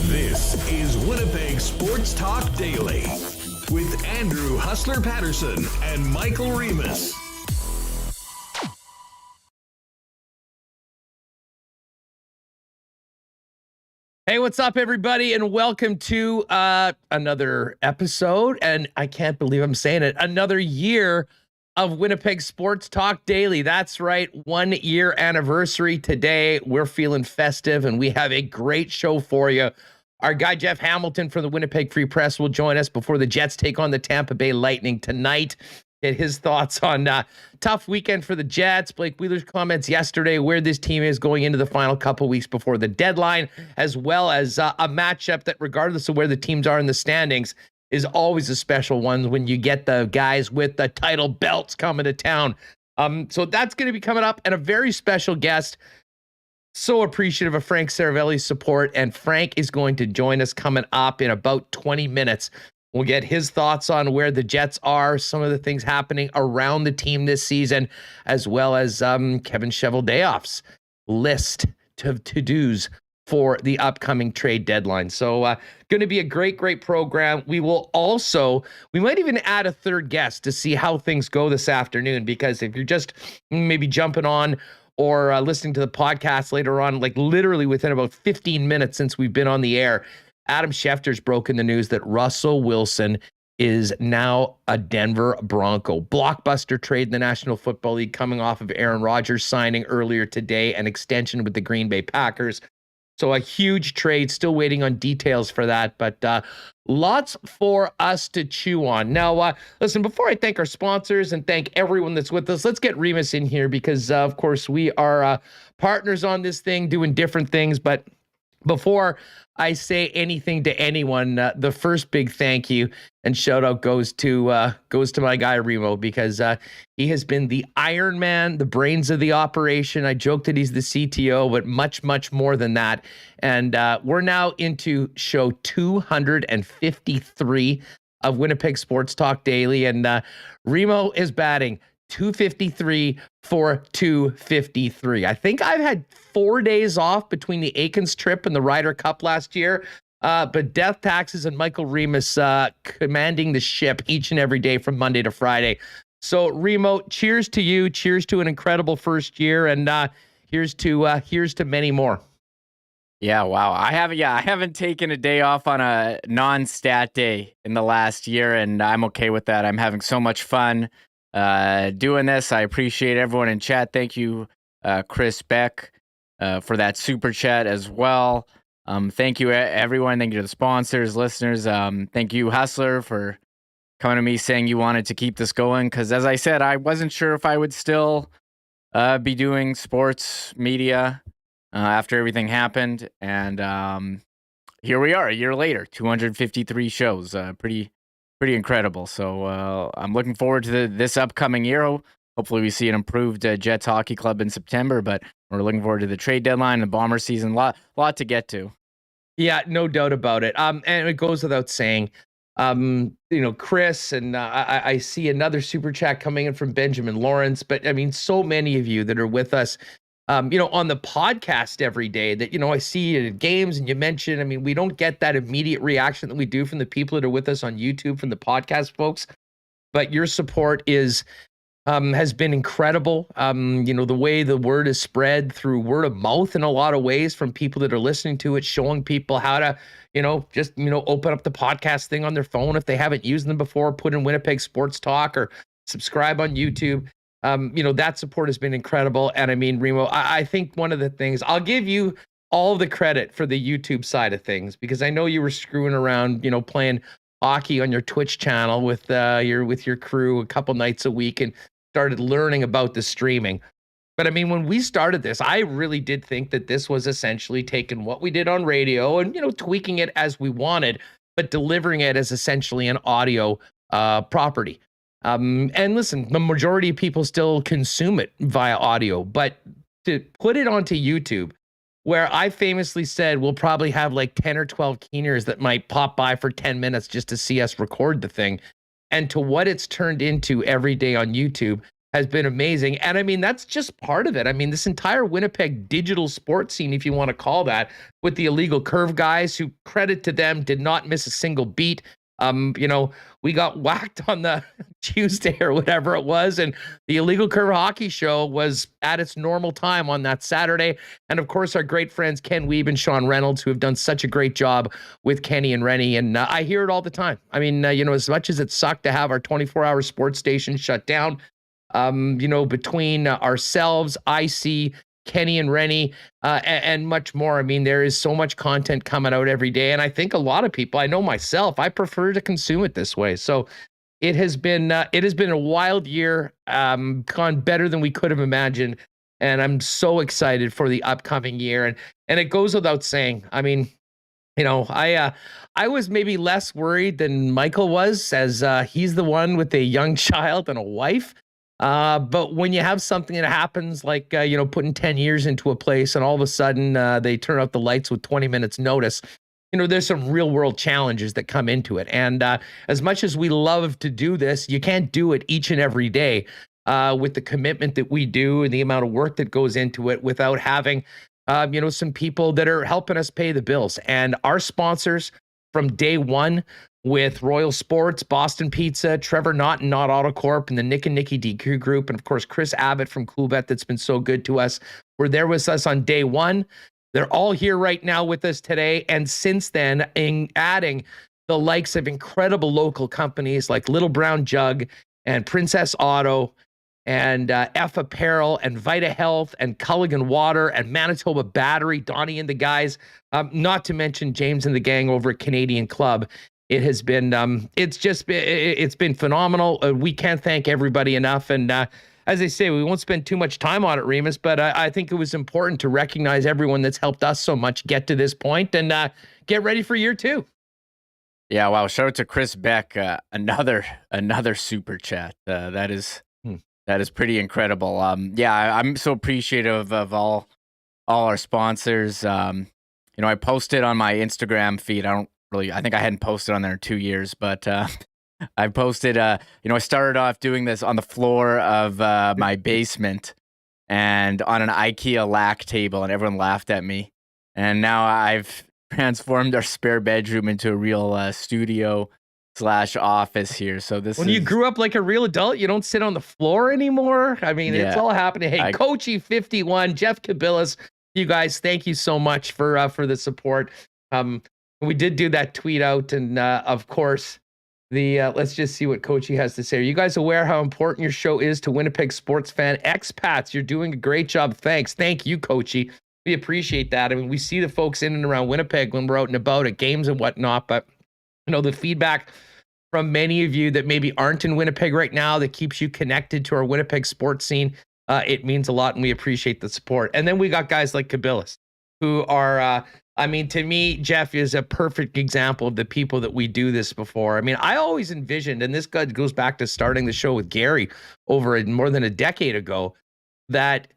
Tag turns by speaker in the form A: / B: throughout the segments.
A: This is Winnipeg Sports Talk Daily with Andrew Hustler Paterson and Michael Remis.
B: Hey, what's up, everybody, and welcome to another episode, and I can't believe I'm saying it, another year of Winnipeg Sports Talk Daily. That's right, 1 year anniversary today. We're feeling festive, and we have a great show for you. Our guy, Jeff Hamilton from the Winnipeg Free Press, will join us before the Jets take on the Tampa Bay Lightning tonight. Get his thoughts on tough weekend for the Jets. Blake Wheeler's comments yesterday, where this team is going into the final couple weeks before the deadline, as well as a matchup that, regardless of where the teams are in the standings, is always a special one when you get the guys with the title belts coming to town. So that's going to be coming up, and a very special guest. So appreciative of Frank Seravalli's support, and Frank is going to join us coming up in about 20 minutes. We'll get his thoughts on where the Jets are, some of the things happening around the team this season, as well as Kevin Cheveldayoff's list of to-dos for the upcoming trade deadline. So going to be a great program. We might even add a third guest to see how things go this afternoon, because if you're just maybe jumping on or listening to the podcast later on, like literally within about 15 minutes since we've been on the air, Adam Schefter's broken the news that Russell Wilson is now a Denver Bronco. Blockbuster trade in the National Football League, coming off of Aaron Rodgers signing earlier today, an extension with the Green Bay Packers. So a huge trade, still waiting on details for that, but lots for us to chew on. Now, listen, before I thank our sponsors and thank everyone that's with us, let's get Remis in here because, of course, we are partners on this thing, doing different things. But before I say anything to anyone, the first big thank you and shout out goes to my guy Remo, because he has been the Iron Man, the brains of the operation. I joke that he's the CTO, but much more than that. And we're now into show 253 of Winnipeg Sports Talk Daily, and Remo is batting 253 for 253. I think I've had 4 days off between the Aikens trip and the Ryder Cup last year. But Death Taxes and Michael Remis commanding the ship each and every day from Monday to Friday. So Remo, cheers to you. Cheers to an incredible first year. And here's to many more.
C: Yeah, wow. I haven't taken a day off on a non-stat day in the last year, and I'm okay with that. I'm having so much fun doing this. I appreciate everyone in chat. Thank you, Chris Beck, for that super chat as well. Thank you, everyone. Thank you to the sponsors, listeners. Thank you, Hustler, for coming to me saying you wanted to keep this going. Because as I said, I wasn't sure if I would still be doing sports media after everything happened. And here we are a year later, 253 shows. Pretty incredible. So I'm looking forward to this upcoming year. Hopefully we see an improved Jets hockey club in September, but we're looking forward to the trade deadline, the Bomber season. Lot to get to.
B: Yeah, no doubt about it. And it goes without saying, Chris, and I see another super chat coming in from Benjamin Lawrence, but I mean, so many of you that are with us, on the podcast every day that, I see it at games and you mention, I mean, we don't get that immediate reaction that we do from the people that are with us on YouTube, from the podcast folks, but your support has been incredible. The way the word is spread through word of mouth in a lot of ways from people that are listening to it, showing people how to, open up the podcast thing on their phone if they haven't used them before, put in Winnipeg Sports Talk or subscribe on YouTube. That support has been incredible. And I mean, Remo, I think one of the things, I'll give you all the credit for the YouTube side of things, because I know you were screwing around, playing hockey on your Twitch channel with your crew a couple nights a week and started learning about the streaming. But I mean, when we started this, I really did think that this was essentially taking what we did on radio and, tweaking it as we wanted, but delivering it as essentially an audio property. And listen, the majority of people still consume it via audio, but to put it onto YouTube, where I famously said we'll probably have like 10 or 12 keeners that might pop by for 10 minutes just to see us record the thing. And to what it's turned into every day on YouTube has been amazing. And I mean, that's just part of it. I mean, this entire Winnipeg digital sports scene, if you want to call that, with the illegal curve guys who, credit to them, did not miss a single beat. We got whacked on the Tuesday or whatever it was, and the illegal curve hockey show was at its normal time on that Saturday. And of course, our great friends Ken Wiebe and Sean Reynolds, who have done such a great job with Kenny and Rennie. And I hear it all the time. I mean, as much as it sucked to have our 24-hour sports station shut down, between ourselves, IC, Kenny and Rennie, and much more. I mean, there is so much content coming out every day. And I think a lot of people, I know myself, I prefer to consume it this way. So it has been a wild year, gone better than we could have imagined. And I'm so excited for the upcoming year. And it goes without saying, I mean, I was maybe less worried than Michael was, as he's the one with a young child and a wife. But when you have something that happens like, putting 10 years into a place and all of a sudden they turn out the lights with 20 minutes notice, there's some real world challenges that come into it. And as much as we love to do this, you can't do it each and every day with the commitment that we do and the amount of work that goes into it without having, some people that are helping us pay the bills. And our sponsors from day one, with Royal Sports, Boston Pizza, Trevor Knott and Knott Auto Corp, and the Nick and Nicky DQ Group, and of course, Chris Abbott from Coolbet, that's been so good to us. Were there with us on day one. They're all here right now with us today. And since then, in adding the likes of incredible local companies like Little Brown Jug and Princess Auto and F Apparel and Vita Health and Culligan Water and Manitoba Battery, Donnie and the guys, not to mention James and the gang over at Canadian Club. It has been, it's been phenomenal. We can't thank everybody enough. And as I say, we won't spend too much time on it, Remis, but I think it was important to recognize everyone that's helped us so much get to this point and get ready for year two.
C: Yeah, wow. Shout out to Chris Beck, another super chat. That is pretty incredible. I'm so appreciative of all our sponsors. I posted on my Instagram feed. I think I hadn't posted on there in 2 years, but I posted, I started off doing this on the floor of my basement and on an IKEA lack table, and everyone laughed at me. And now I've transformed our spare bedroom into a real studio/office here. So you grew up like a real adult, you don't sit on the floor anymore. I mean, It's all happening. Hey, Coachy51, Jeff Kabilas, you guys, thank you so much for the support. We did do that tweet out, and of course, let's just see what Coachy has to say. Are you guys aware how important your show is to Winnipeg sports fan expats? You're doing a great job. Thanks. Thank you, Coachy. We appreciate that. I mean, we see the folks in and around Winnipeg when we're out and about at games and whatnot, but the feedback from many of you that maybe aren't in Winnipeg right now that keeps you connected to our Winnipeg sports scene, it means a lot, and we appreciate the support. And then we got guys like Kabilas, who are to me, Jeff is a perfect example of the people that we do this before. I mean, I always envisioned, and this goes back to starting the show with Gary over more than a decade ago, that,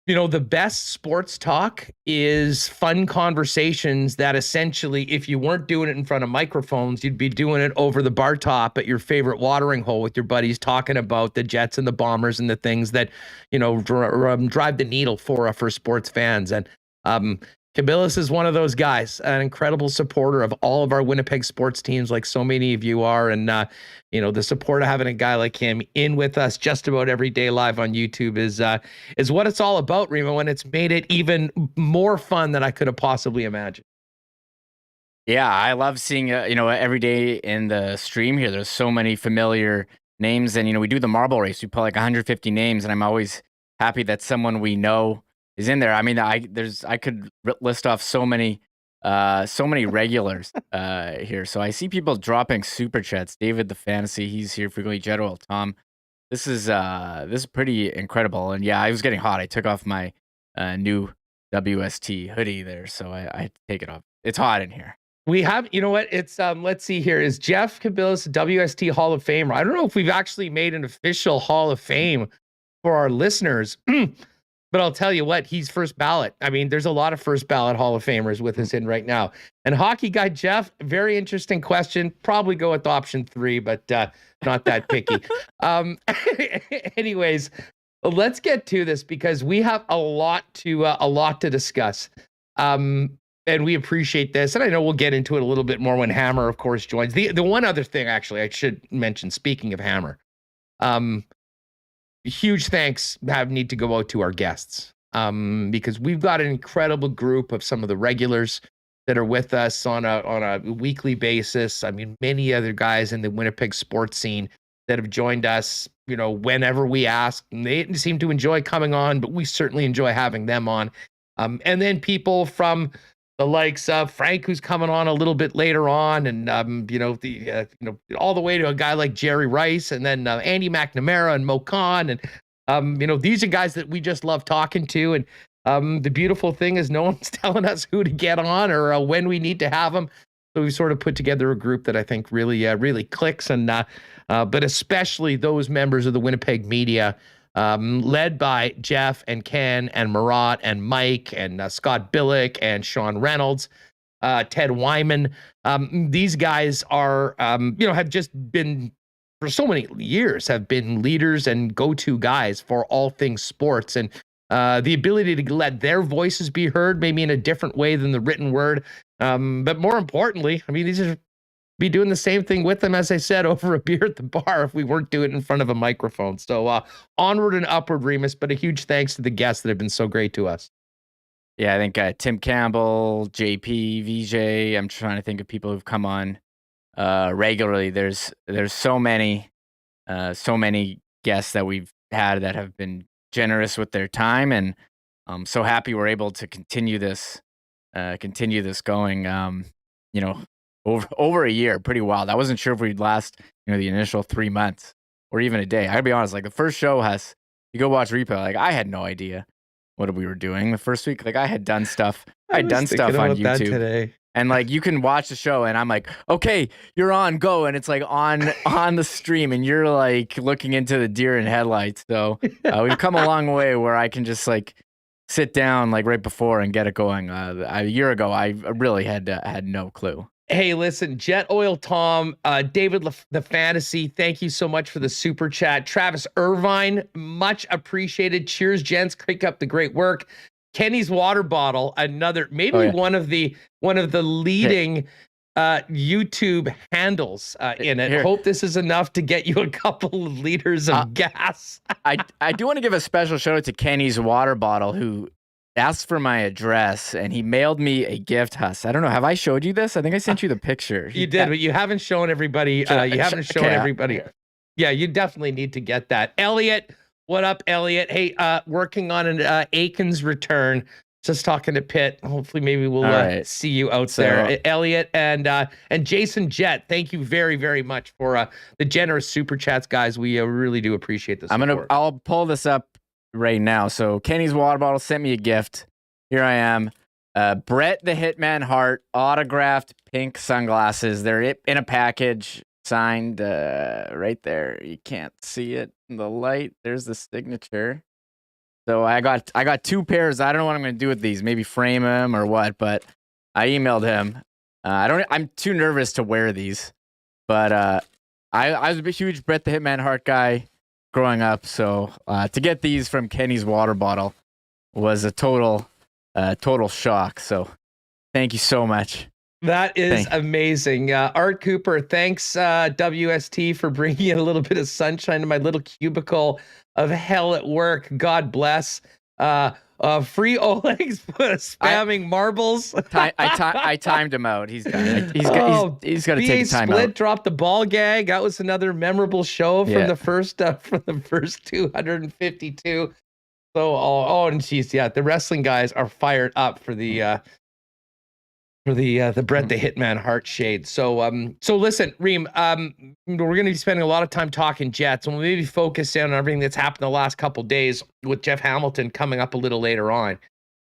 C: the best sports talk is fun conversations that essentially, if you weren't doing it in front of microphones, you'd be doing it over the bar top at your favorite watering hole with your buddies talking about the Jets and the Bombers and the things that, drive the needle for sports fans. And, Kabilas is one of those guys, an incredible supporter of all of our Winnipeg sports teams, like so many of you are. And, the support of having a guy like him in with us just about every day live on YouTube is what it's all about, Remo, and it's made it even more fun than I could have possibly imagined. Yeah, I love seeing, every day in the stream here, there's so many familiar names. And, we do the marble race. We pull like 150 names, and I'm always happy that someone we know is in there. I mean, I could list off so many regulars here. So I see people dropping super chats. David the Fantasy, he's here frequently. General Tom This is pretty incredible. And yeah, I was getting hot. I took off my new WST hoodie there, so I had to take it off. It's hot in here.
B: We have, you know what? It's let's see here. Is Jeff Cabillas a WST Hall of Famer? I don't know if we've actually made an official Hall of Fame for our listeners. But I'll tell you what, he's first ballot. I mean, there's a lot of first ballot Hall of Famers with us in right now. And hockey guy Jeff, very interesting question. Probably go with option 3, but not that picky. Anyways, let's get to this because we have a lot to discuss. And we appreciate this. And I know we'll get into it a little bit more when Hammer, of course, joins. The one other thing, actually, I should mention, speaking of Hammer, huge thanks need to go out to our guests because we've got an incredible group of some of the regulars that are with us on a weekly basis. I mean, many other guys in the Winnipeg sports scene that have joined us, you know, whenever we ask. And they seem to enjoy coming on, but we certainly enjoy having them on. And then people from the likes of Frank, who's coming on a little bit later on, and all the way to a guy like Jerry Rice, and then Andy McNamara and Mo Khan, and these are guys that we just love talking to. And the beautiful thing is, no one's telling us who to get on or when we need to have them. So we sort of put together a group that I think really clicks, and but especially those members of the Winnipeg media. Led by Jeff and Ken and Murat and Mike and Scott Billick and Sean Reynolds, Ted Wyman. These guys are, have just been, for so many years, have been leaders and go-to guys for all things sports. And the ability to let their voices be heard, maybe in a different way than the written word. But more importantly, I mean, these are be doing the same thing with them, as I said, over a beer at the bar if we weren't doing it in front of a microphone. So onward and upward, Remis, but a huge thanks to the guests that have been so great to us.
C: Yeah, I think Tim Campbell, JP, VJ, I'm trying to think of people who've come on regularly. There's so many guests that we've had that have been generous with their time, and I'm so happy we're able to continue this going. Over a year, pretty wild. I wasn't sure if we'd last, the initial 3 months or even a day. I gotta be honest, like the first show you go watch replay, like I had no idea what we were doing the first week. Like I had done stuff. I'd done stuff on YouTube
B: today.
C: And like you can watch the show and I'm like, okay, you're on, go. And it's like on the stream and you're like looking into the deer in headlights. So we've come a long way where I can just like sit down like right before and get it going. A year ago, I really had no clue.
B: Hey, listen, Jet Oil Tom, David the Fantasy, thank you so much for the super chat. Travis Irvine, much appreciated. Cheers, gents. Keep up the great work. Kenny's water bottle, one of the leading YouTube handles in it. Hope this is enough to get you a couple of liters of gas.
C: I do want to give a special shout out to Kenny's water bottle, who asked for my address and he mailed me a gift, Huss. I don't know. Have I showed you this? I think I sent you the picture.
B: You did, but you haven't shown everybody. Everybody. Yeah, you definitely need to get that. Elliot, what up, Elliot? Hey, working on an Aikens return. Just talking to Pitt. Hopefully, maybe we'll see you out there, Elliot and Jason Jett. Thank you very, very much for the generous super chats, guys. We really do appreciate this.
C: I'll pull this up right now. So Kenny's water bottle sent me a gift. Here I am. Brett the Hitman Hart autographed pink sunglasses. They're in a package, signed right there. You can't see it in the light. There's the signature. So I got 2 pairs. I don't know what I'm going to do with these. Maybe frame them or what, but I emailed him. I'm too nervous to wear these, but I was a huge Brett the Hitman Hart guy growing up. So to get these from Kenny's water bottle was a total shock. So thank you so much.
B: That is amazing. Art Cooper, thanks WST for bringing in a little bit of sunshine to my little cubicle of hell at work. God bless. Free Oleg's spamming marbles.
C: I timed him out. He's got to take a time out.
B: Dropped the ball gag. That was another memorable show from the first 252. So and geez, yeah, the wrestling guys are fired up for the The Brett the Hitman Hart shade. So listen, Reem, we're going to be spending a lot of time talking Jets, and we'll maybe focus in on everything that's happened the last couple days with Jeff Hamilton coming up a little later on.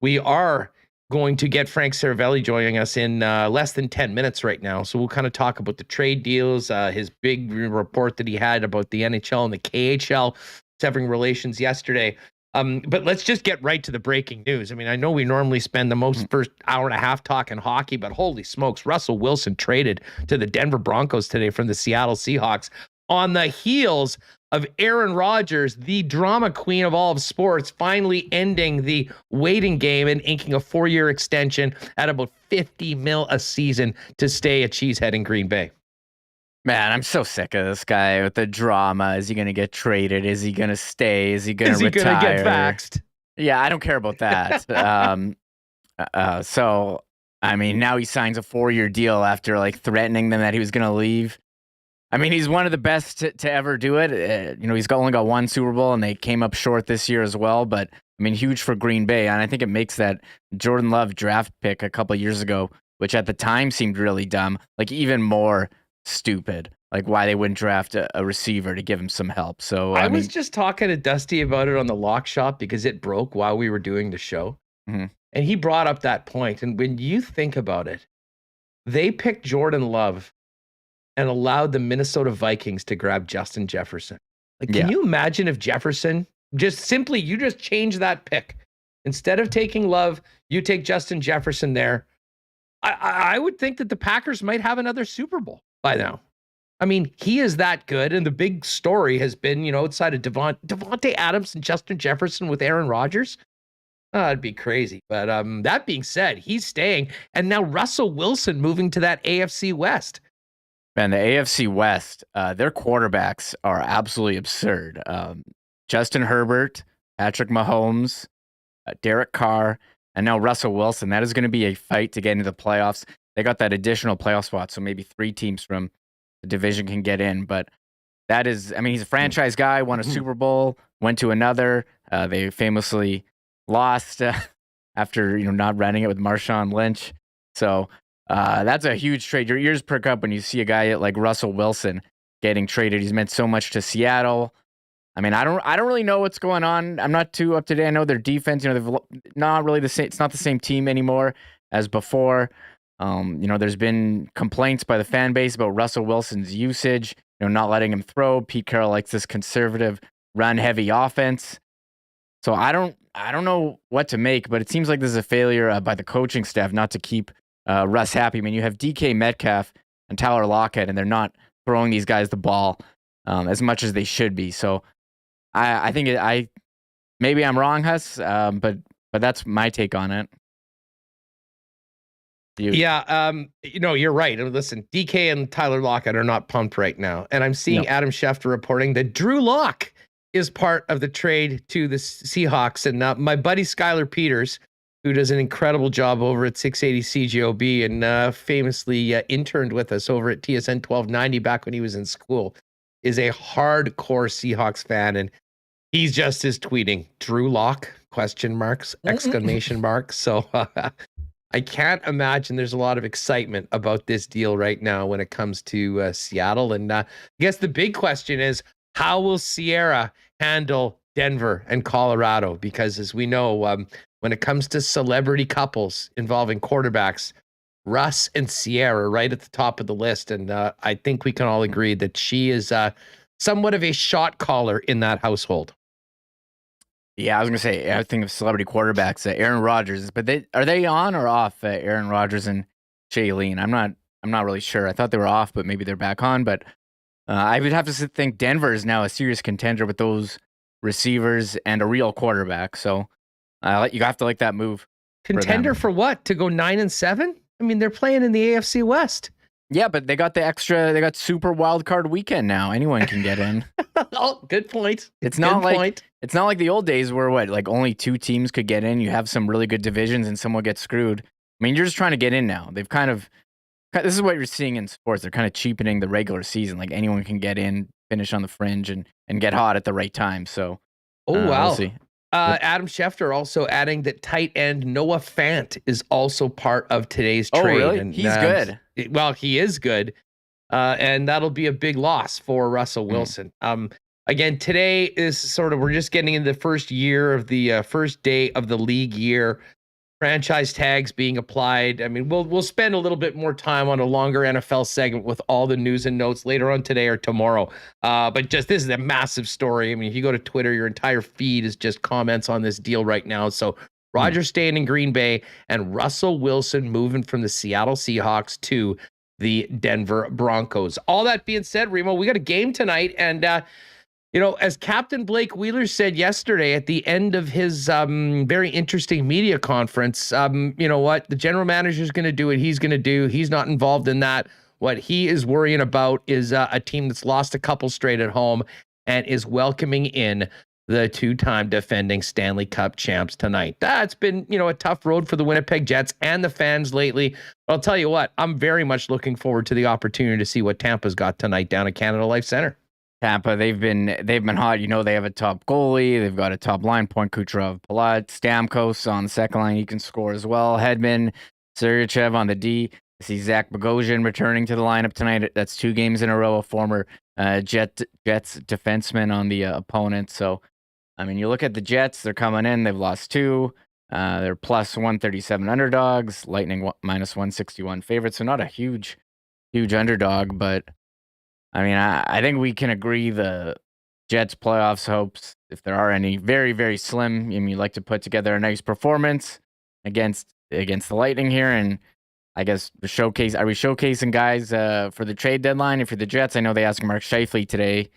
B: We are going to get Frank Seravalli joining us in less than 10 minutes right now. So we'll kind of talk about the trade deals, his big report that he had about the NHL and the KHL severing relations yesterday. But let's just get right to the breaking news. I mean, I know we normally spend the first hour and a half talking hockey, but holy smokes, Russell Wilson traded to the Denver Broncos today from the Seattle Seahawks on the heels of Aaron Rodgers, the drama queen of all of sports, finally ending the waiting game and inking a 4-year extension at about $50 million a season to stay a cheesehead in Green Bay.
C: Man, I'm so sick of this guy with the drama. Is he going to get traded? Is he going to stay? Is he going to retire? Is he going to get vaxxed? Yeah, I don't care about that. So, I mean, now he signs a 4-year deal after like threatening them that he was going to leave. I mean, he's one of the best to ever do it. He's only got 1 Super Bowl, and they came up short this year as well. But, I mean, huge for Green Bay. And I think it makes that Jordan Love draft pick a couple of years ago, which at the time seemed really dumb, like even more stupid, like why they wouldn't draft a receiver to give him some help. So I was just talking to Dusty about it on the Lock Shop because it broke while we were doing the show.
B: Mm-hmm. And he brought up that point. And when you think about it, they picked Jordan Love and allowed the Minnesota Vikings to grab Justin Jefferson. Like, can you imagine if Jefferson you just change that pick? Instead of taking Love, you take Justin Jefferson there. I would think that the Packers might have another Super Bowl by now. I mean, he is that good. And the big story has been, outside of Devontae Adams and Justin Jefferson with Aaron Rodgers. It'd be crazy. But that being said, he's staying. And now Russell Wilson moving to that AFC West.
C: Man, the AFC West, their quarterbacks are absolutely absurd. Justin Herbert, Patrick Mahomes, Derek Carr, and now Russell Wilson. That is going to be a fight to get into the playoffs. They got that additional playoff spot, so maybe 3 teams from the division can get in. But that is, I mean, he's a franchise guy, won a Super Bowl, went to another. They famously lost after not running it with Marshawn Lynch. So that's a huge trade. Your ears perk up when you see a guy like Russell Wilson getting traded. He's meant so much to Seattle. I mean, I don't really know what's going on. I'm not too up to date. I know their defense, they've not really the same. It's not the same team anymore as before. There's been complaints by the fan base about Russell Wilson's usage, not letting him throw. Pete Carroll likes this conservative, run-heavy offense. So I don't know what to make, but it seems like this is a failure by the coaching staff not to keep Russ happy. I mean, you have DK Metcalf and Tyler Lockett, and they're not throwing these guys the ball as much as they should be. So I think maybe I'm wrong, Huss, but that's my take on it.
B: You're right. And listen, DK and Tyler Lockett are not pumped right now. And I'm seeing Adam Schefter reporting that Drew Lock is part of the trade to the Seahawks. And my buddy Skylar Peters, who does an incredible job over at 680 CJOB and famously interned with us over at TSN 1290 back when he was in school, is a hardcore Seahawks fan. And he's just is tweeting Drew Lock ? Exclamation marks. So I can't imagine there's a lot of excitement about this deal right now when it comes to Seattle. And I guess the big question is, how will Sierra handle Denver and Colorado? Because as we know, when it comes to celebrity couples involving quarterbacks, Russ and Sierra are right at the top of the list. And I think we can all agree that she is somewhat of a shot caller in that household.
C: Yeah, I was going to say, I think of celebrity quarterbacks, Aaron Rodgers, but are they on or off Aaron Rodgers and Shailene? I'm not really sure. I thought they were off, but maybe they're back on. But I would have to think Denver is now a serious contender with those receivers and a real quarterback. So you have to like that move.
B: Contender for what? To go 9-7? I mean, they're playing in the AFC West.
C: Yeah, but they got they got super wild card weekend now. Anyone can get in.
B: Oh, good point.
C: It's not like the old days where only 2 teams could get in. You have some really good divisions and someone gets screwed. I mean, you're just trying to get in now. They've this is what you're seeing in sports. They're kind of cheapening the regular season. Like anyone can get in, finish on the fringe and get hot at the right time. So
B: wow.
C: We'll see.
B: Adam Schefter also adding that tight end Noah Fant is also part of today's trade.
C: Oh, really?
B: And,
C: He's good.
B: He is good. And that'll be a big loss for Russell Wilson. Again, today is we're just getting into the first day of the league year. Franchise tags being applied. I mean, we'll spend a little bit more time on a longer NFL segment with all the news and notes later on today or tomorrow. But this is a massive story. I mean, if you go to Twitter, your entire feed is just comments on this deal right now. So Roger staying in Green Bay and Russell Wilson moving from the Seattle Seahawks to the Denver Broncos. All that being said, Remo, we got a game tonight, and as Captain Blake Wheeler said yesterday at the end of his very interesting media conference, you know what? The general manager is going to do what he's going to do. He's not involved in that. What he is worrying about is a team that's lost a couple straight at home and is welcoming in the two-time defending Stanley Cup champs tonight. That's been, a tough road for the Winnipeg Jets and the fans lately. But I'll tell you what, I'm very much looking forward to the opportunity to see what Tampa's got tonight down at Canada Life Center.
C: Tampa, they've been hot. They have a top goalie. They've got a top line point, Kucherov, Palat, Stamkos on the second line. He can score as well. Hedman, Sergachev on the D. I see Zach Bogosian returning to the lineup tonight. That's 2 games in a row. A former Jets defenseman on the opponent. So, I mean, you look at the Jets. They're coming in. They've lost 2. They're plus 137 underdogs. Lightning minus 161 favorites. So not a huge underdog, but I mean, I think we can agree the Jets' playoffs hopes, if there are any, very, very slim. I mean, you like to put together a nice performance against the Lightning here, and I guess are we showcasing guys for the trade deadline? And for the Jets, I know they asked Mark Scheifele today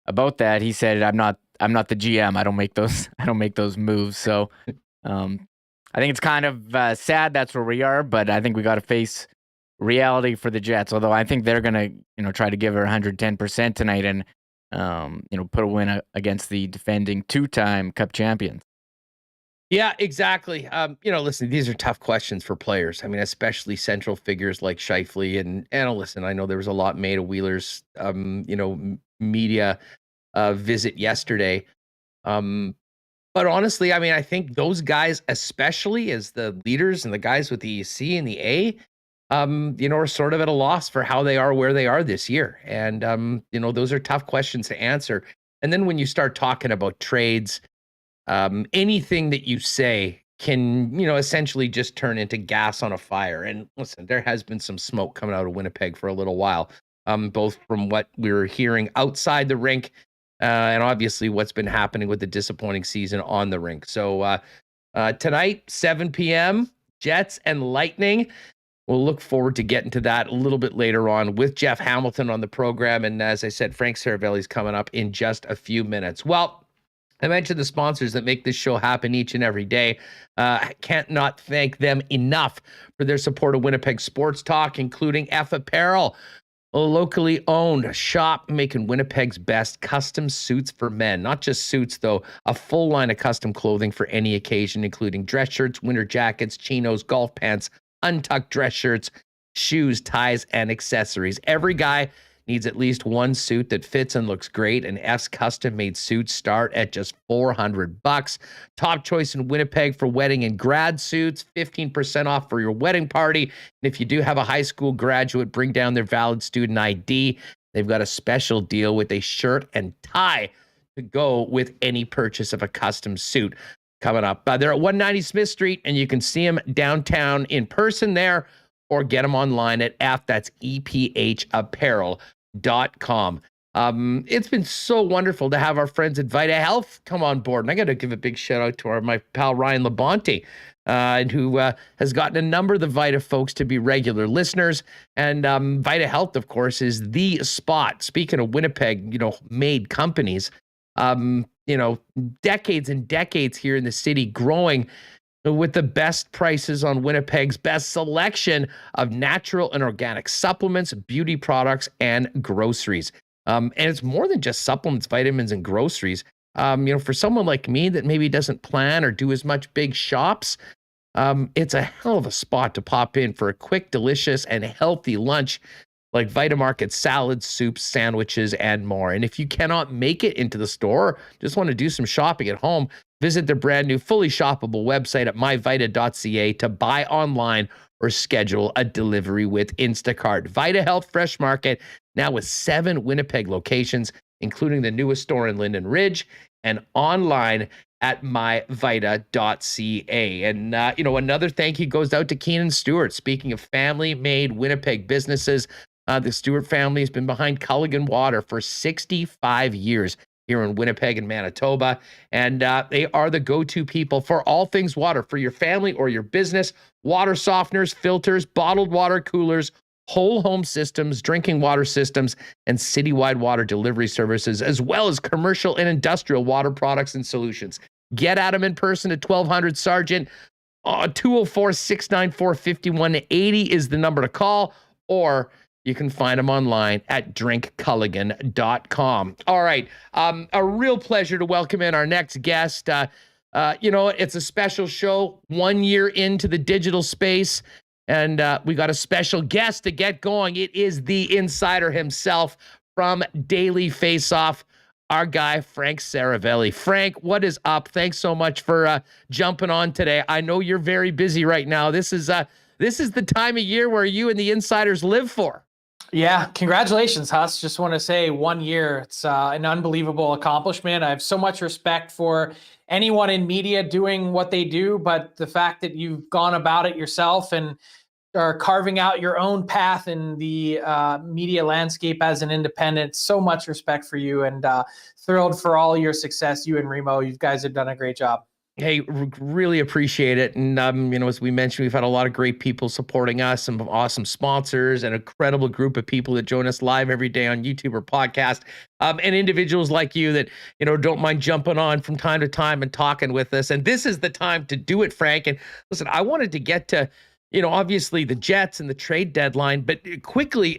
C: about that. He said, "I'm not the GM. I don't make those moves." So, I think it's kind of sad that's where we are, but I think we got to face reality for the Jets, although I think they're gonna try to give her 110% tonight and put a win against the defending 2-time Cup champions.
B: Yeah, exactly. Listen, these are tough questions for players. I mean, especially central figures like Scheifele and listen, I know there was a lot made of Wheeler's media visit yesterday. But honestly, I mean, I think those guys, especially as the leaders and the guys with the C and the A, are sort of at a loss for how they are where they are this year. And, those are tough questions to answer. And then when you start talking about trades, anything that you say can, essentially just turn into gas on a fire. And listen, there has been some smoke coming out of Winnipeg for a little while, both from what we were hearing outside the rink and obviously what's been happening with the disappointing season on the rink. So tonight, 7 p.m., Jets and Lightning. We'll look forward to getting to that a little bit later on with Jeff Hamilton on the program. And as I said, Frank Seravalli is coming up in just a few minutes. Well, I mentioned the sponsors that make this show happen each and every day. I can't not thank them enough for their support of Winnipeg Sports Talk, including F Apparel, a locally owned shop making Winnipeg's best custom suits for men. Not just suits, though, a full line of custom clothing for any occasion, including dress shirts, winter jackets, chinos, golf pants, untucked dress shirts, shoes, ties, and accessories. Every guy needs at least one suit that fits and looks great, and F's custom-made suits start at just $400. Top choice in Winnipeg for wedding and grad suits, 15% off for your wedding party. And if you do have a high school graduate, bring down their valid student ID. They've got a special deal with a shirt and tie to go with any purchase of a custom suit coming up. They're at 190 Smith Street, and you can see them downtown in person there or get them online at that's EPHapparel.com. It's been so wonderful to have our friends at Vita Health come on board. And I got to give a big shout out to my pal Ryan Labonte, who has gotten a number of the Vita folks to be regular listeners. And Vita Health, of course, is the spot. Speaking of Winnipeg, made companies, decades and decades here in the city, growing with the best prices on Winnipeg's best selection of natural and organic supplements, beauty products, and groceries. And it's more than just supplements, vitamins, and groceries. For someone like me that maybe doesn't plan or do as much big shops, it's a hell of a spot to pop in for a quick, delicious, and healthy lunch. like Vitamarket salads, soups, sandwiches, and more. And if you cannot make it into the store, just want to do some shopping at home, visit their brand new fully shoppable website at myvita.ca to buy online or schedule a delivery with Instacart. Vita Health Fresh Market, now with 7 Winnipeg locations, including the newest store in Linden Ridge, and online at myvita.ca. And, another thank you goes out to Keenan Stewart. Speaking of family-made Winnipeg businesses, the Stewart family has been behind Culligan Water for 65 years here in Winnipeg and Manitoba. And they are the go-to people for all things water for your family or your business. Water softeners, filters, bottled water coolers, whole home systems, drinking water systems, and citywide water delivery services, as well as commercial and industrial water products and solutions. Get at them in person at 1200 Sargent. 204-694-5180 is the number to call, or you can find them online at drinkculligan.com. All right. A real pleasure to welcome in our next guest. It's a special show, 1 year into the digital space. And we got a special guest to get going. It is the insider himself from Daily Faceoff, our guy, Frank Seravalli. Frank, what is up? Thanks so much for jumping on today. I know you're very busy right now. This is the time of year where you and the insiders live for.
D: Yeah, congratulations, Huss. Just want to say 1 year. It's an unbelievable accomplishment. I have so much respect for anyone in media doing what they do, but the fact that you've gone about it yourself and are carving out your own path in the media landscape as an independent, so much respect for you, and thrilled for all your success. You and Remo, you guys have done a great job.
B: Hey, really appreciate it. And, as we mentioned, we've had a lot of great people supporting us, some awesome sponsors, and an incredible group of people that join us live every day on YouTube or podcast, and individuals like you that, don't mind jumping on from time to time and talking with us. And this is the time to do it, Frank. And listen, I wanted to get to, obviously the Jets and the trade deadline, but quickly,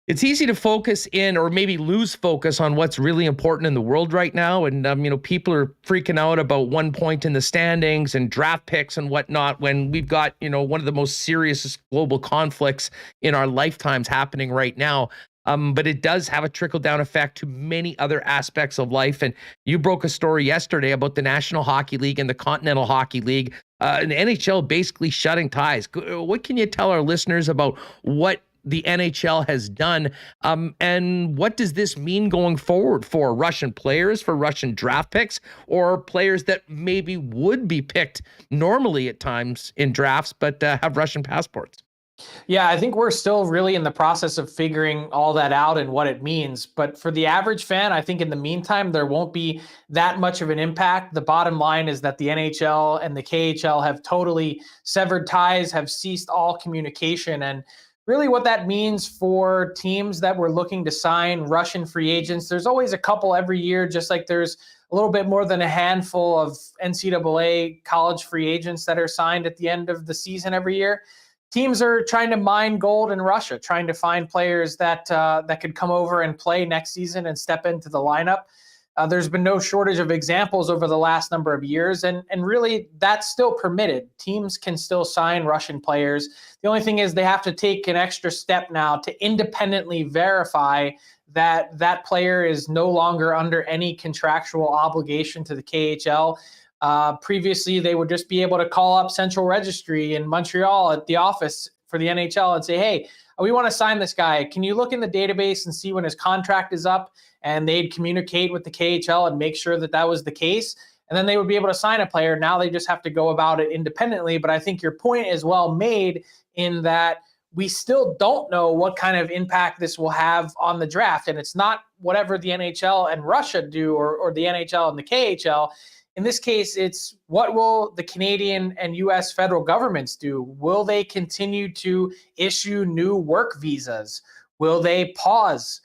B: it's easy to focus in or maybe lose focus on what's really important in the world right now. And, people are freaking out about 1 point in the standings and draft picks and whatnot when we've got, one of the most serious global conflicts in our lifetimes happening right now. But it does have a trickle-down effect to many other aspects of life. And you broke a story yesterday about the National Hockey League and the Continental Hockey League, and the NHL basically shutting ties. What can you tell our listeners about what the NHL has done, and what does this mean going forward for Russian players, for Russian draft picks, or players that maybe would be picked normally at times in drafts but have Russian passports?
D: Yeah, I think we're still really in the process of figuring all that out and what it means. But for the average fan, I think in the meantime, there won't be that much of an impact. The bottom line is that the NHL and the KHL have totally severed ties, have ceased all communication. And really what that means for teams that were looking to sign Russian free agents, there's always a couple every year, just like there's a little bit more than a handful of NCAA college free agents that are signed at the end of the season every year. Teams are trying to mine gold in Russia, trying to find players that could come over and play next season and step into the lineup. There's been no shortage of examples over the last number of years, and really that's still permitted. Teams can still sign Russian players. The only thing is they have to take an extra step now to independently verify that that player is no longer under any contractual obligation to the KHL. Previously, they would just be able to call up Central Registry in Montreal at the office for the NHL and say, hey, we want to sign this guy. Can you look in the database and see when his contract is up? And they'd communicate with the KHL and make sure that that was the case. And then they would be able to sign a player. Now they just have to go about it independently. But I think your point is well made in that we still don't know what kind of impact this will have on the draft. And it's not whatever the NHL and Russia do or the NHL and the KHL. In this case, it's what will the Canadian and U.S. federal governments do? Will they continue to issue new work visas? Will they pause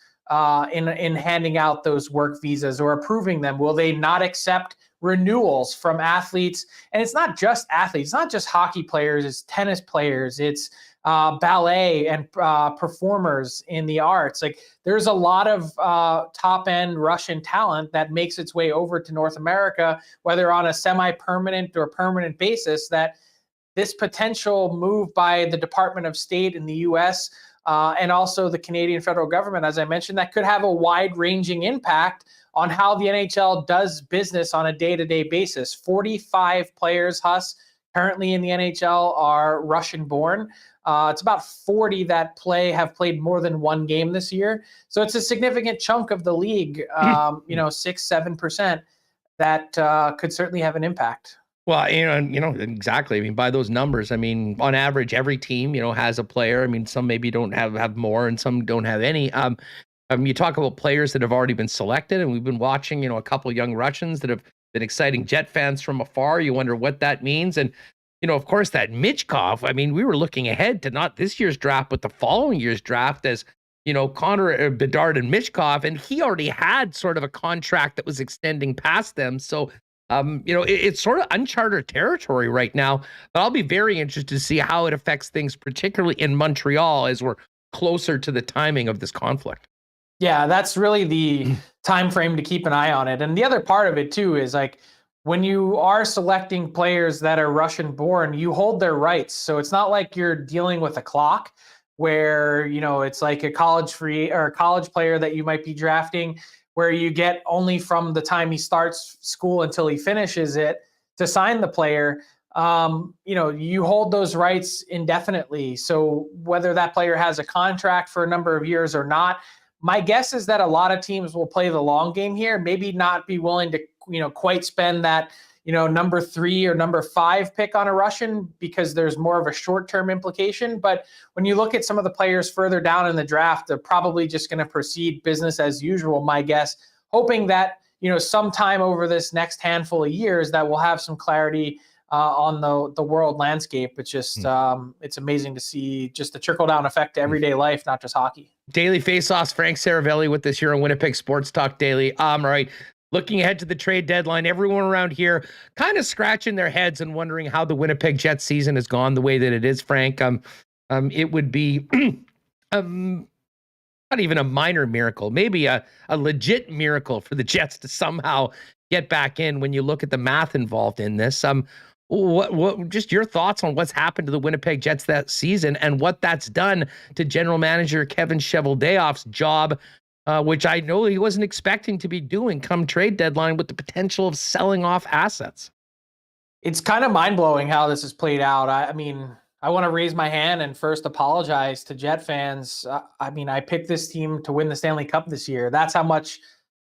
D: in handing out those work visas or approving them? Will they not accept renewals from athletes? And it's not just athletes, it's not just hockey players, it's tennis players, it's ballet and performers in the arts. Like there's a lot of top end Russian talent that makes its way over to North America, whether on a semi-permanent or permanent basis, that this potential move by the Department of State in the US and also the Canadian federal government, as I mentioned, that could have a wide-ranging impact on how the NHL does business on a day-to-day basis. 45 players, Huss, currently in the NHL are Russian-born. It's about 40 that have played more than one game this year. So it's a significant chunk of the league, 6-7%, that could certainly have an impact.
B: Well, exactly. I mean, by those numbers, I mean, on average, every team, has a player. I mean, some maybe don't have more and some don't have any. You talk about players that have already been selected, and we've been watching, a couple of young Russians that have been exciting Jet fans from afar. You wonder what that means. And, of course, that Michkov, I mean, we were looking ahead to not this year's draft, but the following year's draft as, Connor Bedard and Michkov, and he already had sort of a contract that was extending past them. So, it's sort of uncharted territory right now, but I'll be very interested to see how it affects things, particularly in Montreal, as we're closer to the timing of this conflict.
D: Yeah, that's really the time frame to keep an eye on it. And the other part of it too is like when you are selecting players that are Russian born, you hold their rights. So it's not like you're dealing with a clock where, it's like a college player that you might be drafting where you get only from the time he starts school until he finishes it to sign the player. You hold those rights indefinitely. So whether that player has a contract for a number of years or not, my guess is that a lot of teams will play the long game here, maybe not be willing to, quite spend that, number 3 or number 5 pick on a Russian because there's more of a short-term implication. But when you look at some of the players further down in the draft, they're probably just going to proceed business as usual, my guess, hoping that, sometime over this next handful of years that we'll have some clarity on the world landscape. It's just, it's amazing to see just the trickle-down effect to everyday life, not just hockey.
B: Daily Faceoffs, Frank Seravalli with us here on Winnipeg Sports Talk Daily. All right. Looking ahead to the trade deadline, everyone around here kind of scratching their heads and wondering how the Winnipeg Jets season has gone the way that it is, Frank. It would be not even a minor miracle, maybe a legit miracle for the Jets to somehow get back in when you look at the math involved in this. What just your thoughts on what's happened to the Winnipeg Jets that season and what that's done to general manager Kevin Cheveldayoff's job, which I know he wasn't expecting to be doing come trade deadline with the potential of selling off assets.
D: It's kind of mind-blowing how this has played out. I mean, I want to raise my hand and first apologize to Jet fans. I picked this team to win the Stanley Cup this year. That's how much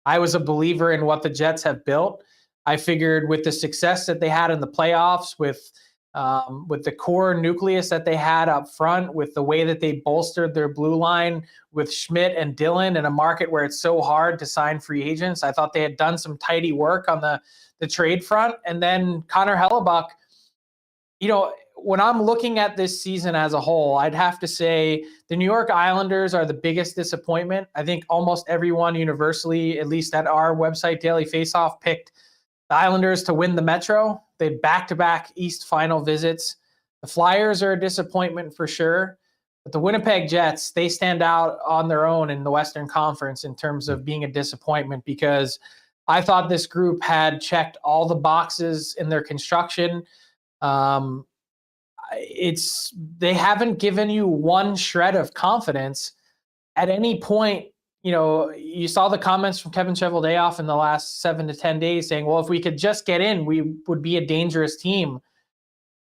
D: I was a believer in what the Jets have built. I figured with the success that they had in the playoffs, with the core nucleus that they had up front, with the way that they bolstered their blue line with Schmidt and Dillon in a market where it's so hard to sign free agents, I thought they had done some tidy work on the trade front. And then Connor Hellebuyck, when I'm looking at this season as a whole, I'd have to say the New York Islanders are the biggest disappointment. I think almost everyone universally, at least at our website, Daily Faceoff, picked the Islanders to win the Metro. They had back-to-back East final visits. The Flyers are a disappointment for sure. But the Winnipeg Jets, they stand out on their own in the Western Conference in terms of being a disappointment because I thought this group had checked all the boxes in their construction. They haven't given you one shred of confidence at any point. You saw the comments from Kevin Cheveldayoff in the last 7 to 10 days saying, well, if we could just get in, we would be a dangerous team.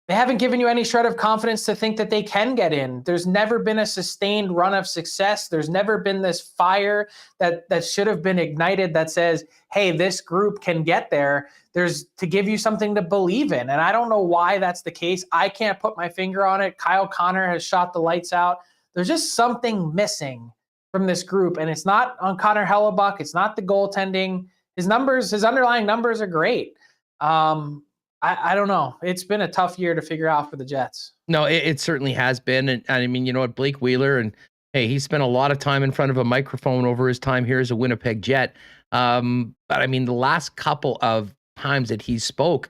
D: They haven't given you any shred of confidence to think that they can get in. There's never been a sustained run of success. There's never been this fire that should have been ignited that says, hey, this group can get there. There's to give you something to believe in. And I don't know why that's the case. I can't put my finger on it. Kyle Connor has shot the lights out. There's just something missing from this group. And it's not on Connor Hellebuyck. It's not the goaltending. His underlying numbers are great. I don't know. It's been a tough year to figure out for the Jets.
B: No, it certainly has been. And I mean, Blake Wheeler, and hey, he spent a lot of time in front of a microphone over his time here as a Winnipeg Jet. But I mean, the last couple of times that he spoke,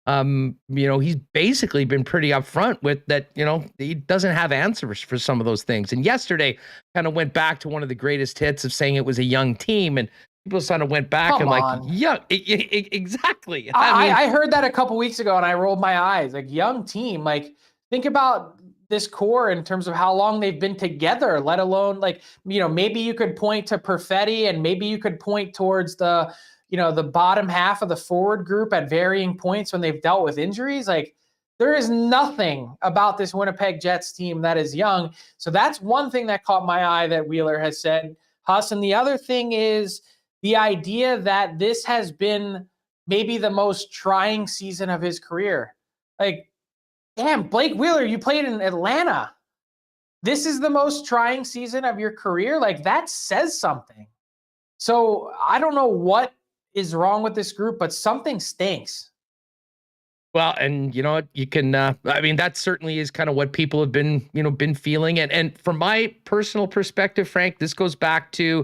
B: he's basically been pretty upfront with that, he doesn't have answers for some of those things. And yesterday kind of went back to one of the greatest hits of saying it was a young team, and people sort of went back exactly.
D: I heard that a couple weeks ago and I rolled my eyes. Like, young team, like, think about this core in terms of how long they've been together, let alone maybe you could point to Perfetti, and maybe you could point towards the bottom half of the forward group at varying points when they've dealt with injuries. Like, there is nothing about this Winnipeg Jets team that is young. So that's one thing that caught my eye that Wheeler has said, Huss. And the other thing is the idea that this has been maybe the most trying season of his career. Like, damn, Blake Wheeler, you played in Atlanta. This is the most trying season of your career? Like, that says something. So I don't know what is wrong with this group, but something stinks.
B: Well, and you know what, you can, that certainly is kind of what people have been feeling. And from my personal perspective, Frank, this goes back to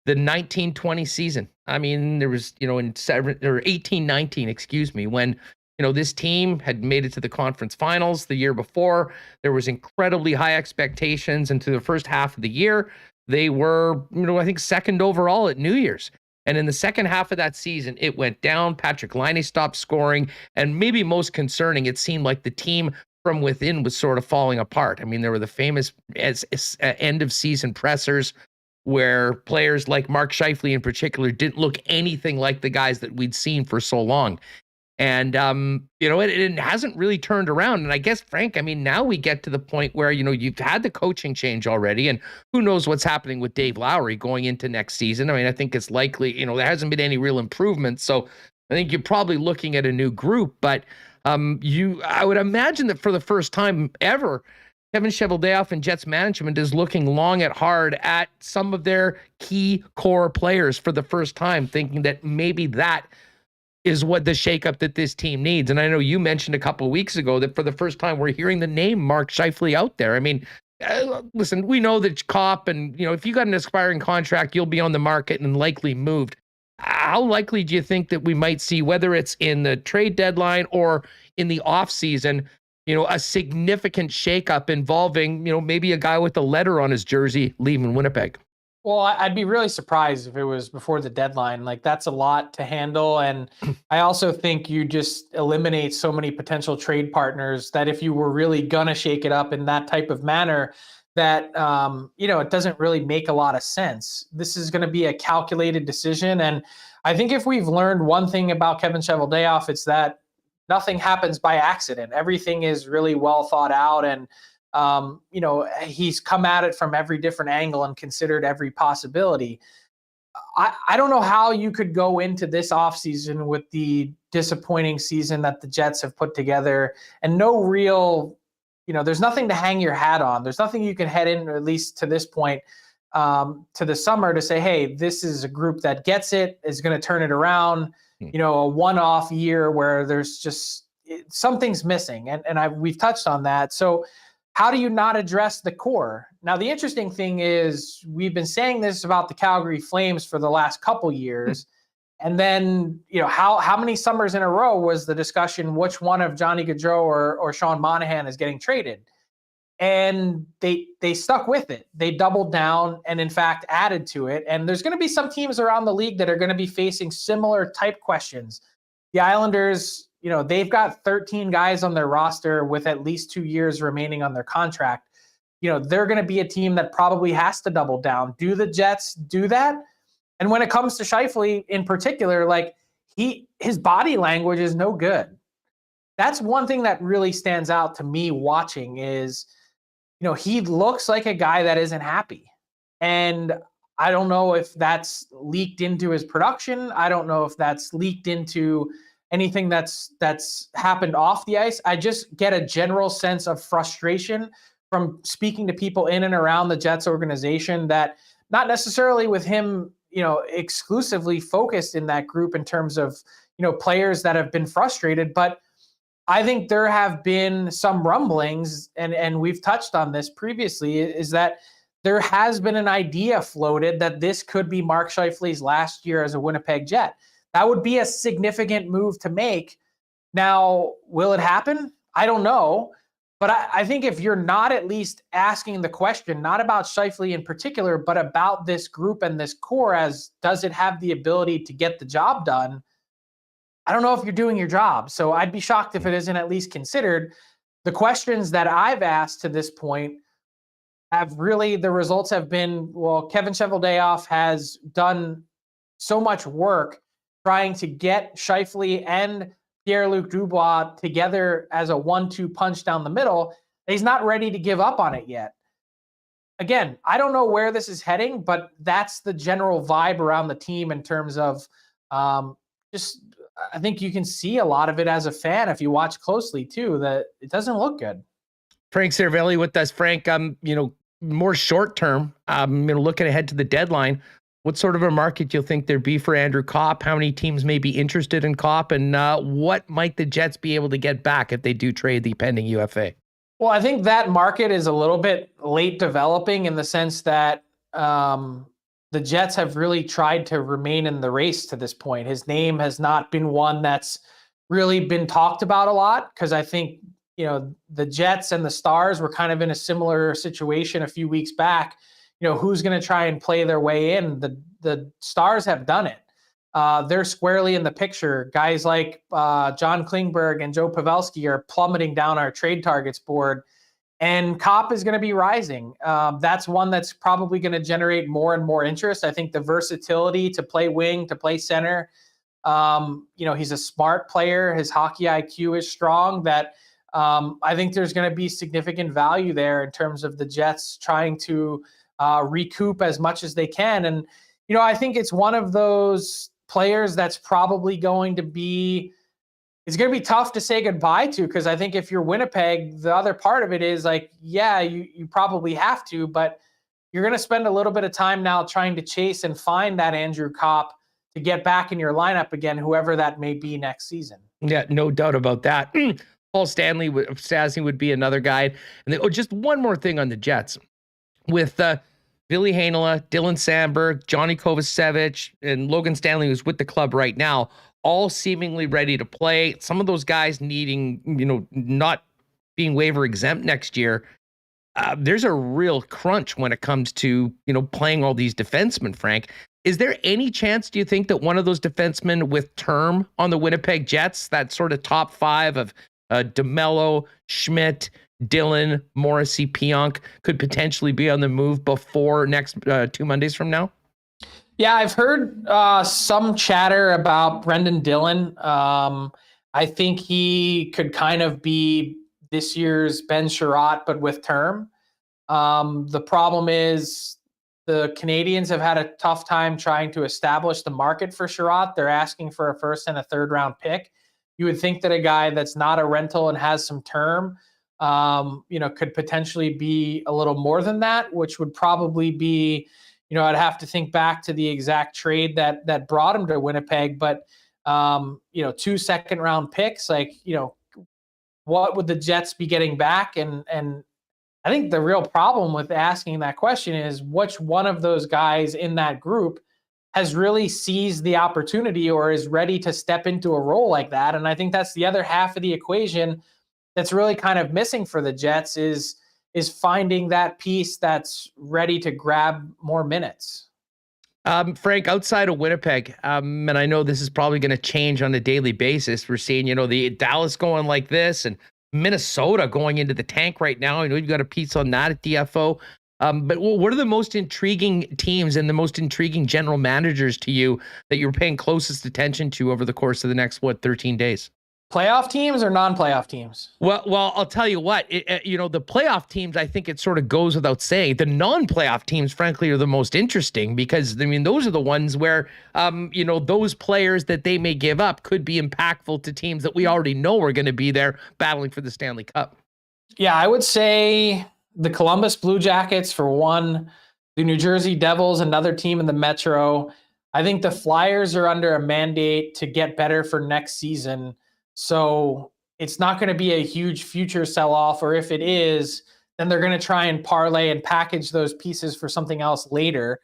B: the 1920 season. I mean, there was, in 1819, excuse me, when, this team had made it to the conference finals the year before. There was incredibly high expectations into the first half of the year. They were, I think second overall at New Year's. And in the second half of that season, it went down. Patrick Laine stopped scoring. And maybe most concerning, it seemed like the team from within was sort of falling apart. I mean, there were the famous end of season pressers where players like Mark Scheifele in particular didn't look anything like the guys that we'd seen for so long. And, it hasn't really turned around. And I guess, Frank, now we get to the point where, you've had the coaching change already, and who knows what's happening with Dave Lowry going into next season. I think it's likely, there hasn't been any real improvement. So I think you're probably looking at a new group. But I would imagine that for the first time ever, Kevin Cheveldayoff and Jets management is looking long and hard at some of their key core players for the first time, thinking that maybe that is what the shakeup that this team needs. And I know you mentioned a couple of weeks ago that for the first time we're hearing the name Mark Scheifele out there. Listen, we know that Kopp, and if you got an expiring contract, you'll be on the market and likely moved. How likely do you think that we might see, whether it's in the trade deadline or in the off season, a significant shakeup involving, maybe a guy with a letter on his jersey leaving Winnipeg?
D: Well, I'd be really surprised if it was before the deadline. Like, that's a lot to handle. And I also think you just eliminate so many potential trade partners that if you were really going to shake it up in that type of manner, that, it doesn't really make a lot of sense. This is going to be a calculated decision. And I think if we've learned one thing about Kevin Cheveldayoff, it's that nothing happens by accident. Everything is really well thought out. And he's come at it from every different angle and considered every possibility. I don't know how you could go into this offseason with the disappointing season that the Jets have put together and no real, there's nothing to hang your hat on. There's nothing you can head in, or at least to this point, to the summer to say, hey, this is a group that gets it, is going to turn it around, a one-off year where there's just something's missing. And we've touched on that. So how do you not address the core? Now, the interesting thing is we've been saying this about the Calgary Flames for the last couple years. And then, how many summers in a row was the discussion which one of Johnny Gaudreau or Sean Monahan is getting traded? And they stuck with it. They doubled down and, in fact, added to it. And there's going to be some teams around the league that are going to be facing similar type questions. The Islanders, they've got 13 guys on their roster with at least 2 years remaining on their contract. They're going to be a team that probably has to double down. Do the Jets do that? And when it comes to Scheifele in particular, his body language is no good. That's one thing that really stands out to me watching is, he looks like a guy that isn't happy. And I don't know if that's leaked into his production. I don't know if that's leaked into anything that's happened off the ice. I just get a general sense of frustration from speaking to people in and around the Jets organization, that not necessarily with him, exclusively focused in that group in terms of, players that have been frustrated. But I think there have been some rumblings, and we've touched on this previously, is that there has been an idea floated that this could be Mark Scheifele's last year as a Winnipeg Jet. That would be a significant move to make. Now, will it happen? I don't know. But I think if you're not at least asking the question, not about Scheifele in particular, but about this group and this core as, does it have the ability to get the job done? I don't know if you're doing your job. So I'd be shocked if it isn't at least considered. the questions that I've asked to this point have really, the results have been, well, Kevin Cheveldayoff has done so much work trying to get Scheifele and Pierre-Luc Dubois together as a 1-2 punch down the middle. He's not ready to give up on it yet. Again, I don't know where this is heading, but that's the general vibe around the team in terms of I think you can see a lot of it as a fan if you watch closely too, that it doesn't look good.
B: Frank Seravalli with us. Frank, more short term, looking ahead to the deadline, what sort of a market do you think there'd be for Andrew Copp? How many teams may be interested in Copp? And what might the Jets be able to get back if they do trade the pending UFA?
D: Well, I think that market is a little bit late developing in the sense that the Jets have really tried to remain in the race to this point. His name has not been one that's really been talked about a lot, because I think, the Jets and the Stars were kind of in a similar situation a few weeks back. Who's going to try and play their way in? The Stars have done it. They're squarely in the picture. Guys like John Klingberg and Joe Pavelski are plummeting down our trade targets board, and Copp is going to be rising. That's one that's probably going to generate more and more interest. I think the versatility to play wing, to play center, he's a smart player. His hockey IQ is strong. That I think there's going to be significant value there in terms of the Jets trying to recoup as much as they can. And, I think it's one of those players that's probably going to be, it's going to be tough to say goodbye to, because I think if you're Winnipeg, the other part of it is like, yeah, you probably have to, but you're going to spend a little bit of time now trying to chase and find that Andrew Copp to get back in your lineup again, whoever that may be next season.
B: Yeah, no doubt about that. Paul Stastny would be another guy. And just one more thing on the Jets. With Billy Heinola, Dylan Sandberg, Johnny Kovacevic, and Logan Stanley, who's with the club right now, all seemingly ready to play. Some of those guys needing, not being waiver exempt next year. There's a real crunch when it comes to, playing all these defensemen, Frank. Is there any chance, do you think, that one of those defensemen with term on the Winnipeg Jets, that sort of top five of DeMello, Schmidt, Dylan, Morrissey, Pionk, could potentially be on the move before next 2 Mondays from now?
D: Yeah, I've heard some chatter about Brendan Dillon. I think he could kind of be this year's Ben Sherratt, but with term. The problem is the Canadians have had a tough time trying to establish the market for Sherratt. They're asking for a first and a third round pick. You would think that a guy that's not a rental and has some term, could potentially be a little more than that, which would probably be, I'd have to think back to the exact trade that brought him to Winnipeg. But, 2 second round picks, what would the Jets be getting back? And I think the real problem with asking that question is which one of those guys in that group has really seized the opportunity or is ready to step into a role like that. And I think that's the other half of the equation that's really kind of missing for the Jets is finding that piece that's ready to grab more minutes.
B: Frank, outside of Winnipeg, and I know this is probably going to change on a daily basis. We're seeing, the Dallas going like this and Minnesota going into the tank right now. I know you've got a piece on that at DFO. But what are the most intriguing teams and the most intriguing general managers to you that you're paying closest attention to over the course of the next, 13 days?
D: Playoff teams or non-playoff teams?
B: Well, I'll tell you what, the playoff teams, I think it sort of goes without saying. The non-playoff teams, frankly, are the most interesting because, those are the ones where, those players that they may give up could be impactful to teams that we already know are going to be there battling for the Stanley Cup.
D: Yeah, I would say the Columbus Blue Jackets for one, the New Jersey Devils, another team in the Metro. I think the Flyers are under a mandate to get better for next season. So it's not going to be a huge future sell-off, or if it is, then they're going to try and parlay and package those pieces for something else later.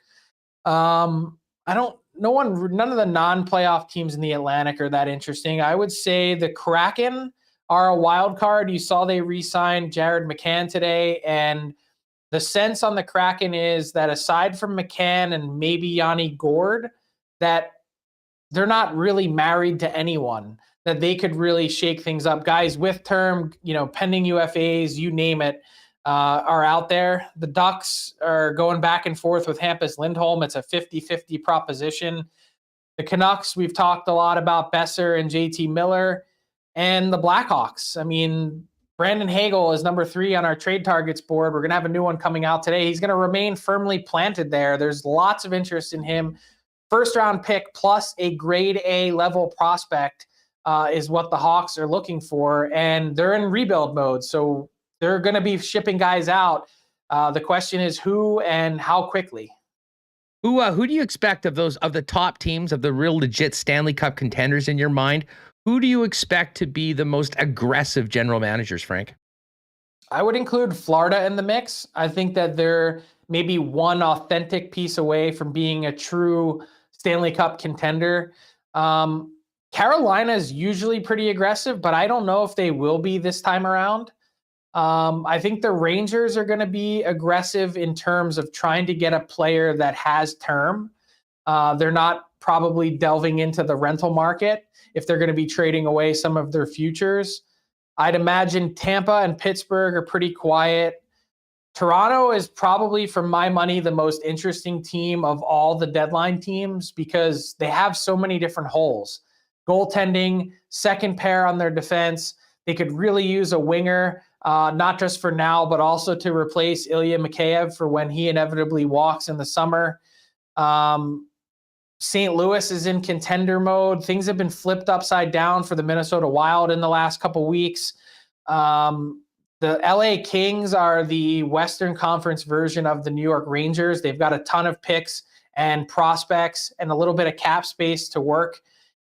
D: None of the non-playoff teams in the Atlantic are that interesting. I would say the Kraken are a wild card. You saw they re-signed Jared McCann today, and the sense on the Kraken is that aside from McCann and maybe Yanni Gourde, that they're not really married to anyone. that they could really shake things up. Guys with term, pending UFAs, you name it, are out there. The Ducks are going back and forth with Hampus Lindholm. It's a 50-50 proposition. The Canucks, we've talked a lot about Besser and JT Miller. And the Blackhawks, I mean, Brandon Hagel is number 3 on our trade targets board. We're going to have a new one coming out today. He's going to remain firmly planted there. There's lots of interest in him. First round pick plus a grade A level prospect is what the Hawks are looking for. And they're in rebuild mode. So they're going to be shipping guys out. The question is who and how quickly.
B: Who do you expect of the top teams, of the real legit Stanley Cup contenders in your mind? Who do you expect to be the most aggressive general managers, Frank?
D: I would include Florida in the mix. I think that they're maybe one authentic piece away from being a true Stanley Cup contender. Carolina is usually pretty aggressive, but I don't know if they will be this time around. I think the Rangers are going to be aggressive in terms of trying to get a player that has term. They're not probably delving into the rental market if they're going to be trading away some of their futures. I'd imagine Tampa and Pittsburgh are pretty quiet. Toronto is probably, for my money, the most interesting team of all the deadline teams because they have so many different holes. Goaltending, second pair on their defense. They could really use a winger, not just for now, but also to replace Ilya Mikheyev for when he inevitably walks in the summer. St. Louis is in contender mode. Things have been flipped upside down for the Minnesota Wild in the last couple weeks. The LA Kings are the Western Conference version of the New York Rangers. They've got a ton of picks and prospects and a little bit of cap space to work.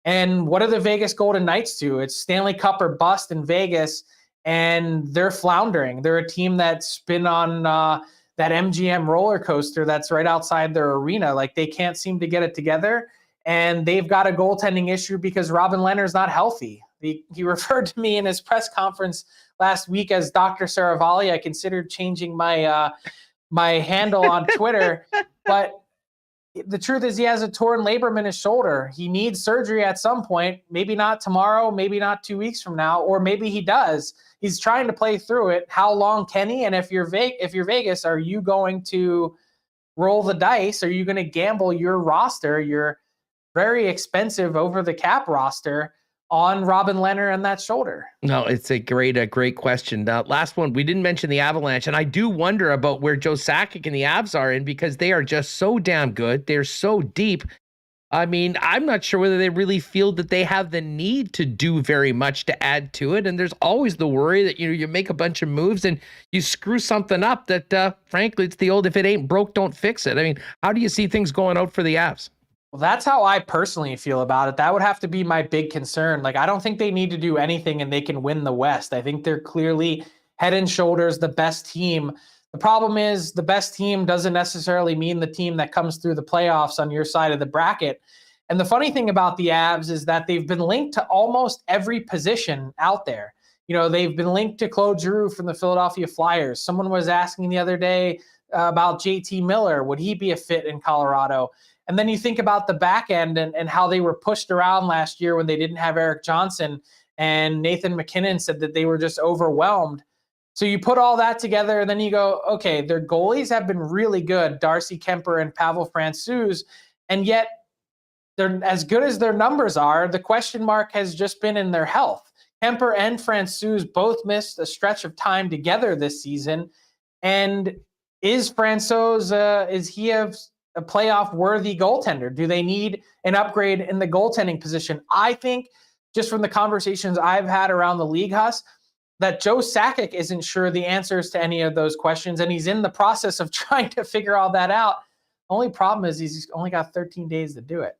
D: And what do the Vegas Golden Knights do? It's Stanley Cup or bust in Vegas, and they're floundering. They're a team that's been on that MGM roller coaster that's right outside their arena. Like, they can't seem to get it together, and they've got a goaltending issue because Robin Lehner's not healthy. He referred to me in his press conference last week as Dr. Seravalli. I considered changing my my handle on Twitter, but the truth is he has a torn labrum in his shoulder. He needs surgery at some point, maybe not tomorrow, maybe not 2 weeks from now, or maybe he does. He's trying to play through it. How long can he? And if you're Vegas, are you going to roll the dice? Are you going to gamble your roster, your very expensive over the cap roster, on Robin Lehner and that shoulder?
B: No, it's a great question. Last one, we didn't mention the Avalanche, and I do wonder about where Joe Sakic and the Avs are in because they are just so damn good. They're so deep. I mean, I'm not sure whether they really feel that they have the need to do very much to add to it. And there's always the worry that, you make a bunch of moves and you screw something up that, frankly, it's the old, if it ain't broke, don't fix it. I mean, how do you see things going out for the Avs?
D: Well, that's how I personally feel about it. That would have to be my big concern. Like, I don't think they need to do anything and they can win the West. I think they're clearly head and shoulders the best team. The problem is the best team doesn't necessarily mean the team that comes through the playoffs on your side of the bracket. And the funny thing about the Avs is that they've been linked to almost every position out there. They've been linked to Claude Giroux from the Philadelphia Flyers. Someone was asking the other day about JT Miller. Would he be a fit in Colorado? And then you think about the back end and how they were pushed around last year when they didn't have Eric Johnson, and Nathan McKinnon said that they were just overwhelmed. So you put all that together and then you go, okay, their goalies have been really good, Darcy Kemper and Pavel Francouz, and yet they're as good as their numbers are. The question mark has just been in their health. Kemper and Francouz both missed a stretch of time together this season. And is Francouz, is he a playoff worthy goaltender? Do they need an upgrade in the goaltending position? I think, just from the conversations I've had around the league, Huss, that Joe Sakic isn't sure the answers to any of those questions, and he's in the process of trying to figure all that out. Only problem is he's only got 13 days to do it.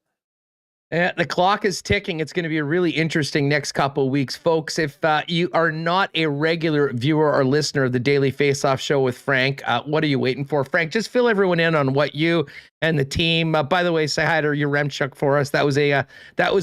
B: The clock is ticking. It's going to be a really interesting next couple of weeks, folks. If you are not a regular viewer or listener of the Daily Face-Off Show with Frank, what are you waiting for? Frank, just fill everyone in on what you and the team. By the way, say hi to Yaremchuk for us. That was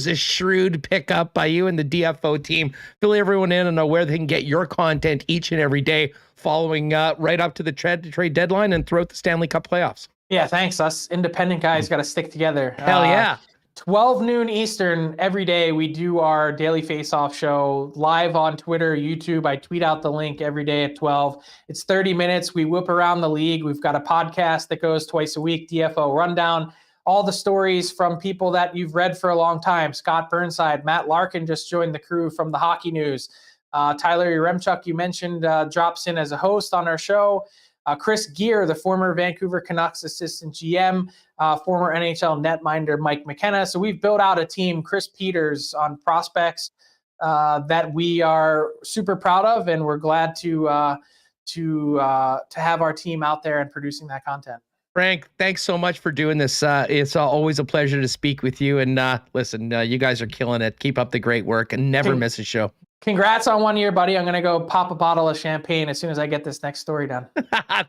B: a shrewd pickup by you and the DFO team. Fill everyone in on where they can get your content each and every day, following right up to the trade deadline and throughout the Stanley Cup playoffs.
D: Yeah, thanks. Us independent guys got to stick together.
B: Hell yeah.
D: 12 noon Eastern every day. We do our daily face-off show live on Twitter, YouTube. I tweet out the link every day at 12. It's 30 minutes. We whip around the league. We've got a podcast that goes twice a week, DFO Rundown. All the stories from people that you've read for a long time. Scott Burnside, Matt Larkin just joined the crew from the Hockey News. Tyler Yaremchuk, you mentioned, drops in as a host on our show. Chris Gear, the former Vancouver Canucks assistant GM, former NHL netminder Mike McKenna. So we've built out a team, Chris Peters on prospects, that we are super proud of, and we're glad to have our team out there and producing that content.
B: Frank, thanks so much for doing this. It's always a pleasure to speak with you. And listen, you guys are killing it. Keep up the great work and never miss a show.
D: Congrats on 1 year, buddy. I'm going to go pop a bottle of champagne as soon as I get this next story done.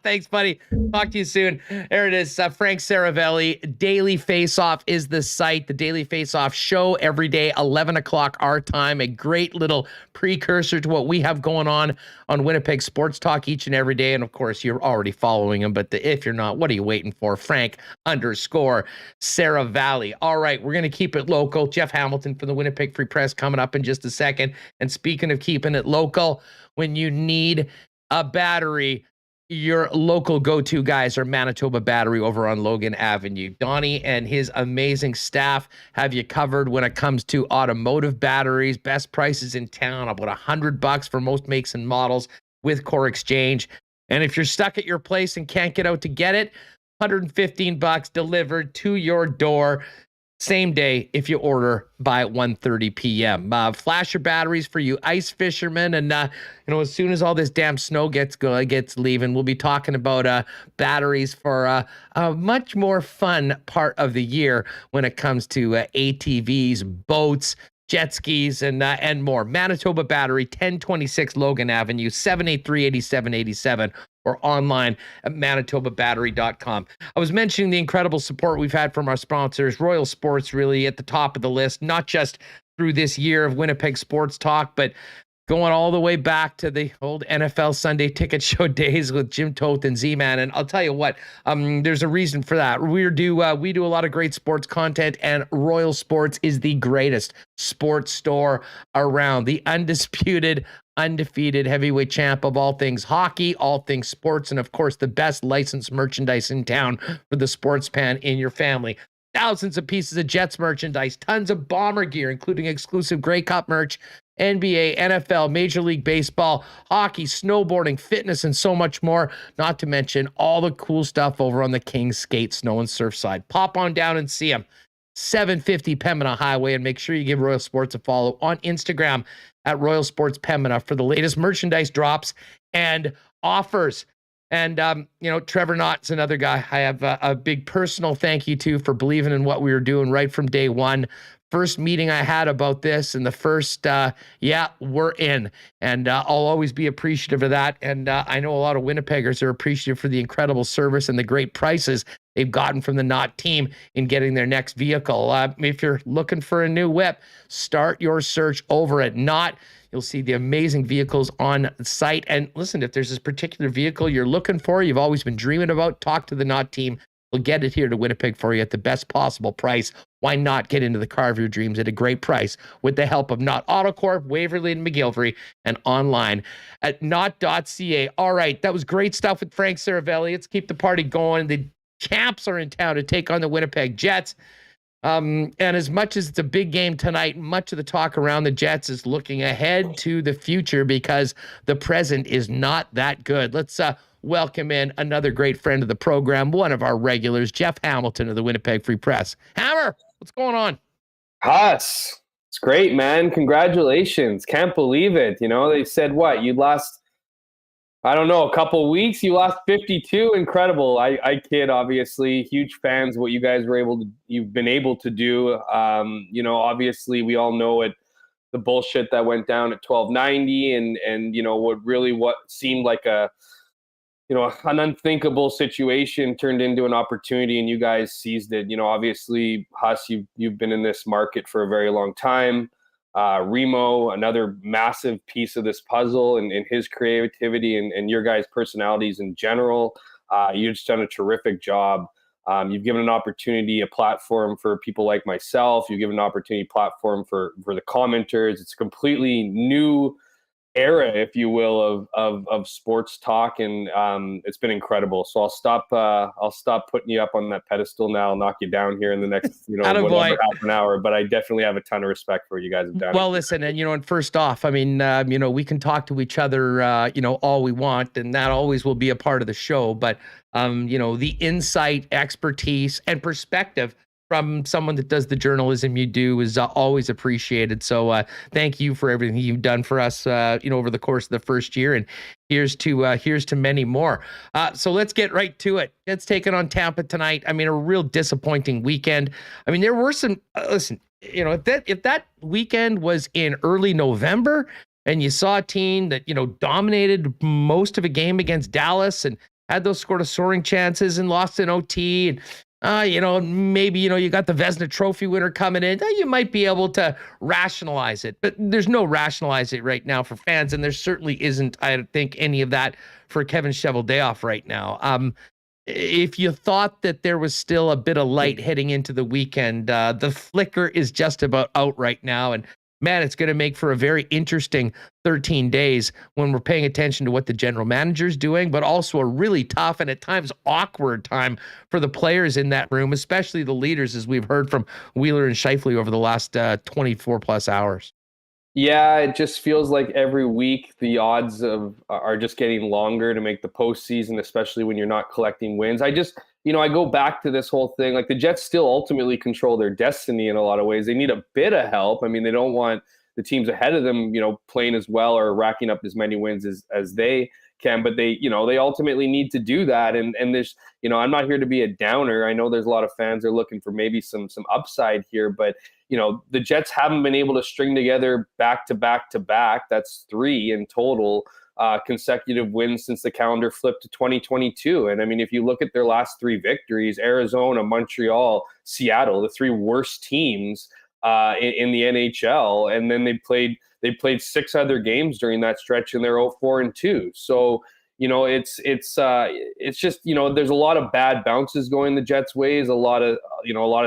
B: Thanks, buddy. Talk to you soon. There it is. Frank Seravalli. Daily Face-Off is the site. The Daily Face-Off show every day, 11 o'clock our time. A great little precursor to what we have going on Winnipeg Sports Talk each and every day. And, of course, you're already following him. But if you're not, what are you waiting for? Frank_Seravalli. All right, we're going to keep it local. Jeff Hamilton from the Winnipeg Free Press coming up in just a second. And speaking of keeping it local, when you need a battery, your local go-to guys are Manitoba Battery over on Logan Avenue. Donnie and his amazing staff have you covered when it comes to automotive batteries. Best prices in town, about $100 for most makes and models with core exchange. And if you're stuck at your place and can't get out to get it, $115 delivered to your door same day if you order by 1:30 p.m. Flash your batteries for you ice fishermen, and as soon as all this damn snow gets leaving, we'll be talking about batteries for a much more fun part of the year when it comes to ATVs, boats, jet skis, and more. Manitoba Battery, 1026 Logan Avenue, 783-8787, or online at manitobabattery.com. I was mentioning the incredible support we've had from our sponsors. Royal Sports really at the top of the list, not just through this year of Winnipeg Sports Talk, but going all the way back to the old NFL Sunday Ticket Show days with Jim Toth and Z-Man. And I'll tell you what, there's a reason for that. We do a lot of great sports content, and Royal Sports is the greatest sports store around. The undisputed, undefeated heavyweight champ of all things hockey, all things sports, and of course the best licensed merchandise in town for the sports fan in your family. Thousands of pieces of Jets merchandise, tons of Bomber gear, including exclusive Grey Cup merch, NBA, NFL, Major League Baseball, hockey, snowboarding, fitness, and so much more. Not to mention all the cool stuff over on the Kings Skate, Snow, and Surf side. Pop on down and see them. 750 Pembina Highway, and make sure you give Royal Sports a follow on Instagram at Royal Sports Pembina for the latest merchandise drops and offers. And, Trevor Knott's another guy I have a big personal thank you to for believing in what we were doing right from day one. First meeting I had about this, and the first, we're in. And I'll always be appreciative of that. And I know a lot of Winnipeggers are appreciative for the incredible service and the great prices they've gotten from the Knott team in getting their next vehicle. If you're looking for a new whip, start your search over at Knott. You'll see the amazing vehicles on site. And listen, if there's this particular vehicle you're looking for, you've always been dreaming about, talk to the Knott team. We'll get it here to Winnipeg for you at the best possible price. Why not get into the car of your dreams at a great price with the help of Knott AutoCorp, Waverly, and McGillivray, and online at knott.ca. All right, that was great stuff with Frank Seravalli. Let's keep the party going. The champs are in town to take on the Winnipeg Jets. And as much as it's a big game tonight, much of the talk around the Jets is looking ahead to the future because the present is not that good. Let's welcome in another great friend of the program, one of our regulars, Jeff Hamilton of the Winnipeg Free Press. Hammer, what's going on?
E: Huss, it's great, man. Congratulations. Can't believe it. They said what? You lost, I don't know, a couple weeks. You lost 52. Incredible. I kid, obviously. Huge fans of what you guys were you've been able to do. Obviously we all know it, the bullshit that went down at 1290 and what seemed like an unthinkable situation turned into an opportunity, and you guys seized it. Obviously, Huss, you've been in this market for a very long time. Remo, another massive piece of this puzzle, and his creativity and your guys' personalities in general. You've just done a terrific job. You've given an opportunity, a platform for people like myself. You've given an opportunity, platform for the commenters. It's a completely new era, if you will, of sports talk, and it's been incredible. So I'll stop putting you up on that pedestal now. I'll knock you down here in the next whatever, half an hour. But I definitely have a ton of respect for what you guys have done.
B: Well, listen, and and first off, I mean, we can talk to each other, all we want, and that always will be a part of the show. But the insight, expertise, and perspective from someone that does the journalism you do is always appreciated. So thank you for everything you've done for us, over the course of the first year. And here's to many more. So let's get right to it. Let's take it on Tampa tonight. I mean, a real disappointing weekend. I mean, there were some, listen, if that weekend was in early November and you saw a team that, dominated most of a game against Dallas and had those scored of soaring chances and lost in OT, and maybe, you got the Vezina Trophy winner coming in, you might be able to rationalize it. But there's no rationalizing it right now for fans, and there certainly isn't, I think, any of that for Kevin Cheveldayoff right now. If you thought that there was still a bit of light heading into the weekend, the flicker is just about out right now. And man, it's going to make for a very interesting 13 days when we're paying attention to what the general manager's doing, but also a really tough and at times awkward time for the players in that room, especially the leaders, as we've heard from Wheeler and Scheifele over the last 24 plus hours.
E: Yeah, it just feels like every week the odds are just getting longer to make the postseason, especially when you're not collecting wins. I go back to this whole thing. Like, the Jets still ultimately control their destiny in a lot of ways. They need a bit of help. I mean, they don't want the teams ahead of them, playing as well or racking up as many wins as they can, but they ultimately need to do that. And there's, I'm not here to be a downer. I know there's a lot of fans that are looking for maybe some upside here, but the Jets haven't been able to string together back to back. That's 3 in total consecutive wins since the calendar flipped to 2022. And I mean, if you look at their last 3 victories, Arizona, Montreal, Seattle, the 3 worst teams in the NHL, and then they played 6 other games during that stretch, and they're 4-2. So it's just there's a lot of bad bounces going the Jets' ways. A lot of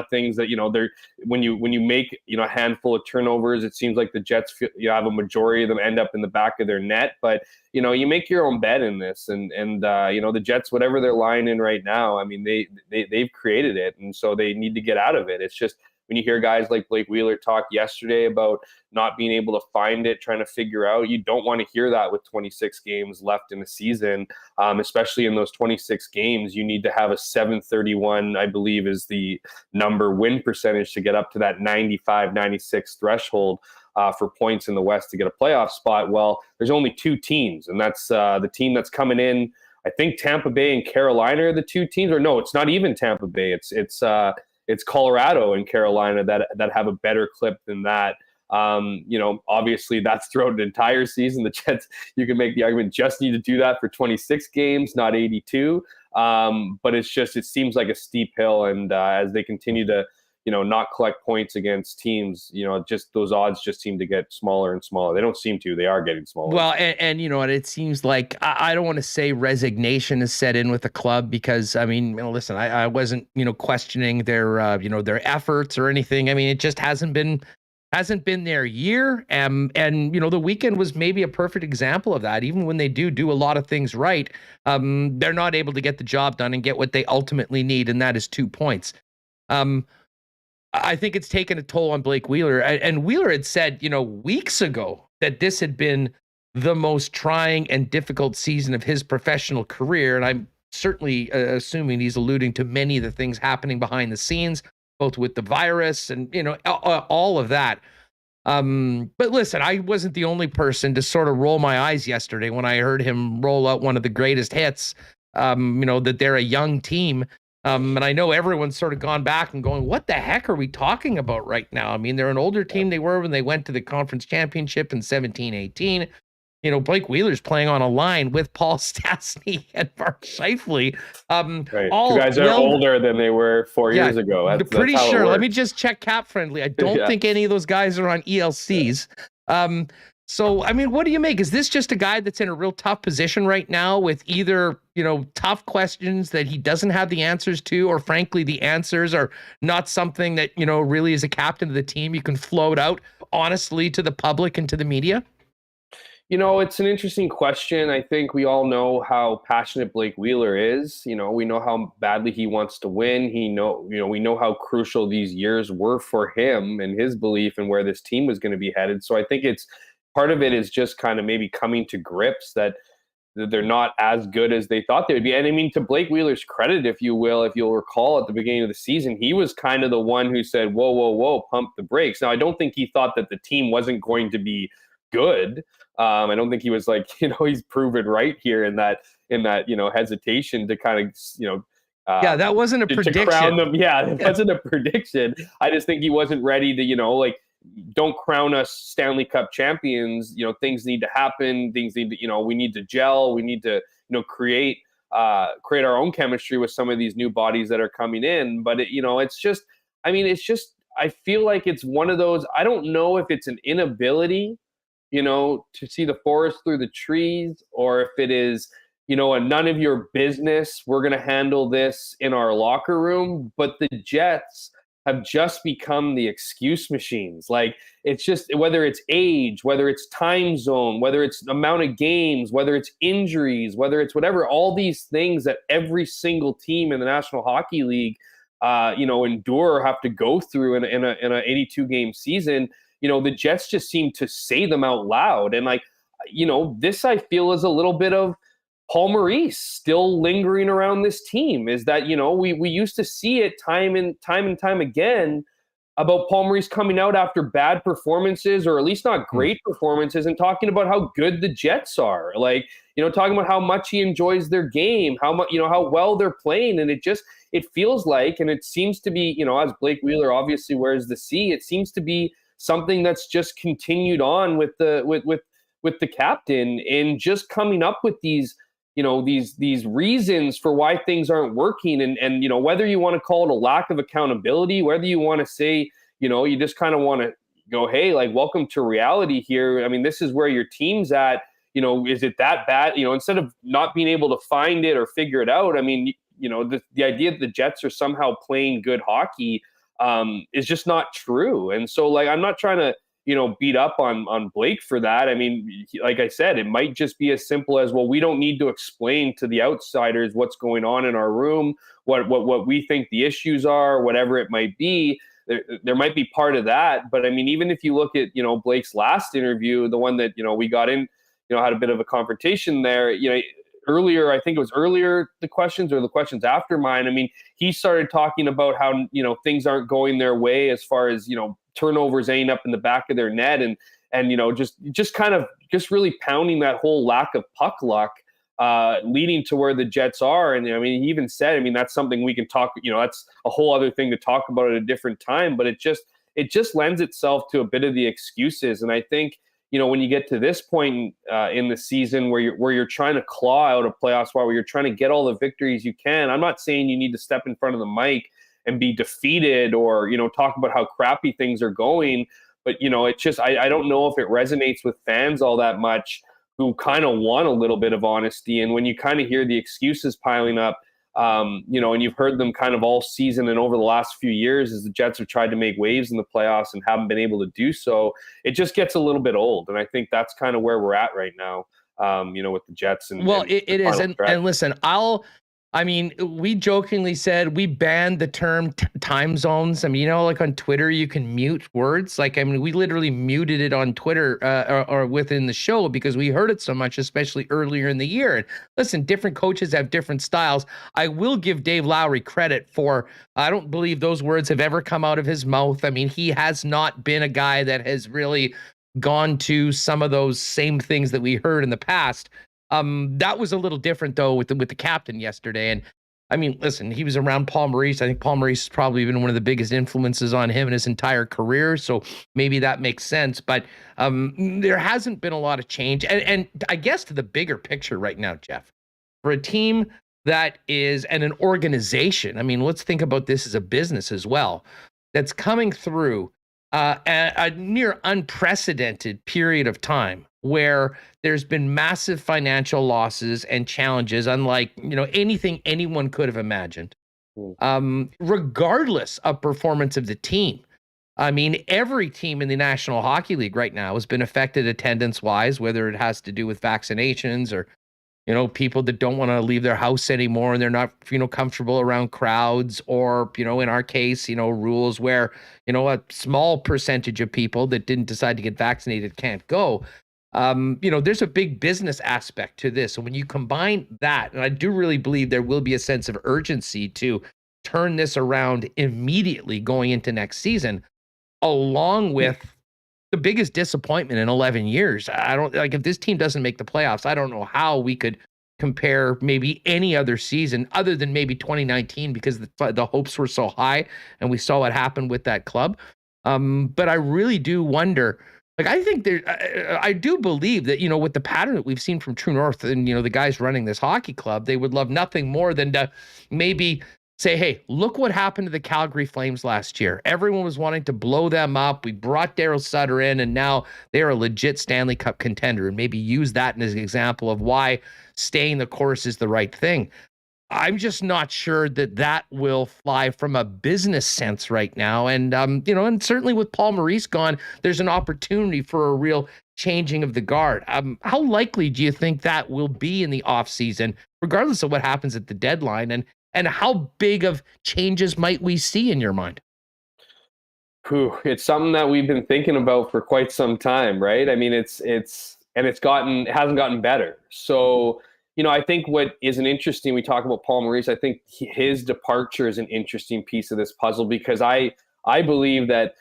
E: things that they're when you make a handful of turnovers, it seems like the Jets you have a majority of them end up in the back of their net. But you make your own bet in this, and the Jets, whatever they're lying in right now, I mean they've created it, and so they need to get out of it. It's just, when you hear guys like Blake Wheeler talk yesterday about not being able to find it, trying to figure out, you don't want to hear that with 26 games left in the season, especially in those 26 games. You need to have a 731, I believe, is the number win percentage to get up to that 95, 96 threshold for points in the West to get a playoff spot. Well, there's only 2 teams, and that's the team that's coming in. I think Tampa Bay and Carolina are the 2 teams, or no, it's not even Tampa Bay. It's Colorado and Carolina that have a better clip than that. Obviously that's throughout an entire season. The Jets, you can make the argument, just need to do that for 26 games, not 82. But it seems like a steep hill. And as they continue to, not collect points against teams, just those odds just seem to get smaller and smaller. They don't seem to, they are getting smaller.
B: Well, and it seems like, I don't want to say resignation is set in with the club, because I mean, listen, I wasn't, questioning their, their efforts or anything. I mean, it just hasn't been their year. And the weekend was maybe a perfect example of that. Even when they do a lot of things right, they're not able to get the job done and get what they ultimately need. And that is 2 points. I think it's taken a toll on Blake Wheeler. And Wheeler had said, weeks ago that this had been the most trying and difficult season of his professional career. And I'm certainly assuming he's alluding to many of the things happening behind the scenes, both with the virus and, all of that. But listen, I wasn't the only person to sort of roll my eyes yesterday when I heard him roll out one of the greatest hits, that they're a young team. And I know everyone's sort of gone back and going, what the heck are we talking about right now? I mean, they're an older team they were when they went to the conference championship in 17-18. Blake Wheeler's playing on a line with Paul Stastny and Mark Scheifele.
E: Right. All 2 guys are older than they were 4 years ago.
B: I'm pretty sure. Let me just check Cap Friendly. I don't think any of those guys are on ELCs. So, I mean, what do you make? Is this just a guy that's in a real tough position right now with either, tough questions that he doesn't have the answers to, or frankly, the answers are not something that, really as a captain of the team, you can float out honestly to the public and to the media?
E: It's an interesting question. I think we all know how passionate Blake Wheeler is. We know how badly he wants to win. We know how crucial these years were for him and his belief in where this team was going to be headed. So I think part of it is just kind of maybe coming to grips that they're not as good as they thought they would be. And I mean, to Blake Wheeler's credit, if you'll recall at the beginning of the season, he was kind of the one who said, whoa, whoa, whoa, pump the brakes. Now, I don't think he thought that the team wasn't going to be good. I don't think he was like, he's proven right here in that hesitation to kind of,
B: that wasn't a prediction.
E: To crown them. Yeah, it wasn't a prediction. I just think he wasn't ready to, don't crown us Stanley Cup champions. Things need to happen. Things need to, we need to gel. We need to, create our own chemistry with some of these new bodies that are coming in. But it's just, I feel like it's one of those, I don't know if it's an inability, to see the forest through the trees, or if it is, a none of your business, we're going to handle this in our locker room. But the Jets have just become the excuse machines. Like, it's just, whether it's age, whether it's time zone, whether it's amount of games, whether it's injuries, whether it's whatever, all these things that every single team in the National Hockey League, endure or have to go through in a 82 game season. The Jets just seem to say them out loud. And this I feel is a little bit of Paul Maurice still lingering around this team. Is that, we used to see it time and time again about Paul Maurice coming out after bad performances, or at least not great performances, and talking about how good the Jets are. Talking about how much he enjoys their game, how much, how well they're playing. And it feels like, and it seems to be, as Blake Wheeler obviously wears the C, it seems to be something that's just continued on with the captain, and just coming up with these reasons for why things aren't working. And whether you want to call it a lack of accountability, whether you want to say, you just kind of want to go, hey, welcome to reality here. I mean, this is where your team's at. Is it that bad? Instead of not being able to find it or figure it out, I mean, the idea that the Jets are somehow playing good hockey is just not true. And so, I'm not trying to, beat up on Blake for that. I mean, like I said, it might just be as simple as, well, we don't need to explain to the outsiders what's going on in our room, what we think the issues are, whatever it might be. There might be part of that. But I mean, even if you look at, Blake's last interview, the one that, we got in, had a bit of a confrontation there, earlier, I think it was earlier, the questions after mine. I mean, he started talking about how, things aren't going their way as far as, turnovers ain't up in the back of their net, and just really pounding that whole lack of puck luck, leading to where the Jets are. And I mean, he even said, that's something we can talk, that's a whole other thing to talk about at a different time, but it just lends itself to a bit of the excuses. And I think, when you get to this point in the season where you're trying to claw out a playoff spot, where you're trying to get all the victories you can, I'm not saying you need to step in front of the mic and be defeated, or, talk about how crappy things are going. But, it's just, I don't know if it resonates with fans all that much, who kind of want a little bit of honesty. And when you kind of hear the excuses piling up, and you've heard them kind of all season and over the last few years, as the Jets have tried to make waves in the playoffs and haven't been able to do so, it just gets a little bit old. And I think that's kind of where we're at right now, with the Jets. And
B: it is. And listen, we jokingly said we banned the term time zones. I mean, on Twitter, you can mute words. We literally muted it on Twitter or within the show, because we heard it so much, especially earlier in the year. And listen, different coaches have different styles. I will give Dave Lowry credit for, I don't believe those words have ever come out of his mouth. I mean, he has not been a guy that has really gone to some of those same things that we heard in the past. That was a little different though with the captain yesterday. And I mean, listen, he was around Paul Maurice. I think Paul Maurice has probably been one of the biggest influences on him in his entire career. So maybe that makes sense. But there hasn't been a lot of change. And I guess to the bigger picture right now, Jeff, for a team that is, and an organization, I mean, let's think about this as a business as well, that's coming through a near unprecedented period of time where there's been massive financial losses and challenges, unlike anything anyone could have imagined. Regardless of performance of the team. I mean, every team in the National Hockey League right now has been affected attendance-wise, whether it has to do with vaccinations or, people that don't want to leave their house anymore and they're not, comfortable around crowds, or, in our case, rules where, a small percentage of people that didn't decide to get vaccinated can't go. There's a big business aspect to this. And when you combine that, and I do really believe there will be a sense of urgency to turn this around immediately going into next season, along with the biggest disappointment in 11 years. I don't if this team doesn't make the playoffs, I don't know how we could compare maybe any other season other than maybe 2019, because the hopes were so high and we saw what happened with that club. But I really do wonder, I think I do believe that, with the pattern that we've seen from True North and, the guys running this hockey club, they would love nothing more than to maybe say, hey, look what happened to the Calgary Flames last year. Everyone was wanting to blow them up. We brought Daryl Sutter in, and now they're a legit Stanley Cup contender, and maybe use that as an example of why staying the course is the right thing. I'm just not sure that will fly from a business sense right now. And, and certainly with Paul Maurice gone, there's an opportunity for a real changing of the guard. How likely do you think that will be in the offseason, regardless of what happens at the deadline? And how big of changes might we see in your mind?
E: It's something that we've been thinking about for quite some time, right? I mean, it hasn't gotten better. So, I think what is we talk about Paul Maurice, I think his departure is an interesting piece of this puzzle, because I believe that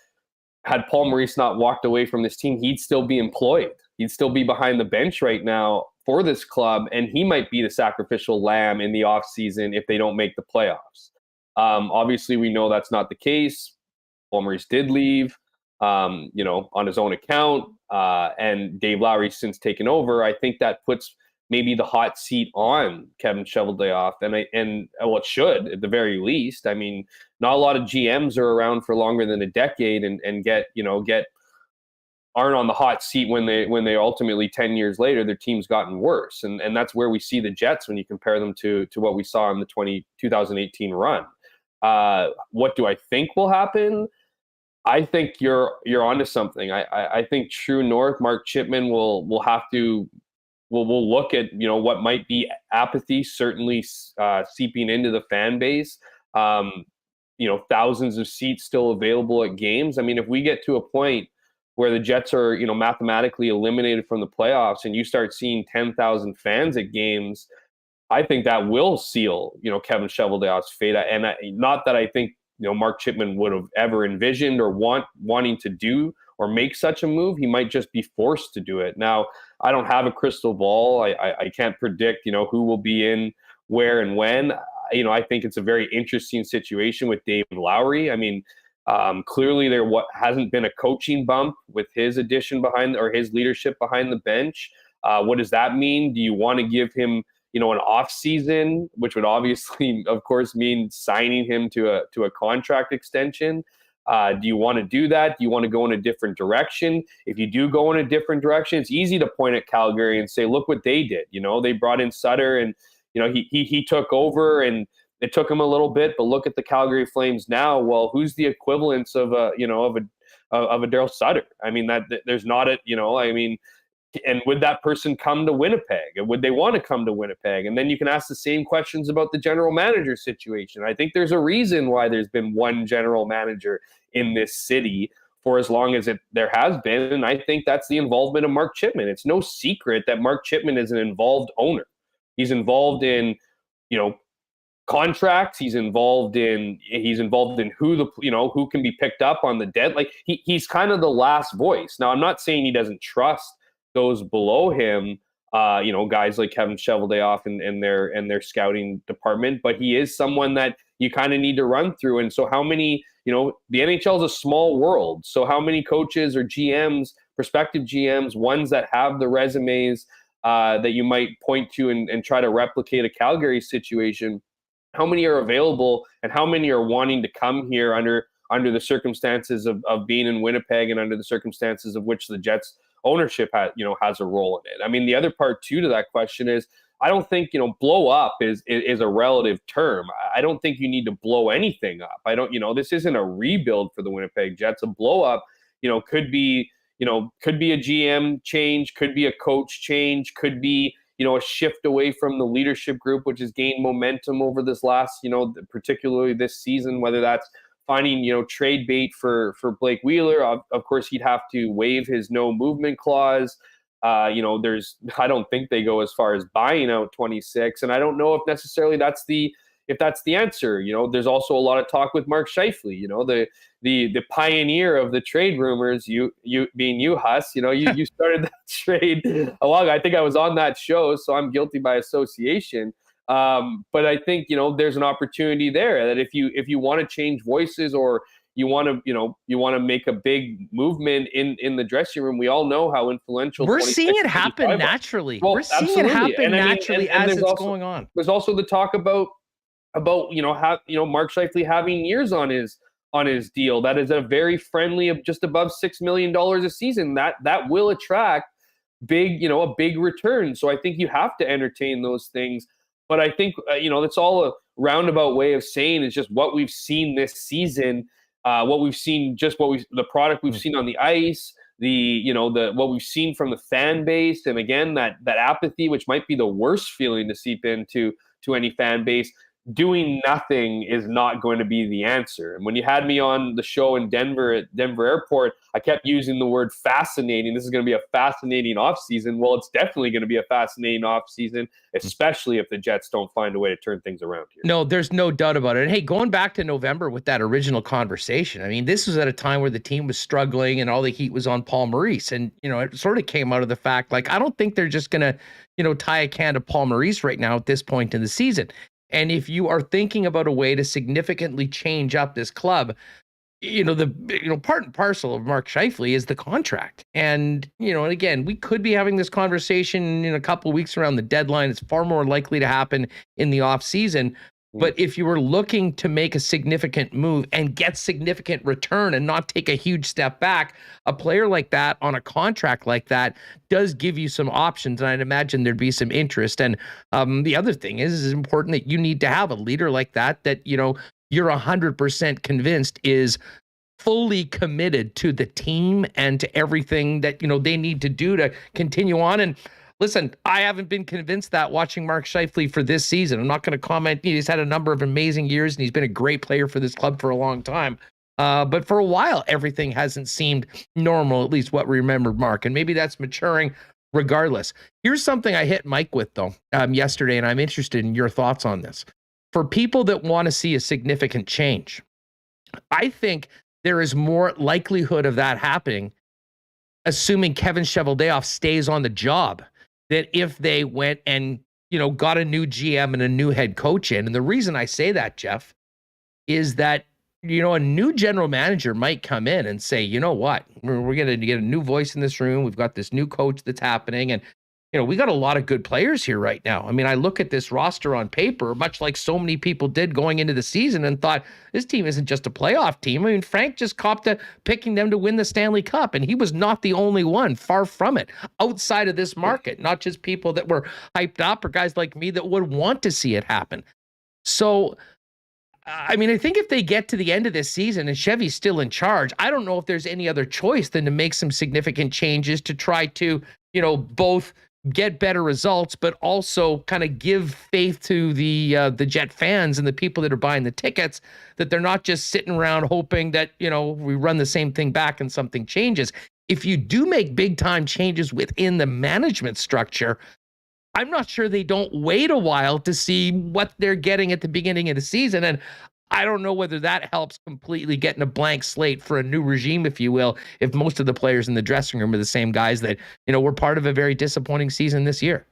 E: had Paul Maurice not walked away from this team, he'd still be employed. He'd still be behind the bench right now for this club, and he might be the sacrificial lamb in the offseason if they don't make the playoffs. Obviously, we know that's not the case. Paul Maurice did leave, on his own account, and Dave Lowry's since taken over. I think that puts maybe the hot seat on Kevin Cheveldayoff, and it should, at the very least. I mean, not a lot of GMs are around for longer than a decade and aren't on the hot seat when they ultimately 10 years later their team's gotten worse, and that's where we see the Jets when you compare them to what we saw in the 2018 run. What do I think will happen? I think you're onto something. I think True North, Mark Chipman will look at what might be apathy certainly seeping into the fan base. Thousands of seats still available at games. I mean, if we get to a point where the Jets are, mathematically eliminated from the playoffs, and you start seeing 10,000 fans at games, I think that will seal, Kevin Cheveldayoff's fate. And not that I think, Mark Chipman would have ever envisioned or wanting to do or make such a move. He might just be forced to do it. Now, I don't have a crystal ball. I can't predict, who will be in where and when. I think it's a very interesting situation with Dave Lowry. I mean, clearly there hasn't been a coaching bump with his addition or his leadership behind the bench. What does that mean? Do you want to give him, an off season, which would obviously, of course, mean signing him to a contract extension? Do you want to do that? Do you want to go in a different direction? If you do go in a different direction, it's easy to point at Calgary and say, look what they did. They brought in Sutter, and he took over, and it took him a little bit, but look at the Calgary Flames now. Well, who's the equivalence of a Daryl Sutter? I mean, that there's not and would that person come to Winnipeg? And would they want to come to Winnipeg? And then you can ask the same questions about the general manager situation. I think there's a reason why there's been one general manager in this city for as long as there has been. And I think that's the involvement of Mark Chipman. It's no secret that Mark Chipman is an involved owner. He's involved in, contracts. He's involved in who can be picked up on the dead. Like he's kind of the last voice. Now, I'm not saying he doesn't trust those below him, guys like Kevin Cheveldayoff and their scouting department, but he is someone that you kind of need to run through. And so how many, the NHL is a small world. So how many coaches or GMs, prospective GMs, ones that have the resumes that you might point to and try to replicate a Calgary situation, how many are available and how many are wanting to come here under under the circumstances of being in Winnipeg and under the circumstances of which the Jets ownership has a role in it. I mean, the other part too to that question is, I don't think, blow up is a relative term. I don't think you need to blow anything up. This isn't a rebuild for the Winnipeg Jets. A blow up, could be a GM change, could be a coach change, could be, a shift away from the leadership group, which has gained momentum over this last, particularly this season, whether that's finding, trade bait for Blake Wheeler. Of course, he'd have to waive his no movement clause. I don't think they go as far as buying out 26, and I don't know if necessarily that's the answer. There's also a lot of talk with Mark Scheifele, the pioneer of the trade rumors. You being you, Huss, you started that trade a while ago. I think I was on that show, so I'm guilty by association. But I think there's an opportunity there that if you want to change voices, or you want to make a big movement in the dressing room. We all know how influential
B: we're seeing it happen naturally. Well, we're seeing it happen naturally as it's going on.
E: There's also the talk about Mark Scheifele having years on his deal. That is a very friendly of just above $6 million a season. That will attract a big return. So I think you have to entertain those things. But I think it's all a roundabout way of saying is just what we've seen this season. What we've seen, the product we've seen on the ice, what we've seen from the fan base, and again that apathy, which might be the worst feeling to seep into any fan base. Doing nothing is not going to be the answer. And when you had me on the show in Denver at Denver Airport, I kept using the word fascinating. This is going to be a fascinating offseason. Well, it's definitely going to be a fascinating offseason, especially if the Jets don't find a way to turn things around here.
B: No, there's no doubt about it. And hey, going back to November with that original conversation, I mean, this was at a time where the team was struggling and all the heat was on Paul Maurice. And, it sort of came out of the fact, like, I don't think they're just going to, tie a can to Paul Maurice right now at this point in the season. And if you are thinking about a way to significantly change up this club, part and parcel of Mark Scheifele is the contract. And, and again, we could be having this conversation in a couple of weeks around the deadline. It's far more likely to happen in the off season. But if you were looking to make a significant move and get significant return and not take a huge step back, a player like that on a contract like that does give you some options. And I'd imagine there'd be some interest. And the other thing is it's important that you need to have a leader like that, you're 100% convinced is fully committed to the team and to everything that, they need to do to continue on. And listen, I haven't been convinced that watching Mark Scheifele for this season. I'm not going to comment. He's had a number of amazing years, and he's been a great player for this club for a long time. But for a while, everything hasn't seemed normal, at least what we remember Mark. And maybe that's maturing regardless. Here's something I hit Mike with, though, yesterday, and I'm interested in your thoughts on this. For people that want to see a significant change, I think there is more likelihood of that happening, assuming Kevin Cheveldayoff stays on the job, that if they went and, got a new GM and a new head coach in. And the reason I say that, Jeff, is that, a new general manager might come in and say, you know what, we're going to get a new voice in this room. We've got this new coach that's happening. And, we got a lot of good players here right now. I mean, I look at this roster on paper, much like so many people did going into the season, and thought this team isn't just a playoff team. I mean, Frank just copped to picking them to win the Stanley Cup, and he was not the only one, far from it, outside of this market, not just people that were hyped up or guys like me that would want to see it happen. So, I mean, I think if they get to the end of this season and Chevy's still in charge, I don't know if there's any other choice than to make some significant changes to try to, both get better results, but also kind of give faith to the Jet fans and the people that are buying the tickets, that they're not just sitting around hoping that, we run the same thing back and something changes. If you do make big time changes within the management structure, I'm not sure they don't wait a while to see what they're getting at the beginning of the season. And I don't know whether that helps completely getting a blank slate for a new regime, if you will, if most of the players in the dressing room are the same guys that, were part of a very disappointing season this year.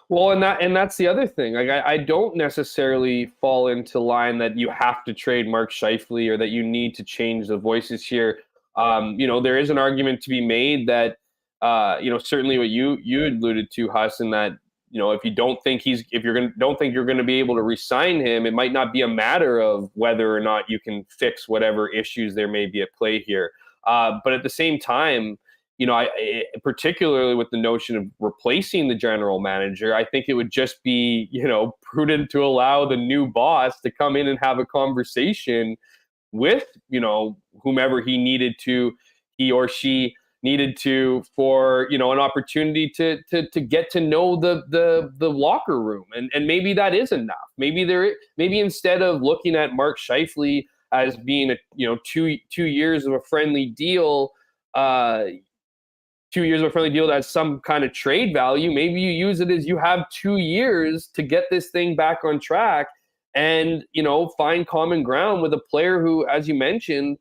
E: Well, and that's the other thing. Like, I don't necessarily fall into line that you have to trade Mark Scheifele or that you need to change the voices here. There is an argument to be made that, certainly what you alluded to, Huss, in that, if you don't think you're going to be able to re-sign him, it might not be a matter of whether or not you can fix whatever issues there may be at play here. But at the same time, particularly with the notion of replacing the general manager, I think it would just be, prudent to allow the new boss to come in and have a conversation with, whomever he or she needed to, for, an opportunity to get to know the locker room. And maybe that is enough. Maybe instead of looking at Mark Scheifele as being 2 years of a friendly deal, 2 years of a friendly deal that has some kind of trade value, maybe you use it as you have 2 years to get this thing back on track and, find common ground with a player who, as you mentioned,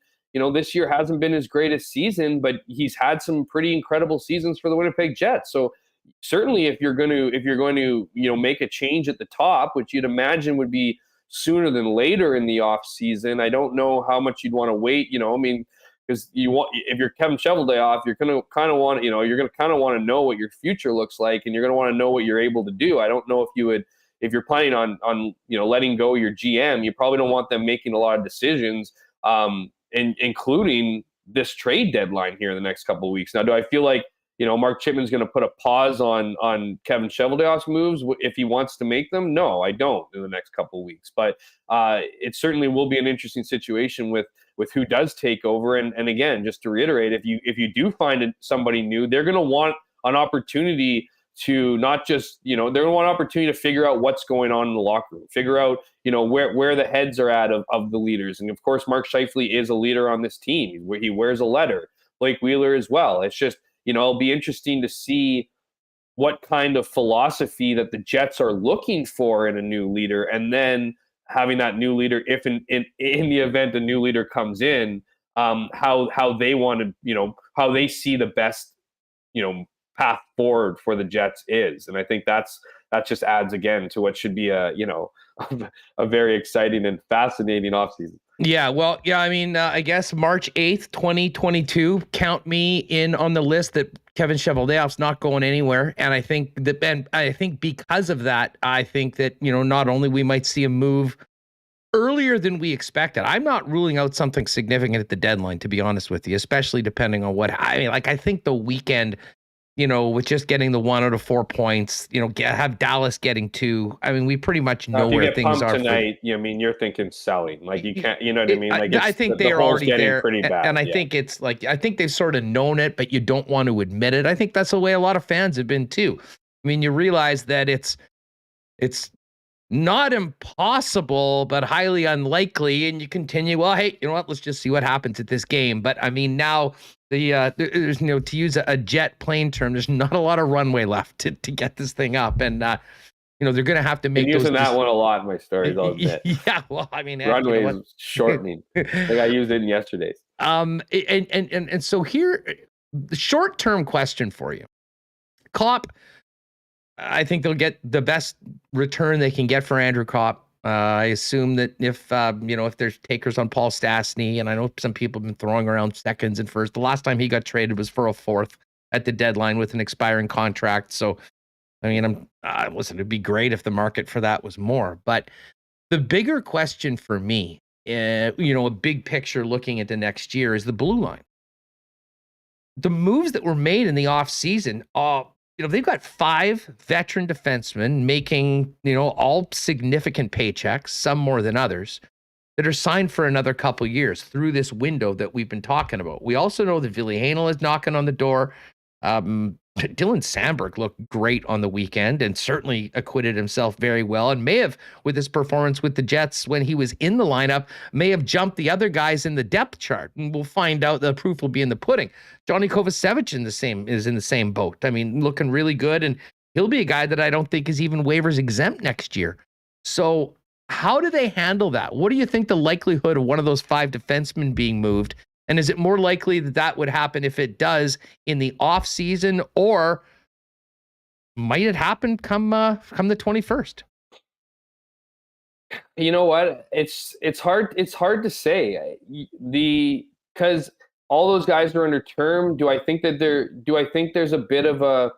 E: this year hasn't been his greatest season, but he's had some pretty incredible seasons for the Winnipeg Jets. So certainly if you're going to, make a change at the top, which you'd imagine would be sooner than later in the off season, I don't know how much you'd want to wait, because if you're Kevin Seravalli, you're going to kind of want, you're going to kind of want to know what your future looks like, and you're going to want to know what you're able to do. I don't know if you're planning on letting go your GM, you probably don't want them making a lot of decisions, including this trade deadline here in the next couple of weeks. Now, do I feel like, Mark Chipman's going to put a pause on Kevin Cheveldayoff's moves if he wants to make them? No, I don't in the next couple of weeks. But it certainly will be an interesting situation with who does take over. And again, just to reiterate, if you do find somebody new, they're going to want an opportunity to not just, they're going to want an opportunity to figure out what's going on in the locker room, figure out, where the heads are at of the leaders. And of course, Mark Scheifele is a leader on this team. He wears a letter. Blake Wheeler as well. It's just, it'll be interesting to see what kind of philosophy that the Jets are looking for in a new leader. And then having that new leader, if in the event a new leader comes in, how they want to, how they see the best, path forward for the Jets is. And I think that just adds again to what should be a very exciting and fascinating offseason.
B: Yeah, well, yeah, I mean, I guess March 8th, 2022, count me in on the list that Kevin Cheveldayoff's not going anywhere. And I think because of that, I think that, not only we might see a move earlier than we expected. I'm not ruling out something significant at the deadline, to be honest with you, especially depending on I think the weekend, with just getting the 1 out of 4 points, have Dallas getting 2. I mean, we pretty much know where things are
E: tonight. You're thinking selling, like you can't, you know what I mean? Like
B: I think they are already there,
E: pretty bad,
B: and I think it's like I think they've sort of known it, but you don't want to admit it. I think that's the way a lot of fans have been too. I mean, you realize that it's not impossible, but highly unlikely, and you continue. Well, hey, you know what? Let's just see what happens at this game. But I mean, now there's to use a jet plane term, there's not a lot of runway left to get this thing up, and they're going to have to make.
E: I'm using that one a lot in my stories. I'll admit.
B: Yeah, well, I mean,
E: runway is shortening. Like I used it in yesterday's.
B: And so here, the short-term question for you, Kopp. I think they'll get the best return they can get for Andrew Kopp. I assume that if there's takers on Paul Stastny, and I know some people have been throwing around seconds and first. The last time he got traded was for a fourth at the deadline with an expiring contract. So, I mean, listen, it'd be great if the market for that was more. But the bigger question for me, a big picture looking at the next year, is the blue line. The moves that were made in the offseason, they've got 5 veteran defensemen making, all significant paychecks, some more than others, that are signed for another couple years through this window that we've been talking about. We also know that Ville Heinola is knocking on the door. Dylan Sandberg looked great on the weekend and certainly acquitted himself very well, and may have, with his performance with the Jets when he was in the lineup, may have jumped the other guys in the depth chart. And we'll find out. The proof will be in the pudding. Johnny Kovacevic is in the same boat. I mean, looking really good, and he'll be a guy that I don't think is even waivers exempt next year. So how do they handle that? What do you think the likelihood of one of those 5 defensemen being moved? And is it more likely that would happen if it does in the off season, or might it happen come the 21st?
E: You know what? It's hard to say. Because all those guys are under term. Do I think there's a bit of a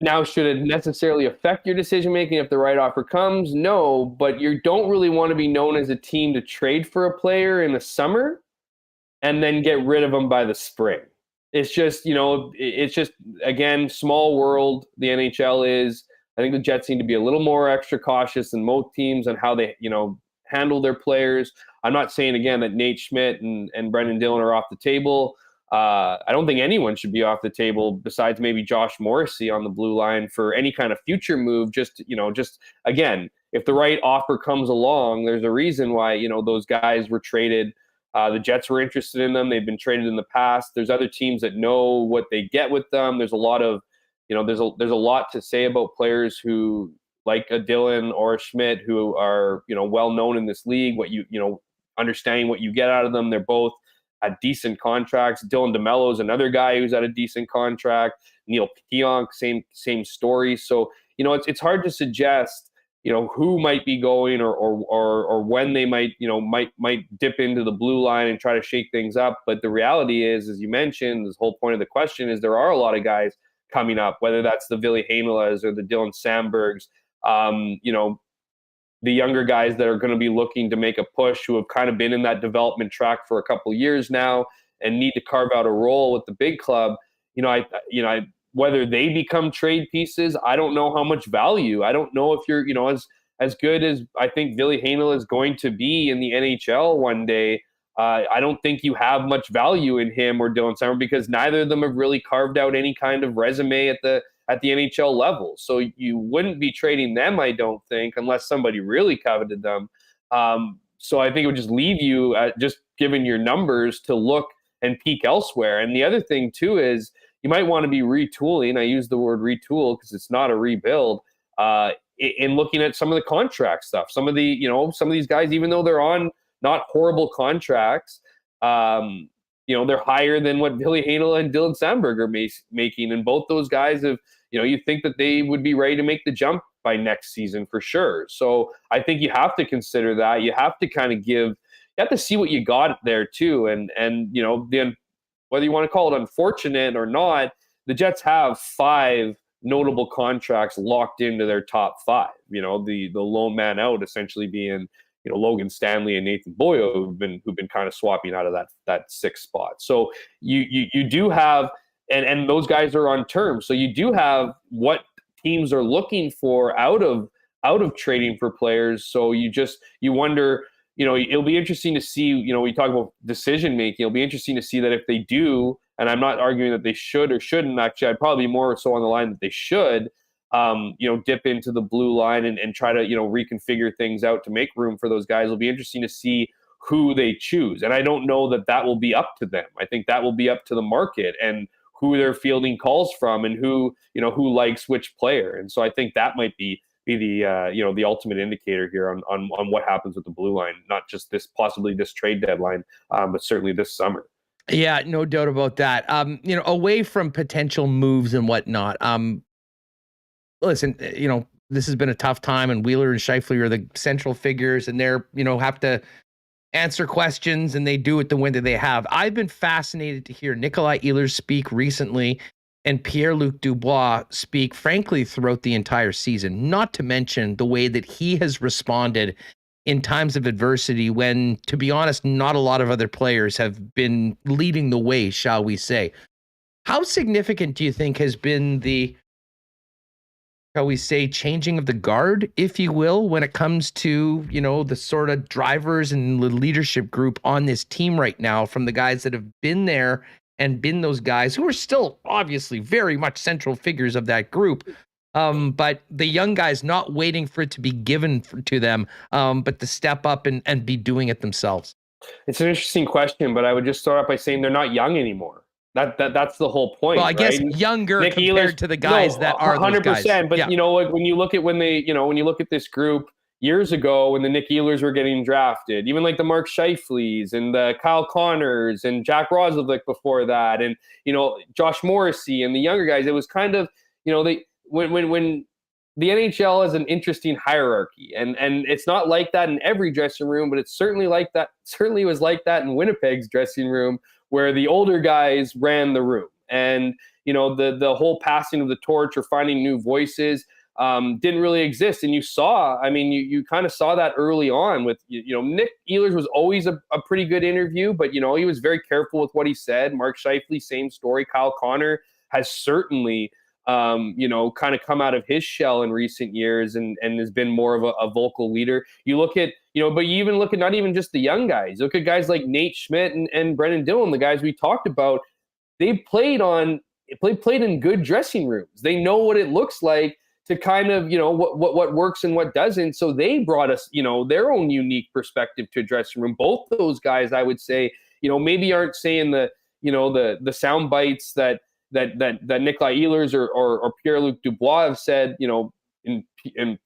E: Now, should it necessarily affect your decision making if the right offer comes? No, but you don't really want to be known as a team to trade for a player in the summer and then get rid of them by the spring. It's just, again, small world. The NHL is. I think the Jets need to be a little more extra cautious than most teams on how they, handle their players. I'm not saying, again, that Nate Schmidt and Brendan Dillon are off the table. I don't think anyone should be off the table besides maybe Josh Morrissey on the blue line for any kind of future move. Just again, if the right offer comes along, there's a reason why, those guys were traded. The Jets were interested in them. They've been traded in the past. There's other teams that know what they get with them. There's a lot of, there's a lot to say about players who, like a Dillon or a Schmidt, who are, well known in this league, understanding what you get out of them. They're both at decent contracts. Dylan DeMello is another guy who's at a decent contract. Neil Pionk, same story. So, it's hard to suggest, who might be going or when they might dip into the blue line and try to shake things up. But the reality is, as you mentioned, this whole point of the question is there are a lot of guys coming up, whether that's the Ville Heinelas or the Dylan Sandbergs, the younger guys that are going to be looking to make a push, who have kind of been in that development track for a couple of years now and need to carve out a role with the big club. Whether they become trade pieces, I don't know how much value. I don't know if you're, as good as I think Ville Heinola is going to be in the NHL one day. I don't think you have much value in him or Dylan Summer, because neither of them have really carved out any kind of resume at the NHL level. So you wouldn't be trading them, I don't think, unless somebody really coveted them. So I think it would just leave you, just given your numbers, to look and peek elsewhere. And the other thing too is you might want to be retooling. I use the word retool because it's not a rebuild. In looking at some of the contract stuff, some of these guys, even though they're on not horrible contracts, they're higher than what Ville Heinola and Dylan Sandberg are making. And both those guys have, you think that they would be ready to make the jump by next season for sure. So I think you have to consider that. You have to kind of you have to see what you got there too. And then whether you want to call it unfortunate or not, the Jets have 5 notable contracts locked into their top 5. The lone man out essentially being, Logan Stanley and Nathan Boyo, who've been kind of swapping out of that 6th spot. So you do have, and those guys are on terms. So you do have what teams are looking for out of trading for players. So you wonder, it'll be interesting to see, we talk about decision making. It'll be interesting to see that if they do, and I'm not arguing that they should or shouldn't. Actually, I'd probably be more so on the line that they should, dip into the blue line and try to, reconfigure things out to make room for those guys. It'll be interesting to see who they choose. And I don't know that will be up to them. I think that will be up to the market and who they're fielding calls from and who likes which player. And so I think that might be the ultimate indicator here on what happens with the blue line, not just possibly this trade deadline, but certainly this summer.
B: Yeah, no doubt about that. Away from potential moves and whatnot, listen, this has been a tough time, and Wheeler and Scheifele are the central figures, and they're, have to answer questions, and they do it the way that they have. I've been fascinated to hear Nikolai Ehlers speak recently and Pierre-Luc Dubois speak, frankly, throughout the entire season, not to mention the way that he has responded in times of adversity when, to be honest, not a lot of other players have been leading the way, shall we say. How significant do you think has been the, shall we say, changing of the guard, if you will, when it comes to, the sort of drivers and the leadership group on this team right now, from the guys that have been there and been those guys who are still obviously very much central figures of that group, but the young guys not waiting for it to be given to them, but to step up and be doing it themselves?
E: It's an interesting question, but I would just start off by saying they're not young anymore. That's the whole point.
B: Well, I guess
E: right?
B: Younger Nick compared Ehlers, to the guys that are 100%. Those guys.
E: But
B: yeah.
E: When you look at when you look at this group years ago, when the Nick Ehlers were getting drafted, even like the Mark Scheifele's and the Kyle Connors and Jack Roslovic before that, and Josh Morrissey and the younger guys, it was kind of when the NHL has an interesting hierarchy, and it's not like that in every dressing room, but it's certainly like that. Certainly was like that in Winnipeg's dressing room, where the older guys ran the room. And, the whole passing of the torch or finding new voices didn't really exist. And you saw, you kind of saw that early on with, Nick Ehlers was always a pretty good interview, but, he was very careful with what he said. Mark Scheifele, same story. Kyle Connor has certainly, kind of come out of his shell in recent years and has been more of a vocal leader. You look at, but you even look at not even just the young guys. You look at guys like Nate Schmidt and Brendan Dillon, the guys we talked about. They played in good dressing rooms. They know what it looks like to kind of, what works and what doesn't. So they brought us, their own unique perspective to a dressing room. Both those guys, I would say, maybe aren't saying the sound bites that Nikolai Ehlers or Pierre-Luc Dubois have said, in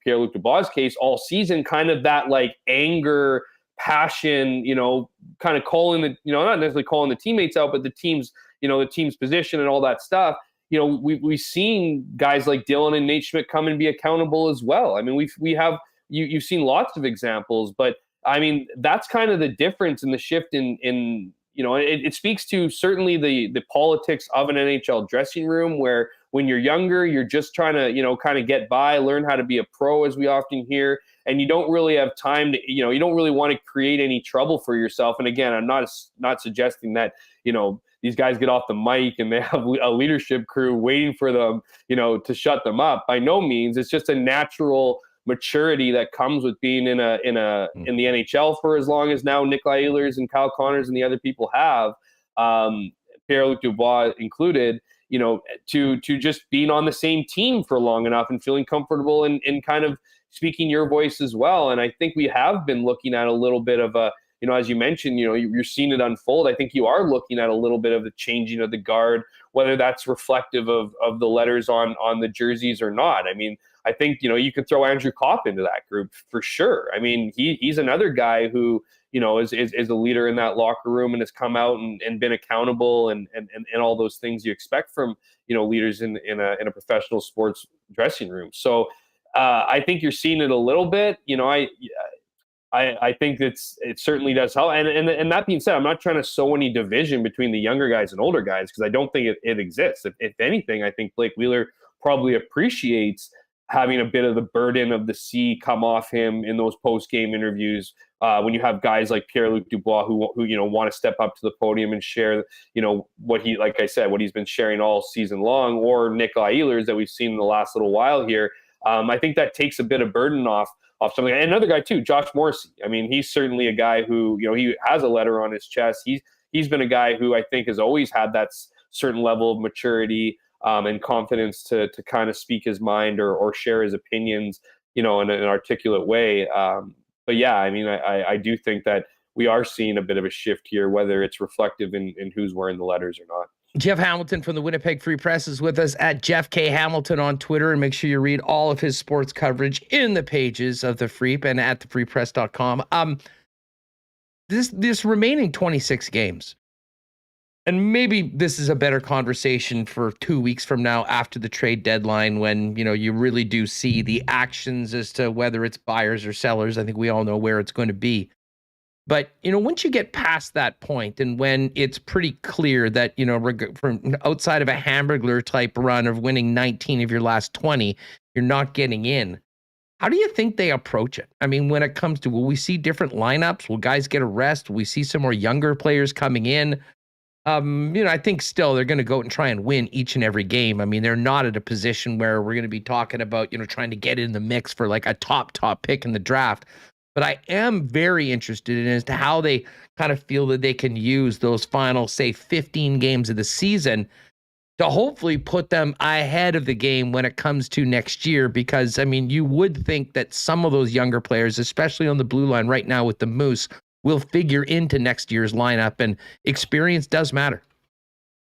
E: Pierre-Luc Dubois' case all season, kind of that like anger, passion, kind of calling the, not necessarily calling the teammates out, but the team's position and all that stuff. We've seen guys like Dylan and Nate Schmidt come and be accountable as well. You've seen lots of examples, but that's kind of the difference in the shift in it speaks to certainly the politics of an NHL dressing room, where when you're younger, you're just trying to, kind of get by, learn how to be a pro, as we often hear, and you don't really have time to, you don't really want to create any trouble for yourself. And again, I'm not suggesting that, these guys get off the mic and they have a leadership crew waiting for them, to shut them up. By no means. It's just a natural maturity that comes with being in the NHL for as long as now Nikolai Ehlers and Kyle Connors and the other people have, Pierre-Luc Dubois included, to just being on the same team for long enough and feeling comfortable and kind of speaking your voice as well. And I think we have been looking at a little bit of a, as you mentioned, you're seeing it unfold. I think you are looking at a little bit of the changing of the guard, whether that's reflective of the letters on the jerseys or not. I think, you could throw Andrew Kopp into that group for sure. He's another guy who, is a leader in that locker room and has come out and been accountable and all those things you expect from, leaders in a professional sports dressing room. So I think you're seeing it a little bit. I think it certainly does help. And that being said, I'm not trying to sow any division between the younger guys and older guys, because I don't think it exists. If anything, I think Blake Wheeler probably appreciates having a bit of the burden of the sea come off him in those post-game interviews, when you have guys like Pierre-Luc Dubois who want to step up to the podium and share, what he's been sharing all season long, or Nikolai Ehlers that we've seen in the last little while here. I think that takes a bit of burden off something. And another guy too, Josh Morrissey. He's certainly a guy who, he has a letter on his chest. He's been a guy who I think has always had that certain level of maturity and confidence to kind of speak his mind or share his opinions, in an articulate way. But yeah, I do think that we are seeing a bit of a shift here, whether it's reflective in who's wearing the letters or not.
B: Jeff Hamilton from the Winnipeg Free Press is with us at Jeff K. Hamilton on Twitter, and make sure you read all of his sports coverage in the pages of the Freep and at thefreepress.com. This remaining 26 games, and maybe this is a better conversation for 2 weeks from now after the trade deadline, when, you really do see the actions as to whether it's buyers or sellers. I think we all know where it's going to be. But, once you get past that point, and when it's pretty clear that, from outside of a Hamburglar type run of winning 19 of your last 20, you're not getting in. How do you think they approach it? When it comes to, will we see different lineups? Will guys get a rest? Will we see some more younger players coming in? I think still they're going to go and try and win each and every game. They're not at a position where we're going to be talking about, trying to get in the mix for like a top pick in the draft. But I am very interested in as to how they kind of feel that they can use those final, say, 15 games of the season to hopefully put them ahead of the game when it comes to next year. Because, you would think that some of those younger players, especially on the blue line right now with the Moose, will figure into next year's lineup, and experience does matter.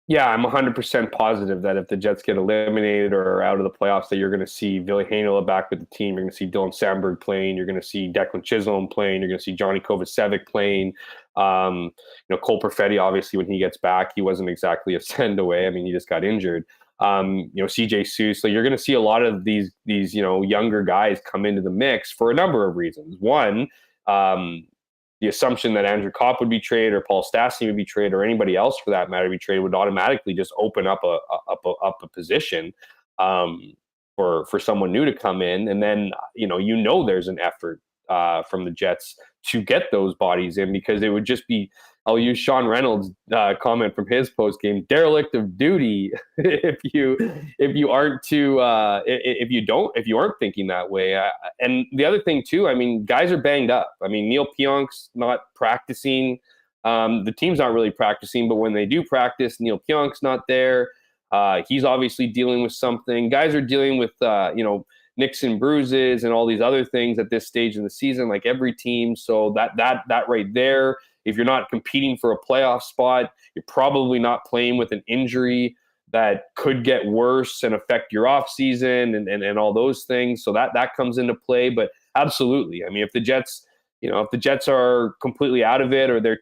E: Yeah, I'm 100% positive that if the Jets get eliminated or are out of the playoffs, that you're going to see Ville Heinola back with the team. You're going to see Dylan Sandberg playing. You're going to see Declan Chisholm playing. You're going to see Johnny Kovacevic playing. Cole Perfetti, obviously, when he gets back, he wasn't exactly a send away. He just got injured. CJ Seuss. So you're going to see a lot of these younger guys come into the mix for a number of reasons. One, the assumption that Andrew Kopp would be traded or Paul Stastny would be traded or anybody else for that matter be traded would automatically just open up a position for someone new to come in. And then, there's an effort from the Jets to get those bodies in, because it would just be, I'll use Sean Reynolds' comment from his post game, derelict of duty if you aren't if you aren't thinking that way. And the other thing too, I mean, guys are banged up. I mean, Neil Pionk's not practicing. The team's not really practicing, but when they do practice, Neil Pionk's not there. He's obviously dealing with something. Guys are dealing with nicks and bruises and all these other things at this stage in the season, like every team. So that right there, if you're not competing for a playoff spot, you're probably not playing with an injury that could get worse and affect your off season and all those things. So that comes into play. But absolutely, I mean, if the Jets are completely out of it, or they're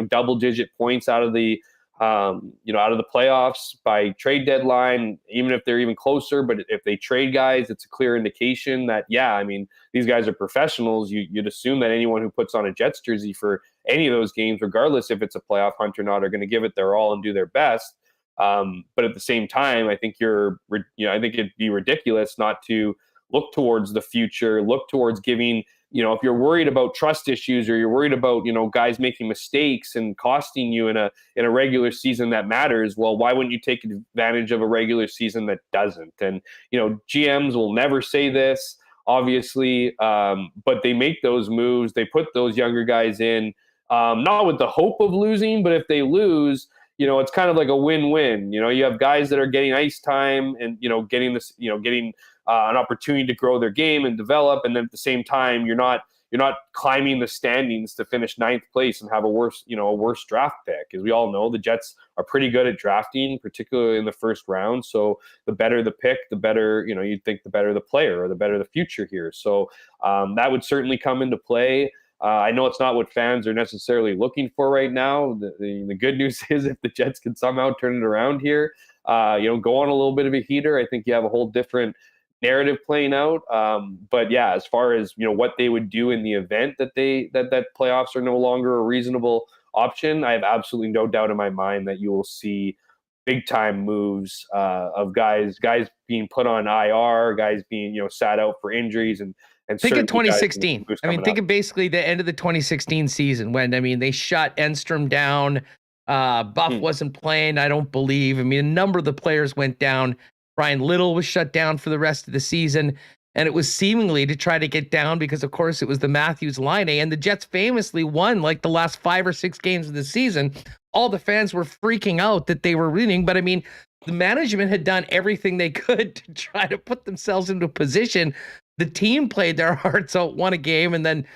E: double digit points out of the out of the playoffs by trade deadline, even if they're even closer, but if they trade guys, it's a clear indication that, I mean, these guys are professionals. You'd assume that anyone who puts on a Jets jersey for any of those games, regardless if it's a playoff hunt or not, are going to give it their all and do their best. But at the same time, I think I think it'd be ridiculous not to look towards the future, look towards giving, if you're worried about trust issues, or you're worried about, guys making mistakes and costing you in a regular season that matters, well, why wouldn't you take advantage of a regular season that doesn't? And, GMs will never say this, obviously, but they make those moves. They put those younger guys in, not with the hope of losing, but if they lose, it's kind of like a win-win. You have guys that are getting ice time and, getting this, getting an opportunity to grow their game and develop. And then at the same time, you're not climbing the standings to finish 9th place and have a worse draft pick. As we all know, the Jets are pretty good at drafting, particularly in the first round. So the better the pick, the better, you'd think the better the player or the better the future here. So that would certainly come into play. I know it's not what fans are necessarily looking for right now. The good news is, if the Jets can somehow turn it around here, go on a little bit of a heater, I think you have a whole different narrative playing out. But as far as what they would do in the event that that playoffs are no longer a reasonable option, I have absolutely no doubt in my mind that you will see big time moves of guys being put on IR, guys being sat out for injuries, and
B: think of 2016. I mean, think of basically the end of the 2016 season when, they shut Enstrom down. Buff wasn't playing, I don't believe. I mean, a number of the players went down. Brian Little was shut down for the rest of the season. And it was seemingly to try to get down because, of course, it was the Matthews line. And the Jets famously won like the last 5 or 6 games of the season. All the fans were freaking out that they were winning. But, the management had done everything they could to try to put themselves into a position. The team played their hearts out, won a game, and then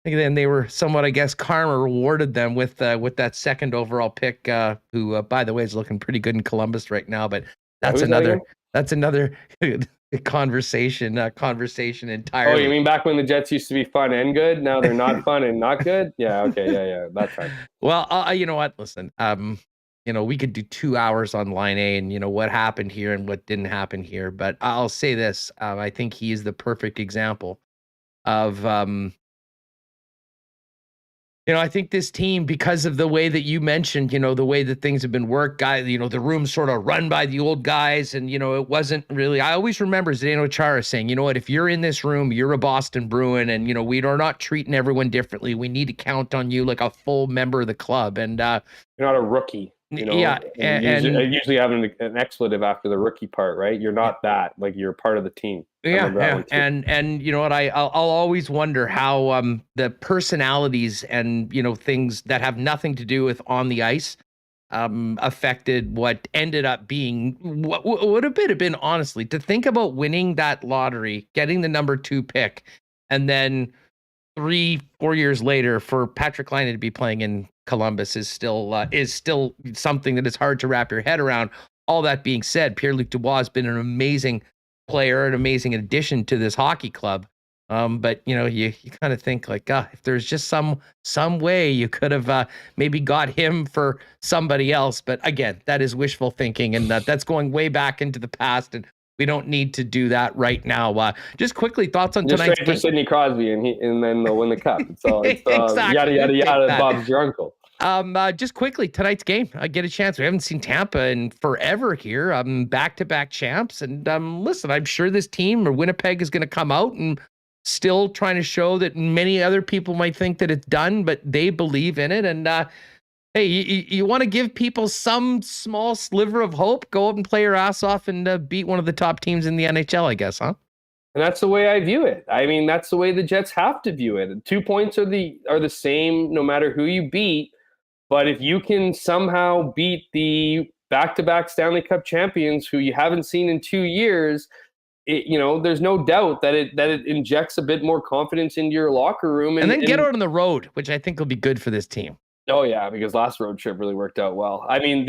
B: they were somewhat, I guess, karma rewarded them with that second overall pick, who, by the way, is looking pretty good in Columbus right now. But that's another conversation entirely.
E: Oh, you mean back when the Jets used to be fun and good? Now they're not fun and not good? Yeah, okay, yeah, that's right.
B: Well, you know what? Listen, we could do 2 hours on line A and, what happened here and what didn't happen here. But I'll say this. I think he is the perfect example of, I think this team, because of the way that you mentioned, the way that things have been worked, the room's sort of run by the old guys. And, it wasn't really, I always remember Zdeno Chara saying, if you're in this room, you're a Boston Bruin, and, we are not treating everyone differently. We need to count on you like a full member of the club. And
E: you're not a rookie. And usually having an expletive after the rookie part, right? You're not that, like, you're part of the team.
B: And you know what? I'll always wonder how the personalities and things that have nothing to do with on the ice affected what ended up being what would have been honestly, to think about winning that lottery, getting the number 2 pick, and then 3-4 years later for Patrick Laine to be playing in Columbus is still something that is hard to wrap your head around. All that being said, Pierre-Luc Dubois has been an amazing player, an amazing addition to this hockey club. But you kind of think like, if there's just some way you could have maybe got him for somebody else. But again, that is wishful thinking, and that's going way back into the past. And We don't need to do that right now. Just quickly, thoughts on
E: Just
B: tonight's
E: trade for
B: game.
E: Sidney Crosby, and then they'll win the cup. So it's
B: Exactly.
E: yada yada yada. Bob's your uncle.
B: Just quickly, tonight's game. I get a chance. We haven't seen Tampa in forever here. Back-to-back champs, and listen, I'm sure this team or Winnipeg is going to come out and still trying to show that many other people might think that it's done, but they believe in it. And hey, you want to give people some small sliver of hope? Go out and play your ass off and beat one of the top teams in the NHL, I guess, huh?
E: And that's the way I view it. I mean, that's the way the Jets have to view it. 2 points are the same no matter who you beat. But if you can somehow beat the back-to-back Stanley Cup champions who you haven't seen in 2 years, there's no doubt that it injects a bit more confidence into your locker room.
B: And then get out on the road, which I think will be good for this team.
E: Oh yeah, because last road trip really worked out well. I mean,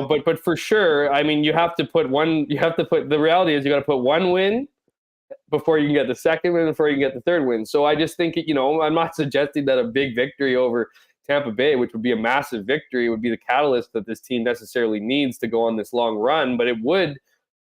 E: but for sure, I mean, the reality is you got to put one win before you can get the second win, before you can get the third win. So I just think, I'm not suggesting that a big victory over Tampa Bay, which would be a massive victory, would be the catalyst that this team necessarily needs to go on this long run. But it would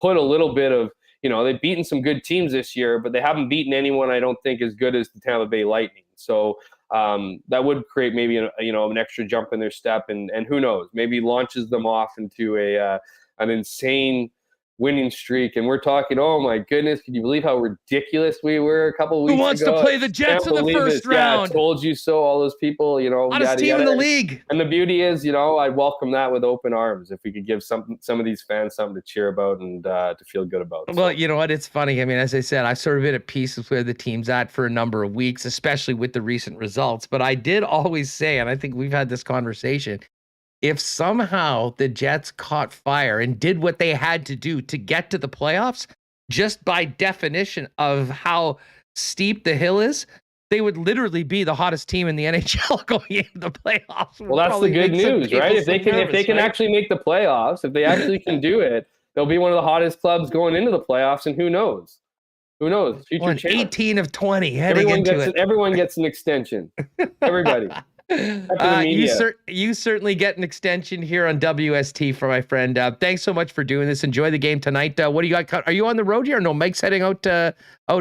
E: put a little bit of, they've beaten some good teams this year, but they haven't beaten anyone I don't think as good as the Tampa Bay Lightning. So that would create maybe an extra jump in their step, and who knows, maybe launches them off into an insane winning streak. And we're talking, oh my goodness, can you believe how ridiculous we were a couple weeks ago?
B: Who wants to play the Jets in the first round?
E: Yeah, told you so. All those people,
B: hottest team in the league.
E: And the beauty is, I welcome that with open arms. If we could give some of these fans something to cheer about and to feel good about.
B: Well, you know what? It's funny. I mean, as I said, I've sort of been at peace with where the team's at for a number of weeks, especially with the recent results. But I did always say, and I think we've had this conversation, if somehow the Jets caught fire and did what they had to do to get to the playoffs, just by definition of how steep the hill is, they would literally be the hottest team in the NHL going into the playoffs.
E: Well, that's the good news, right? If they can actually make the playoffs, if they actually can do it, they'll be one of the hottest clubs going into the playoffs. And who knows? Who knows? Future champions.
B: 18 of 20 heading into it.
E: Everyone gets an extension. Everybody.
B: You certainly get an extension here on WST for my friend. Thanks so much for doing this. Enjoy the game tonight. What do you got? Are you on the road here? No, Mike's heading out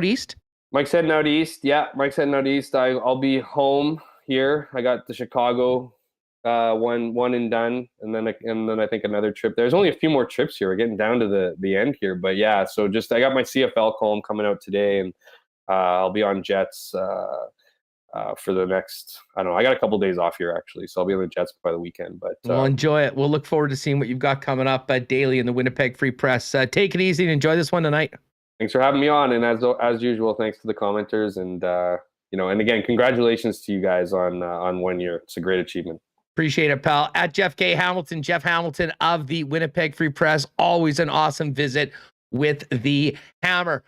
B: east.
E: Mike's heading out east. Yeah, Mike's heading out east. I'll be home here. I got the Chicago one and done, and then I think another trip. There's only a few more trips here. We're getting down to the end here, but yeah. So I got my CFL column coming out today, and I'll be on Jets. For the next, I don't know, I got a couple days off here actually, so I'll be on the Jets by the weekend. But
B: we'll enjoy it. We'll look forward to seeing what you've got coming up daily in the Winnipeg Free Press. Take it easy and enjoy this one tonight.
E: Thanks for having me on, and as usual, thanks to the commenters, and and again, congratulations to you guys on 1 year. It's a great achievement. Appreciate it, pal. At Jeff K. Hamilton, Jeff Hamilton of the Winnipeg Free Press. Always an awesome visit with the Hammer.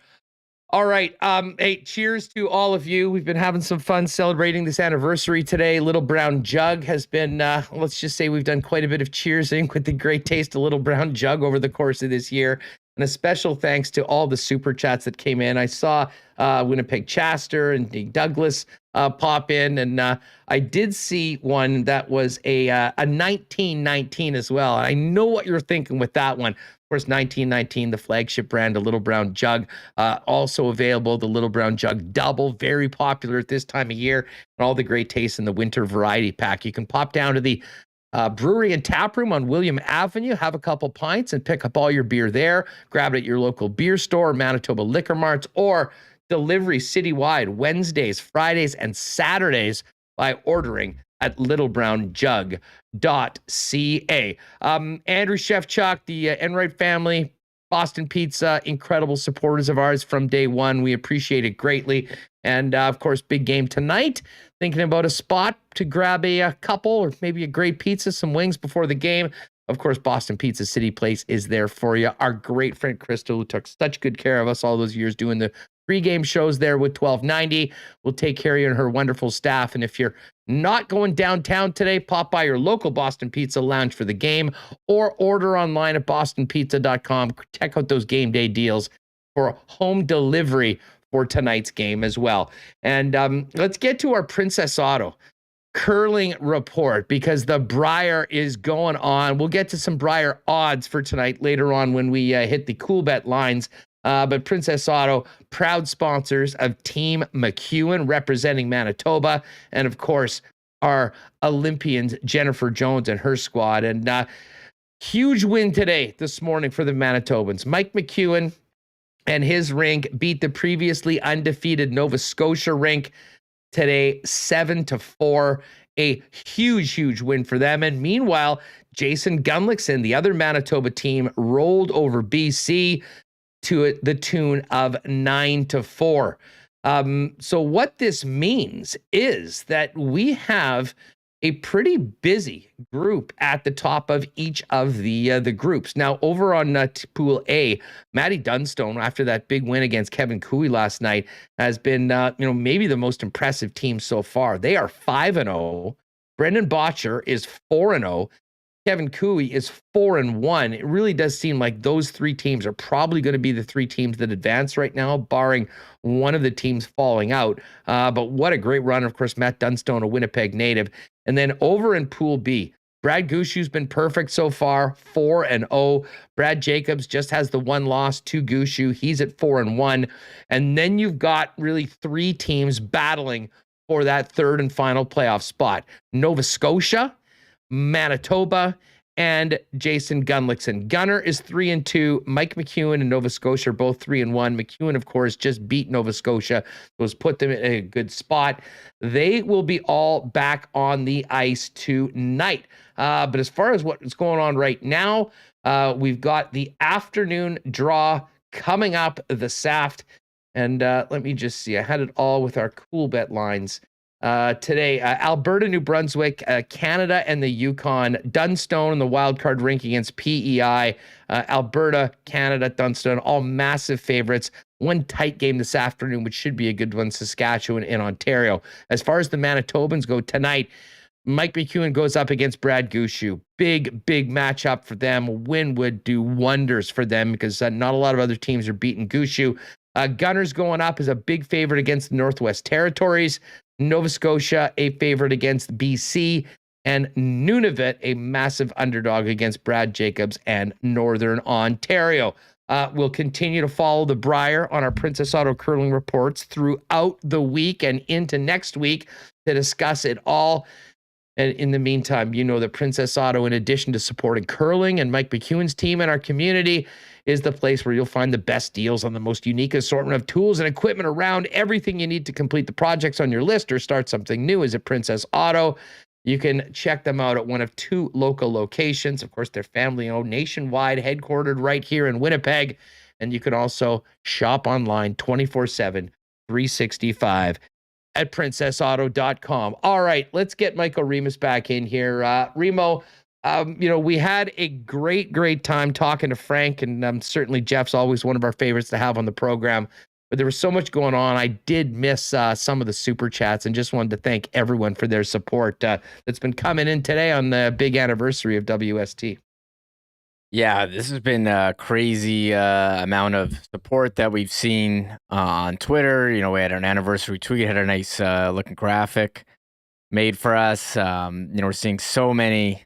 E: All right. Hey, cheers to all of you. We've been having some fun celebrating this anniversary today. Little Brown Jug has been, let's just say we've done quite a bit of cheersing with the great taste of Little Brown Jug over the course of this year. And a special thanks to all the super chats that came in. I saw Winnipeg Chaster and Douglas pop in, and I did see one that was a 1919 as well. I know what you're thinking with that one. Of course, 1919, the flagship brand, a Little Brown Jug, also available. The Little Brown Jug Double, very popular at this time of year, and all the great tastes in the winter variety pack. You can pop down to the brewery and tap room on William Avenue, have a couple pints, and pick up all your beer there. Grab it at your local beer store, Manitoba Liquor Marts, or delivery citywide Wednesdays, Fridays, and Saturdays by ordering at littlebrownjug.ca. Andrew Shevchuk, the Enright family, Boston Pizza, incredible supporters of ours from day one. We appreciate it greatly. And of course, big game tonight. Thinking about a spot to grab a couple or maybe a great pizza, some wings before the game. Of course, Boston Pizza City Place is there for you. Our great friend Crystal, who took such good care of us all those years doing the pregame shows there with 1290, will take care of you and her wonderful staff. And if you're not going downtown today, pop by your local Boston Pizza Lounge for the game, or order online at bostonpizza.com. Check out those game day deals for home delivery for tonight's game as well. And let's get to our Princess Auto curling report, because the Brier is going on. We'll get to some Brier odds for tonight later on when we hit the Coolbet Lines
B: But Princess Auto, proud sponsors of Team McEwen representing Manitoba. And of course, our Olympians, Jennifer Jones and her squad. And huge win today, this morning for the Manitobans. Mike McEwen and his rink beat the previously undefeated Nova Scotia rink today 7-4. A huge win for them. And meanwhile, Jason Gunlickson, the other Manitoba team, rolled over BC to the tune of 9-4. So what this means is that we have a pretty busy group at the top of each of the groups. Now, over on Pool A, Matty Dunstone, after that big win against Kevin Cooey last night, has been maybe the most impressive team so far. They are 5-0. Brendan Botcher is 4-0. Kevin Cooey is 4-1. It really does seem like those three teams are probably going to be the three teams that advance right now, barring one of the teams falling out. But what a great run. Of course, Matt Dunstone, a Winnipeg native. And then over in Pool B, Brad Gushue's been perfect so far, 4-0. Brad Jacobs just has the one loss to Gushue. He's at 4-1. And then you've got really three teams battling for that third and final playoff spot. Nova Scotia, Manitoba, and Jason Gunlickson. Gunner is 3-2. Mike McEwen and Nova Scotia are both 3-1. McEwen, of course, just beat Nova Scotia, was put them in a good spot. They will be all back on the ice tonight. But as far as what's going on right now, we've got the afternoon draw coming up, the SAFT. And let me just see. I had it all with our Coolbet Lines. Today, Alberta, New Brunswick, Canada, and the Yukon. Dunstone in the wildcard rink against PEI. Alberta, Canada, Dunstone, all massive favorites. One tight game this afternoon, which should be a good one, Saskatchewan and Ontario. As far as the Manitobans go tonight, Mike McEwen goes up against Brad Gushue. Big matchup for them. A win would do wonders for them because not a lot of other teams are beating Gushue. Gunners going up is a big favorite against the Northwest Territories. Nova Scotia, a favorite against BC, and Nunavut, a massive underdog against Brad Jacobs and Northern Ontario. We'll continue to follow the Briar on our Princess Auto curling reports throughout the week and into next week to discuss it all. And in the meantime, you know that Princess Auto, in addition to supporting curling and Mike McEwen's team in our community, is the place where you'll find the best deals on the most unique assortment of tools and equipment around. Everything you need to complete the projects on your list or start something new is at Princess Auto. You can check them out at one of two local locations. Of course, they're family-owned, nationwide, headquartered right here in Winnipeg. And you can also shop online 24/7, 365 at princessauto.com. All right, let's get Michael Remis back in here. Remo, we had a great time talking to Frank, and certainly Jeff's always one of our favorites to have on the program. But there was so much going on. I did miss some of the super chats, and just wanted to thank everyone for their support that's been coming in today on the big anniversary of WST.
C: Yeah, this has been a crazy amount of support that we've seen on Twitter. We had an anniversary tweet, had a nice looking graphic made for us. We're seeing so many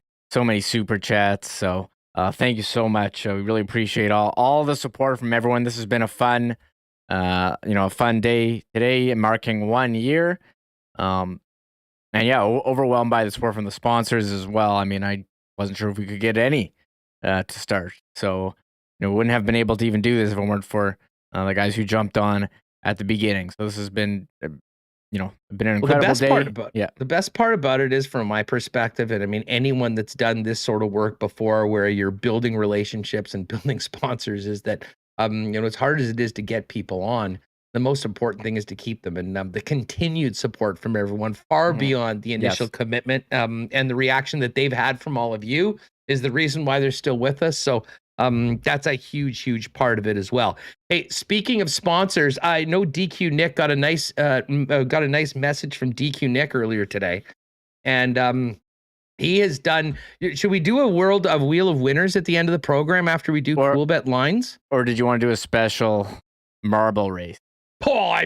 C: super chats. So thank you so much. We really appreciate all the support from everyone. This has been a fun, a fun day today, marking 1 year. And yeah, overwhelmed by the support from the sponsors as well. I mean, I wasn't sure if we could get any to start. So, we wouldn't have been able to even do this if it weren't for the guys who jumped on at the beginning. So this has been, been an incredible day.
B: The best part about it is, from my perspective, and I mean, anyone that's done this sort of work before, where you're building relationships and building sponsors, is that, as hard as it is to get people on, the most important thing is to keep them. And the continued support from everyone, far beyond the initial commitment, and the reaction that they've had from all of you, is the reason why they're still with us. So that's a huge part of it as well. Hey, speaking of sponsors, I know DQ Nick got a nice message from DQ Nick earlier today, and he has done. Should we do a Wheel of Winners at the end of the program after we do Coolbet Lines,
C: or did you want to do a special marble race?
B: Oh,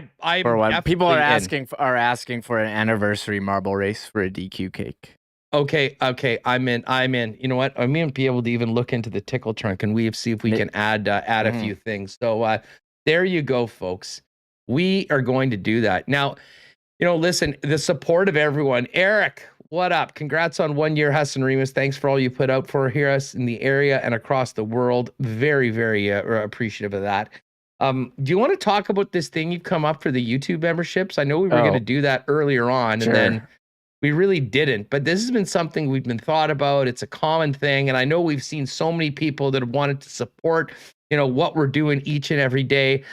C: people are asking for an anniversary marble race for a DQ cake.
B: Okay, I'm in. You know what? I'm gonna be able to even look into the tickle trunk and see if we can add a few things. So there you go, folks. We are going to do that now. Listen, the support of everyone. Eric, what up? Congrats on 1 year, Hustle and Remis. Thanks for all you put out for us in the area and across the world. Very, very appreciative of that. Do you want to talk about this thing you've come up for the YouTube memberships? I know we were going to do that earlier on, and then we really didn't. But this has been something we've been thought about. It's a common thing, and I know we've seen so many people that have wanted to support what we're doing each and every day,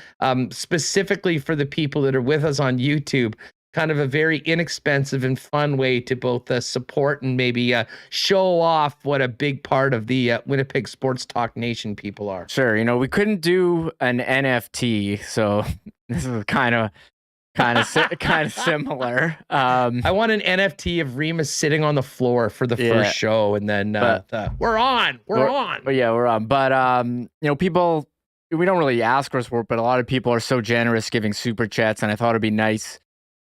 B: specifically for the people that are with us on YouTube. Kind of a very inexpensive and fun way to both support and maybe show off what a big part of the Winnipeg Sports Talk Nation people are.
C: Sure. We couldn't do an NFT, so this is kind of similar.
B: I want an NFT of Remis sitting on the floor for the first show, and then we're on. We're on. But
C: people, we don't really ask for support, but a lot of people are so generous giving super chats, and I thought it'd be nice.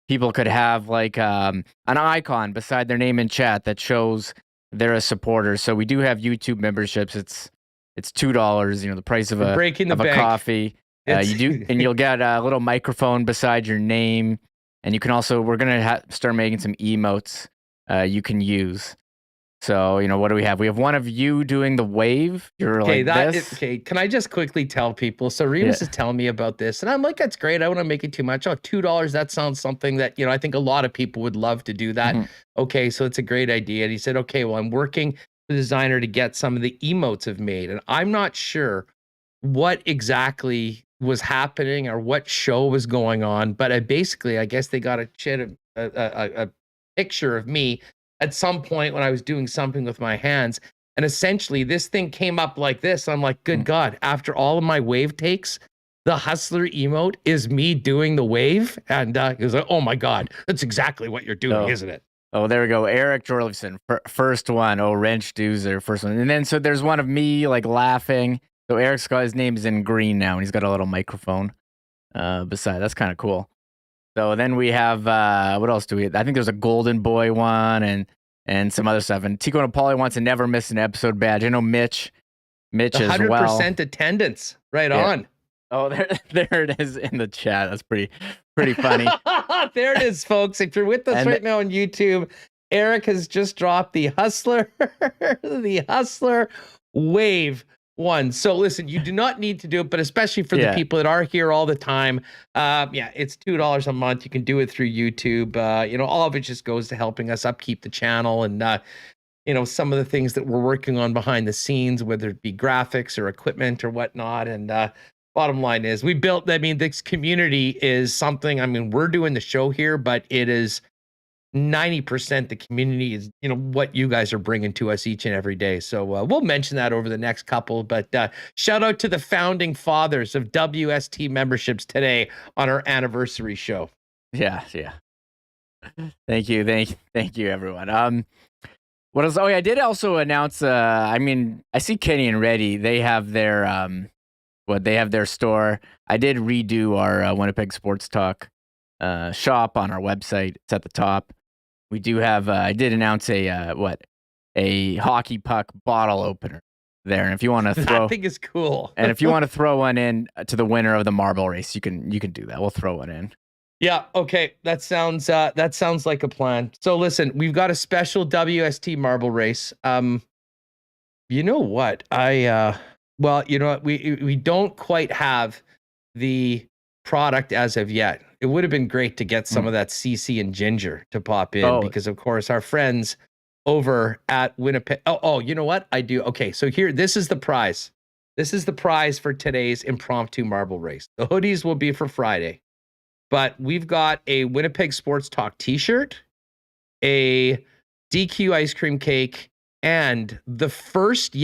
C: People could have like an icon beside their name in chat that shows they're a supporter. So we do have YouTube memberships. It's $2, the price of a coffee. You'll get a little microphone beside your name, and you can also, we're gonna start making some emotes you can use. So, what do we have? We have one of you doing the wave. You're this.
B: Can I just quickly tell people? So Remis is telling me about this, and I'm like, that's great. I don't want to make it too much. Oh, $2. That sounds something that, I think a lot of people would love to do that. Mm-hmm. Okay, so it's a great idea. And he said, okay, well, I'm working with the designer to get some of the emotes I've made. And I'm not sure what exactly was happening or what show was going on, but I guess they got a picture of me at some point when I was doing something with my hands. And essentially this thing came up like this. I'm like, good God, after all of my wave takes, the Hustler emote is me doing the wave. And he was like, oh my God, that's exactly what you're doing, isn't it?
C: Oh, there we go. Eric Jorlifson, first one. Oh, Wrench Doozer, first one. And then, so there's one of me like laughing. So Eric's got, his name is in green now, and he's got a little microphone beside. That's kind of cool. So then we have, what else do we have? I think there's a Golden Boy one and some other stuff. And Tico Napoli wants to never miss an episode badge. I know Mitch as well.
B: 100% attendance. Right on.
C: Oh, there it is in the chat. That's pretty funny.
B: There it is, folks. If you're with us right now on YouTube, Eric has just dropped the Hustler, the Hustler wave one. So listen, you do not need to do it, but especially for the people that are here all the time, it's $2 a month. You can do it through YouTube. All of it just goes to helping us upkeep the channel and some of the things that we're working on behind the scenes, whether it be graphics or equipment or whatnot. And bottom line is this community is something, we're doing the show here, but it is 90% the community is, what you guys are bringing to us each and every day. So we'll mention that over the next couple, but shout out to the founding fathers of WST memberships today on our anniversary show.
C: Yeah. Thank you, everyone. What else? Oh, yeah, I did also announce, I see Kenny and Reddy, they have their, they have their store. I did redo our Winnipeg Sports Talk shop on our website. It's at the top. We do have, I did announce a hockey puck bottle opener there. And if you want to throw,
B: that thing is cool.
C: And if you want to throw one in to the winner of the marble race, you can do that. We'll throw one in.
B: Yeah. Okay. That sounds like a plan. So listen, we've got a special WST marble race. You know what? We don't quite have the product as of yet. It would have been great to get some of that CC and ginger to pop in because, of course, our friends over at Winnipeg. Oh, you know what? I do. Okay, so this is the prize. This is the prize for today's impromptu marble race. The hoodies will be for Friday, but we've got a Winnipeg Sports Talk t-shirt, a DQ ice cream cake, and the first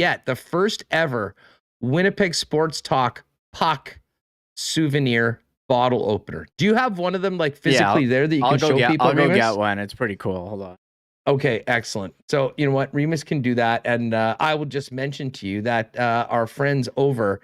B: ever Winnipeg Sports Talk puck souvenir bottle opener. Do you have one of them physically there that you can show people?
C: I'll go get one. It's pretty cool. Hold on.
B: Okay, excellent. So you know what? Remis can do that. And I will just mention to you that our friends over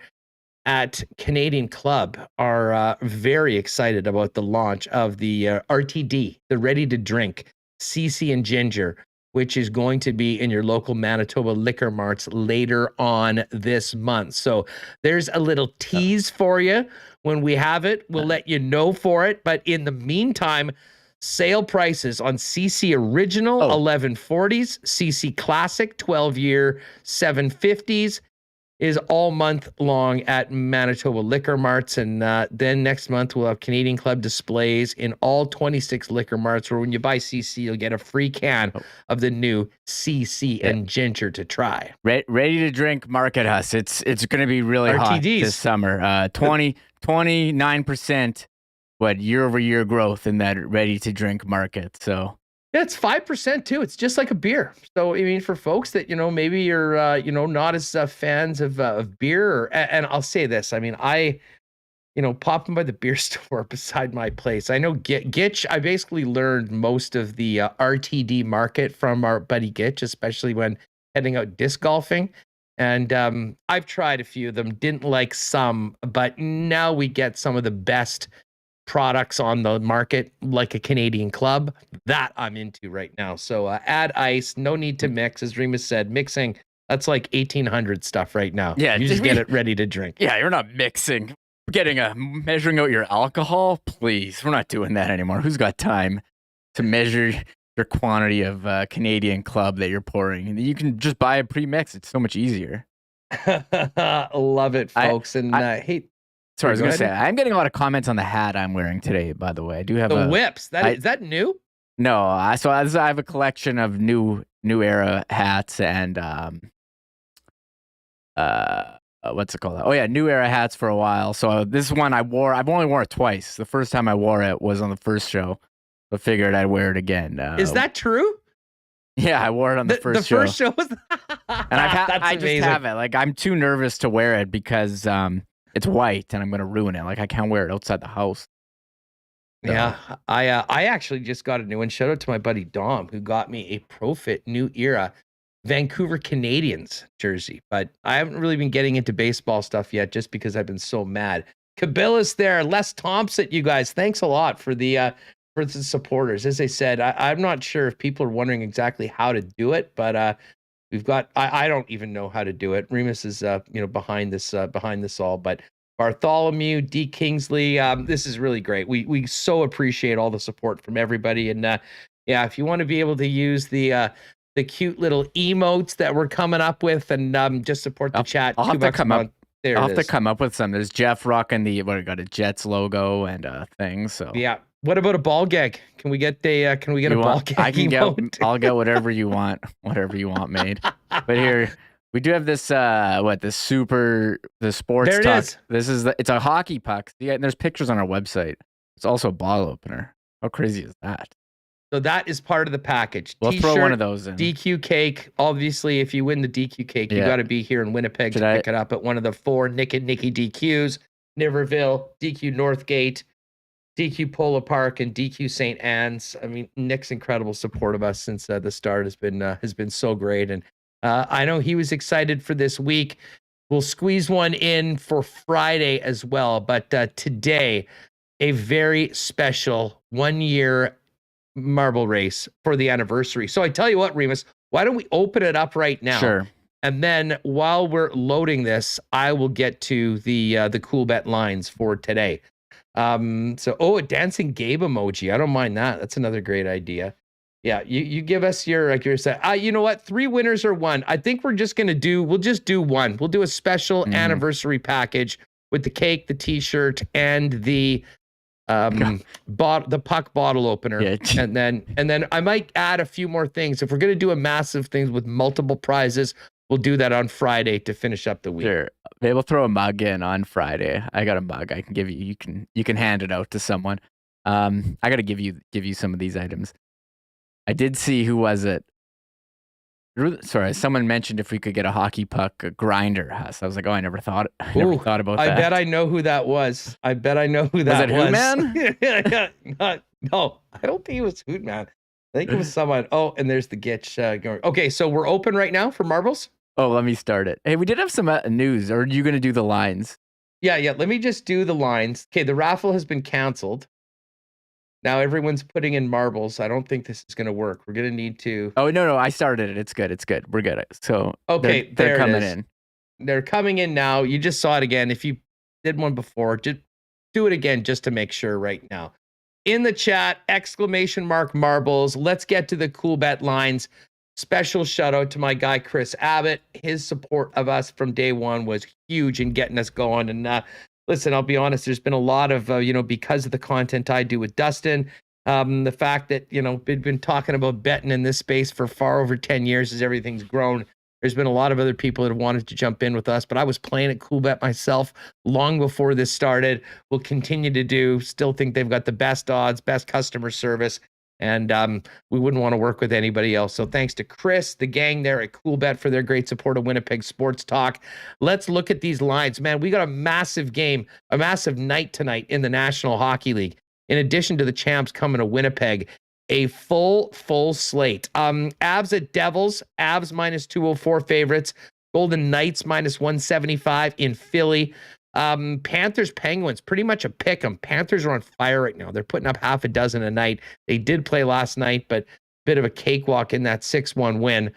B: at Canadian Club are very excited about the launch of the RTD, the ready to drink CC and ginger which is going to be in your local Manitoba liquor marts later on this month. So there's a little tease for you. When we have it, we'll let you know for it. But in the meantime, sale prices on CC Original 1140s, CC Classic 12-year 750s is all month long at Manitoba liquor marts. And then next month, we'll have Canadian Club displays in all 26 liquor marts, where when you buy CC, you'll get a free can of the new CC and Ginger to try.
C: Ready to drink Market Huss. It's going to be really hot this summer. 29% year-over-year growth in that ready-to-drink market. So
B: yeah, it's 5% too. It's just like a beer. So I mean, for folks that maybe you're not as fans of beer, and I'll say this. I mean, I popping by the beer store beside my place. I know Gitch. I basically learned most of the RTD market from our buddy Gitch, especially when heading out disc golfing. And I've tried a few of them. Didn't like some, but now we get some of the best products on the market, like a Canadian Club, that I'm into right now. So add ice, no need to mix. As Remis said, mixing, that's like 1800 stuff right now.
C: Yeah,
B: you just get it ready to drink.
C: Yeah, you're not mixing. Measuring out your alcohol, please. We're not doing that anymore. Who's got time to measure your quantity of Canadian Club that you're pouring? You can just buy a pre-mix. It's so much easier.
B: Love it, folks.
C: Sorry, I was going to say, I'm getting a lot of comments on the hat I'm wearing today, by the way. I do have
B: the whips. Is that new?
C: No, I have a collection of new era hats and what's it called? Oh yeah, new era hats for a while. So this one I've only worn it twice. The first time I wore it was on the first show. So I figured I'd wear it again.
B: Is that true?
C: Yeah, I wore it on the first show.
B: The first show was
C: and I just have it. Like, I'm too nervous to wear it because it's white and I'm gonna ruin it. Like, I can't wear it outside the house. So.
B: Yeah, I actually just got a new one. Shout out to my buddy Dom, who got me a Profit New Era Vancouver Canadians jersey. But I haven't really been getting into baseball stuff yet, just because I've been so mad. Cabilla's there, Les Thompson, you guys. Thanks a lot for the supporters. As I said, I'm not sure if people are wondering exactly how to do it, but we've got. I don't even know how to do it. Remis is behind this all, but. Bartholomew, D. Kingsley, this is really great. We so appreciate all the support from everybody. And if you want to be able to use the cute little emotes that we're coming up with and just support the chat,
C: I'll have to come up. I'll have to come up with some. There's Jeff rocking got a Jets logo and things. So
B: yeah. What about a ball gag? Can we get a ball gag?
C: I'll get whatever you want made. But here. We do have this, the sports
B: there it
C: talk.
B: Is.
C: It's a hockey puck. Yeah, and there's pictures on our website. It's also a bottle opener. How crazy is that?
B: So that is part of the package.
C: We'll
B: T-shirt,
C: throw one of those in.
B: DQ cake. Obviously, if you win the DQ cake, you got to be here in Winnipeg to pick it up at one of the 4 Nick and Nicky DQs, Niverville, DQ Northgate, DQ Polo Park, and DQ St. Anne's. I mean, Nick's incredible support of us since the start has been so great. And I know he was excited for this week. We'll squeeze one in for Friday as well. But today, a very special 1-year marble race for the anniversary. So I tell you what, Remis, why don't we open it up right now?
C: Sure.
B: And then while we're loading this, I will get to the Coolbet lines for today. A dancing Gabe emoji. I don't mind that. That's another great idea. Yeah, you give us your set. You know what? 3 winners or 1. I think we'll just do one. We'll do a special anniversary package with the cake, the T-shirt, and the puck bottle opener. Yeah. And then I might add a few more things. If we're gonna do a massive thing with multiple prizes, we'll do that on Friday to finish up the week.
C: Sure. Maybe we'll throw a mug in on Friday. I got a mug I can give you. You can hand it out to someone. I gotta give you some of these items. I did see, who was it? Sorry, someone mentioned if we could get a hockey puck grinder. So I was like, I never thought about that.
B: I bet I know who that was. Was it
C: Hootman?
B: No, I don't think it was Hootman. I think it was someone. Oh, and there's the Gitch going. Okay, so we're open right now for marbles.
C: Oh, let me start it. Hey, we did have some news. Or are you going to do the lines?
B: Yeah. Let me just do the lines. Okay, the raffle has been canceled. Now everyone's putting in marbles. I don't think this is going to work. We're going to need to.
C: Oh, no, I started it. It's good. We're good. So
B: Okay,
C: they're
B: there
C: coming
B: it is.
C: in.
B: They're coming in now. You just saw it again. If you did one before, just do it again just to make sure right now. In the chat, !marbles. Let's get to the Coolbet Lines. Special shout out to my guy, Chris Abbott. His support of us from day one was huge in getting us going. And listen, I'll be honest, there's been a lot of, because of the content I do with Dustin, the fact that, we've been talking about betting in this space for far over 10 years as everything's grown. There's been a lot of other people that have wanted to jump in with us, but I was playing at Coolbet myself long before this started. We'll continue to do. Still think they've got the best odds, best customer service, and we wouldn't want to work with anybody else. So thanks to Chris, the gang there at Coolbet for their great support of Winnipeg Sports Talk. Let's look at these lines. Man, we got a massive game, a massive night tonight in the National Hockey League. In addition to the champs coming to Winnipeg, a full slate. Avs at Devils, Avs minus 204 favorites. Golden Knights minus 175 in Philly. Panthers, Penguins, pretty much a pick 'em. Panthers are on fire right now. They're putting up half a dozen a night. They did play last night, but bit of a cakewalk in that 6-1 win.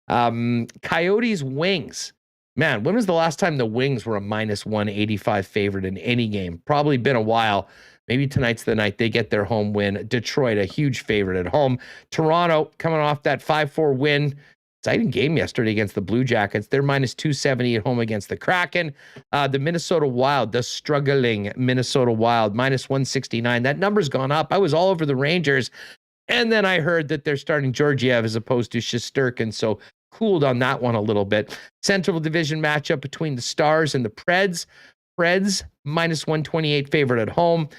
B: Coyotes, Wings. Man, when was the last time the Wings were a minus 185 favorite in any game? Probably been a while. Maybe tonight's the night they get their home win. Detroit, a huge favorite at home. Toronto, coming off that 5-4 win. Exciting game yesterday against the Blue Jackets. They're minus 270 at home against the Kraken. The Minnesota Wild, the struggling Minnesota Wild, minus 169. That number's gone up. I was all over the Rangers. And then I heard that they're starting Georgiev as opposed to Shesterkin. So cooled on that one a little bit. Central Division matchup between the Stars and the Preds. Preds, minus 128 favorite at home.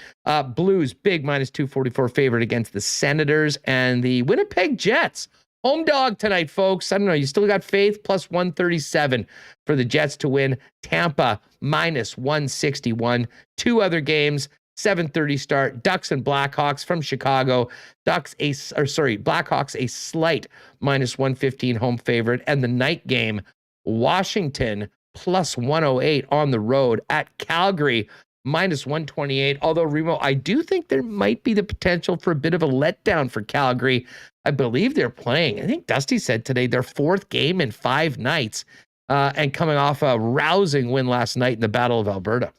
B: Blues, big minus 244 favorite against the Senators. And the Winnipeg Jets, home dog tonight, folks. I don't know. You still got faith? Plus 137 for the Jets to win. Tampa, minus 161. Two other games, 7:30 start. Ducks and Blackhawks from Chicago. Blackhawks, a slight minus 115 home favorite. And the night game, Washington, plus 108 on the road at Calgary, minus 128. Although, Remo, I do think there might be the potential for a bit of a letdown for Calgary. I believe they're playing, I think Dusty said today, their fourth game in 5 nights, and coming off a rousing win last night in the Battle of Alberta.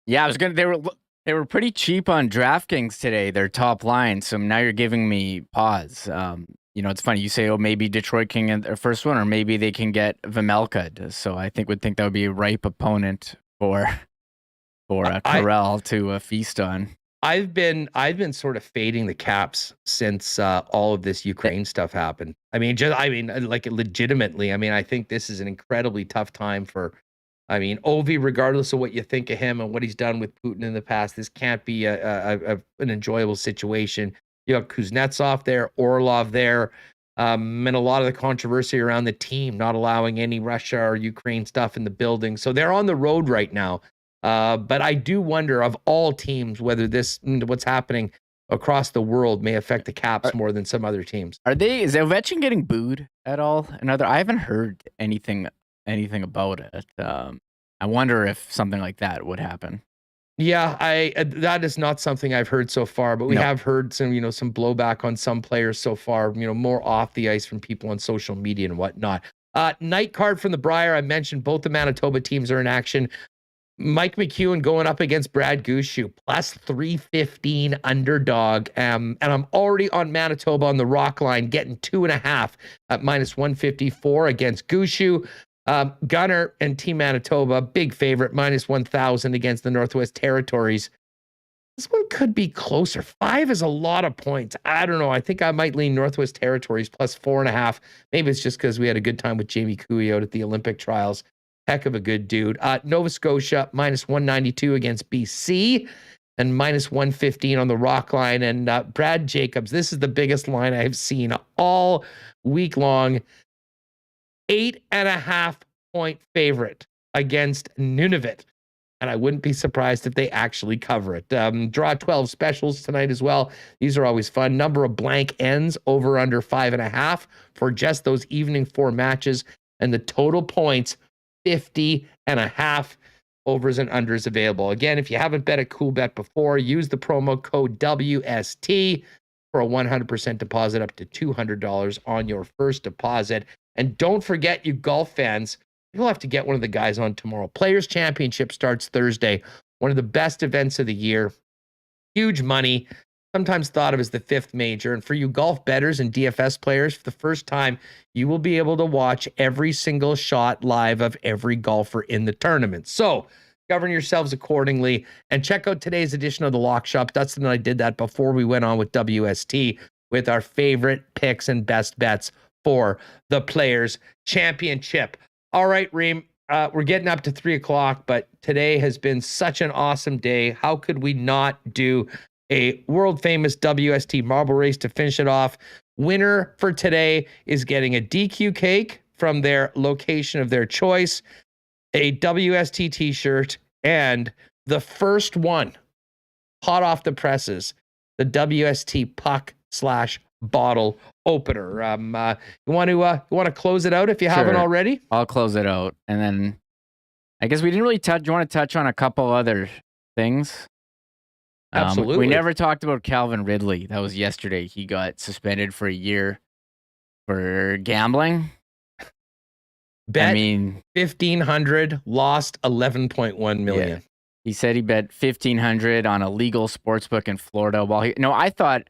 C: Yeah, they were pretty cheap on DraftKings today, their top line. So now you're giving me pause. It's funny. You say, maybe Detroit can get their first one, or maybe they can get Vemelka. So I would think that would be a ripe opponent for Corral to feast on.
B: I've been sort of fading the Caps since all of this Ukraine stuff happened. Legitimately. I think this is an incredibly tough time for. Ovi, regardless of what you think of him and what he's done with Putin in the past, this can't be an enjoyable situation. You have Kuznetsov there, Orlov there, and a lot of the controversy around the team not allowing any Russia or Ukraine stuff in the building. So they're on the road right now. But I do wonder, of all teams, whether what's happening across the world may affect the Caps more than some other teams.
C: Is Ovechkin getting booed at all? I haven't heard anything about it. I wonder if something like that would happen.
B: Yeah, that is not something I've heard so far, but we have heard some blowback on some players so far, more off the ice from people on social media and whatnot. Night card from the Briar. I mentioned both the Manitoba teams are in action. Mike McEwen going up against Brad Gushue, plus 315 underdog. And I'm already on Manitoba on the rock line, getting 2.5 at minus 154 against Gushue. Gunner and Team Manitoba, big favorite, minus 1,000 against the Northwest Territories. This one could be closer. 5 is a lot of points. I don't know. I think I might lean Northwest Territories plus 4.5. Maybe it's just because we had a good time with Jamie Cooey out at the Olympic trials. Heck of a good dude. Nova Scotia, minus 192 against BC and minus 115 on the rock line. And Brad Jacobs, this is the biggest line I've seen all week long. 8.5 point favorite against Nunavut. And I wouldn't be surprised if they actually cover it. Draw 12 specials tonight as well. These are always fun. Number of blank ends over under 5.5 for just those evening 4 matches. And the total points, 50.5. overs and unders available. Again, if you haven't bet at Coolbet before, use the promo code WST for a 100% deposit up to $200 on your first deposit. And don't forget, you golf fans, you'll have to get one of the guys on tomorrow. Players Championship starts Thursday, one of the best events of the year. Huge money, sometimes thought of as the fifth major. And for you golf bettors and DFS players, for the first time, you will be able to watch every single shot live of every golfer in the tournament. So govern yourselves accordingly and check out today's edition of the Lock Shop. Dustin and I did that before we went on with WST with our favorite picks and best bets for the Players Championship. All right, Reem, we're getting up to 3:00, but today has been such an awesome day. How could we not do a world famous WST marble race to finish it off? Winner for today is getting a DQ cake from their location of their choice, a WST t-shirt, and the first one, hot off the presses, the WST puck/bottle opener. You want to close it out if you haven't already?
C: I'll close it out, and then I guess we didn't really touch. You want to touch on a couple other things?
B: Absolutely.
C: We never talked about Calvin Ridley. That was yesterday. He got suspended for a year for gambling.
B: Bet 1,500, lost 11.1 million.
C: Yeah. He said he bet 1,500 on a legal sports book in Florida. I thought,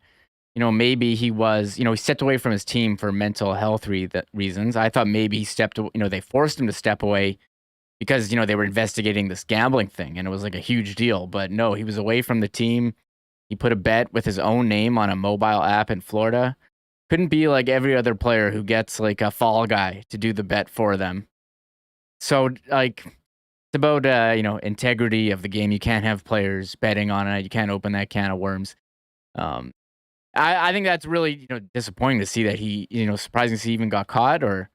C: maybe he was, he stepped away from his team for mental health reasons. I thought maybe he they forced him to step away because, they were investigating this gambling thing and it was like a huge deal. But no, he was away from the team. He put a bet with his own name on a mobile app in Florida. Couldn't be like every other player who gets like a fall guy to do the bet for them. So like it's about integrity of the game. You can't have players betting on it. You can't open that can of worms. I think that's really disappointing to see that he surprising to see he even got caught or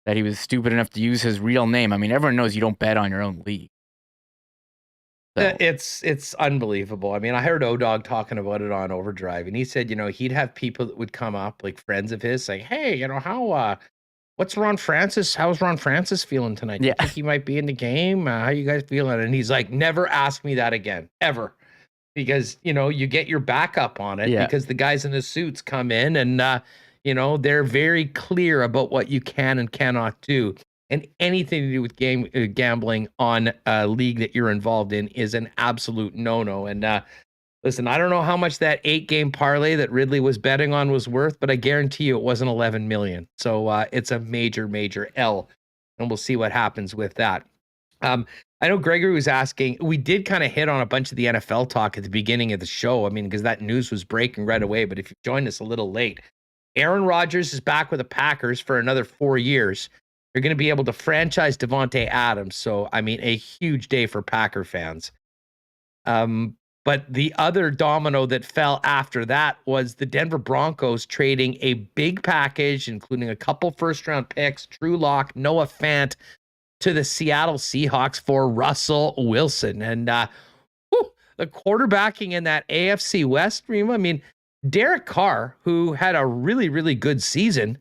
C: that he was stupid enough to use his real name. I mean, everyone knows you don't bet on your own league. So.
B: It's unbelievable. I mean, I heard O-Dog talking about it on Overdrive, and he said, he'd have people that would come up, like friends of his, saying, "Hey, what's Ron Francis? How's Ron Francis feeling tonight? Do you think he might be in the game? How you guys feeling?" And he's like, "Never ask me that again, ever." Because, you get your backup on it because the guys in the suits come in and, they're very clear about what you can and cannot do. And anything to do with gambling on a league that you're involved in is an absolute no-no. And listen, I don't know how much that 8-game parlay that Ridley was betting on was worth, but I guarantee you it wasn't 11 million. So it's a major, major L. And we'll see what happens with that. I know Gregory was asking, we did kind of hit on a bunch of the NFL talk at the beginning of the show. I mean, because that news was breaking right away. But if you joined us a little late, Aaron Rodgers is back with the Packers for another 4 years. You're going to be able to franchise Devontae Adams. So, I mean, a huge day for Packer fans. But the other domino that fell after that was the Denver Broncos trading a big package, including a couple first-round picks, Drew Lock, Noah Fant, to the Seattle Seahawks for Russell Wilson. And the quarterbacking in that AFC West, Rima, I mean, Derek Carr, who had a really, really good season,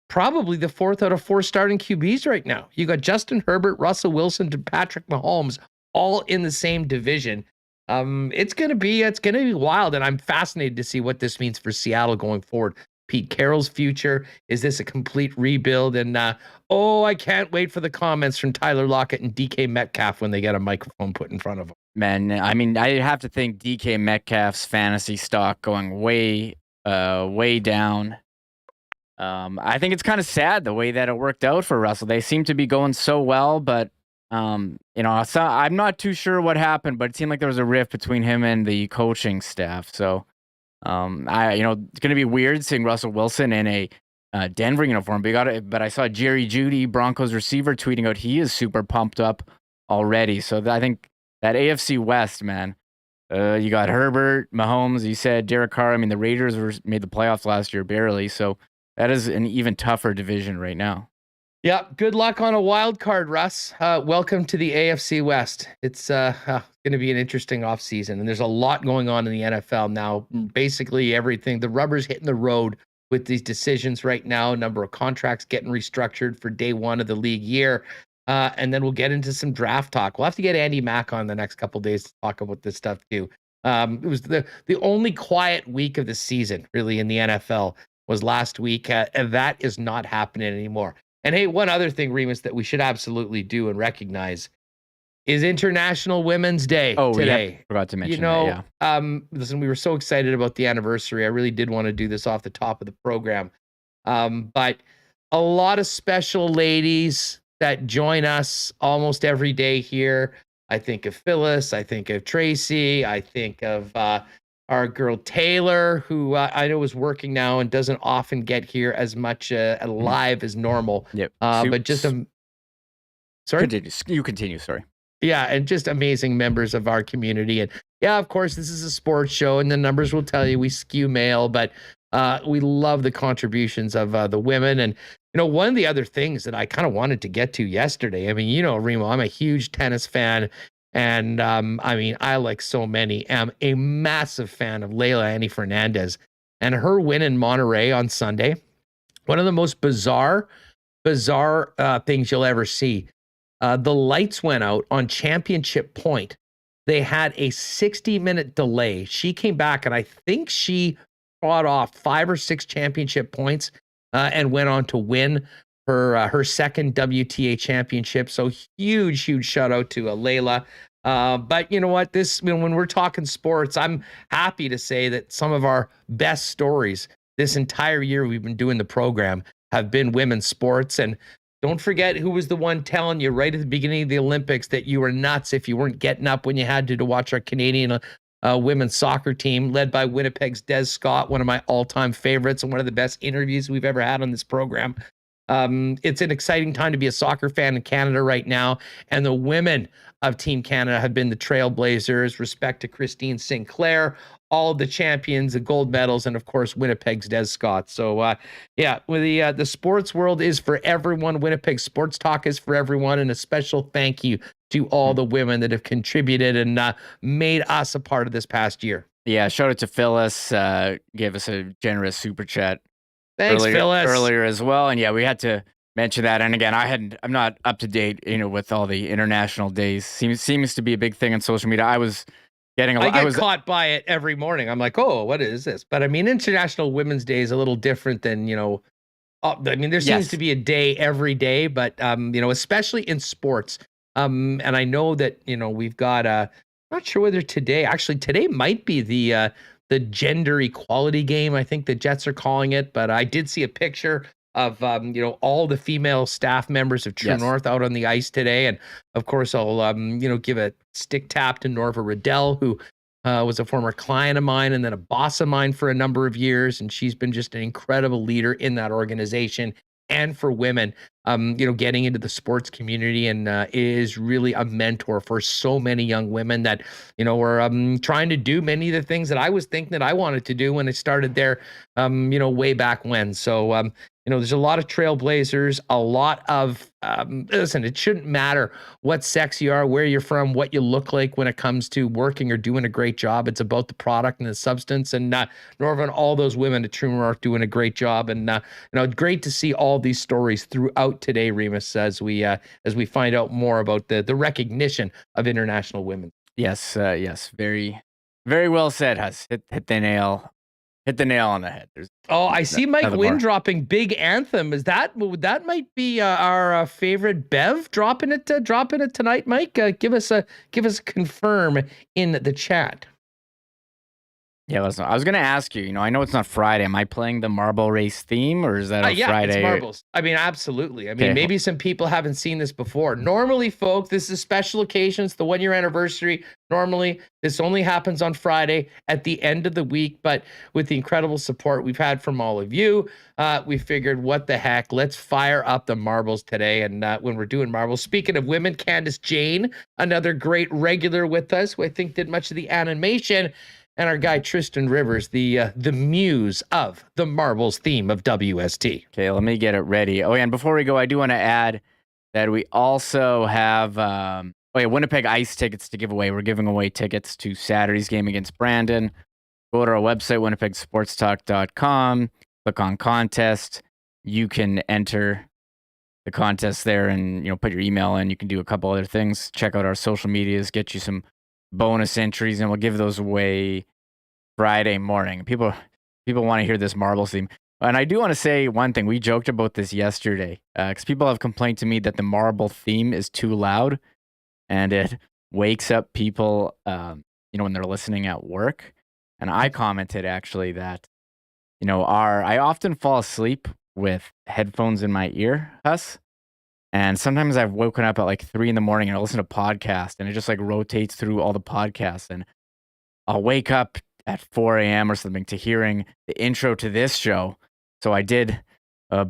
B: probably the 4th out of 4 starting QBs right now. You got Justin Herbert, Russell Wilson, and Patrick Mahomes all in the same division. It's gonna be wild, and I'm fascinated to see what this means for Seattle going forward. Pete Carroll's future, is this a complete rebuild? And I can't wait for the comments from Tyler Lockett and DK Metcalf when they get a microphone put in front of them.
C: Man, I mean, I have to think DK Metcalf's fantasy stock going way down. I think it's kind of sad the way that it worked out for Russell. They seem to be going so well, but I'm not too sure what happened, but it seemed like there was a rift between him and the coaching staff. So, it's going to be weird seeing Russell Wilson in a Denver uniform. But I saw Jerry Jeudy, Broncos receiver, tweeting out he is super pumped up already. So I think that AFC West, man, you got Herbert, Mahomes. You said Derek Carr. I mean, the Raiders made the playoffs last year barely. So that is an even tougher division right now.
B: Yeah, good luck on a wild card, Russ. Welcome to the AFC West. It's going to be an interesting offseason, and there's a lot going on in the NFL now. Basically everything, the rubber's hitting the road with these decisions right now. A number of contracts getting restructured for day one of the league year. and then we'll get into some draft talk. We'll have to get Andy Mack on the next couple days to talk about this stuff too. It was the only quiet week of the season, really, in the NFL was last week, and that is not happening anymore. And hey, one other thing, Remis, that we should absolutely do and recognize is International Women's Day today.
C: Yeah, forgot to mention that, yeah.
B: Listen, we were so excited about the anniversary. I really did want to do this off the top of the program. But a lot of special ladies that join us almost every day here. I think of Phyllis. I think of Tracy. I think of our girl Taylor, who I know is working now and doesn't often get here as much live as normal.
C: Yep.
B: But just sorry.
C: You continue. Sorry.
B: Yeah, and just amazing members of our community. And yeah, of course, this is a sports show, and the numbers will tell you we skew male, but we love the contributions of the women. And one of the other things that I kind of wanted to get to yesterday. I mean, Remo, I'm a huge tennis fan. And I mean, I, like so many, am a massive fan of Leila Annie Fernandez and her win in Monterey on Sunday. One of the most bizarre things you'll ever see. The lights went out on championship point. They had a 60-minute delay. She came back, and I think she fought off 5 or 6 championship points and went on to win her second WTA championship. So huge shout out to Leila. But you know what? When we're talking sports, I'm happy to say that some of our best stories this entire year we've been doing the program have been women's sports. And don't forget who was the one telling you right at the beginning of the Olympics that you were nuts if you weren't getting up when you had to watch our Canadian women's soccer team led by Winnipeg's Des Scott, one of my all-time favorites and one of the best interviews we've ever had on this program. It's an exciting time to be a soccer fan in Canada right now. And the women of Team Canada have been the trailblazers, respect to Christine Sinclair, all of the champions, the gold medals, and of course, Winnipeg's Des Scott. So the sports world is for everyone. Winnipeg Sports Talk is for everyone. And a special thank you to all the women that have contributed and made us a part of this past year.
C: Yeah, shout out to Phyllis, gave us a generous super chat.
B: Thanks, Phyllis.
C: Earlier as well. And yeah, we had to mention that. And again, I'm not up to date, with all the international days. Seems to be a big thing on social media. I get
B: caught by it every morning. I'm like, oh, what is this? But I mean, International Women's Day is a little different than, there seems to be a day every day, but, especially in sports. And I know that, we've got, not sure whether today might be the gender equality game. I think the Jets are calling it, but I did see a picture of, all the female staff members of True North out on the ice today. And of course, I'll, give a stick tap to Norva Riddell, who was a former client of mine and then a boss of mine for a number of years. And she's been just an incredible leader in that organization and for women, getting into the sports community, and is really a mentor for so many young women that, were trying to do many of the things that I was thinking that I wanted to do when I started there, way back when. So, there's a lot of trailblazers, a lot of, listen, it shouldn't matter what sex you are, where you're from, what you look like when it comes to working or doing a great job. It's about the product and the substance. And Norva and all those women at True North doing a great job. And, great to see all these stories throughout today, Remis, as we find out more about the recognition of International Women.
C: Yes. Very, very well said, Hus. Hit the nail on the head.
B: I see Mike Wynn dropping Big Anthem. That might be our favorite Bev dropping it tonight, Mike? Give us a confirm in the chat.
C: Yeah, listen, I was going to ask you, I know it's not Friday. Am I playing the marble race theme, or is that a Friday?
B: It's marbles. I mean, absolutely. I mean, maybe some people haven't seen this before. Normally, folks, this is special occasions, the 1-year anniversary. Normally, this only happens on Friday at the end of the week. But with the incredible support we've had from all of you, we figured, what the heck? Let's fire up the marbles today. And when we're doing marbles, speaking of women, Candace Jane, another great regular with us, who I think did much of the animation, and our guy Tristan Rivers, the muse of the marbles theme of WST.
C: Okay, let me get it ready. Oh, yeah, and before we go, I do want to add that we also have Winnipeg Ice tickets to give away. We're giving away tickets to Saturday's game against Brandon. Go to our website, winnipegsportstalk.com, click on contest. You can enter the contest there and, put your email in. You can do a couple other things. Check out our social medias, get you some bonus entries, and we'll give those away Friday morning. People want to hear this marbles theme. And I do want to say one thing. We joked about this yesterday because people have complained to me that the marble theme is too loud and it wakes up people, when they're listening at work. And I commented actually that, I often fall asleep with headphones in my ear, and sometimes I've woken up at like 3 a.m. and I listen to podcasts and it just like rotates through all the podcasts, and I'll wake up at 4 a.m. or something to hearing the intro to this show. So I did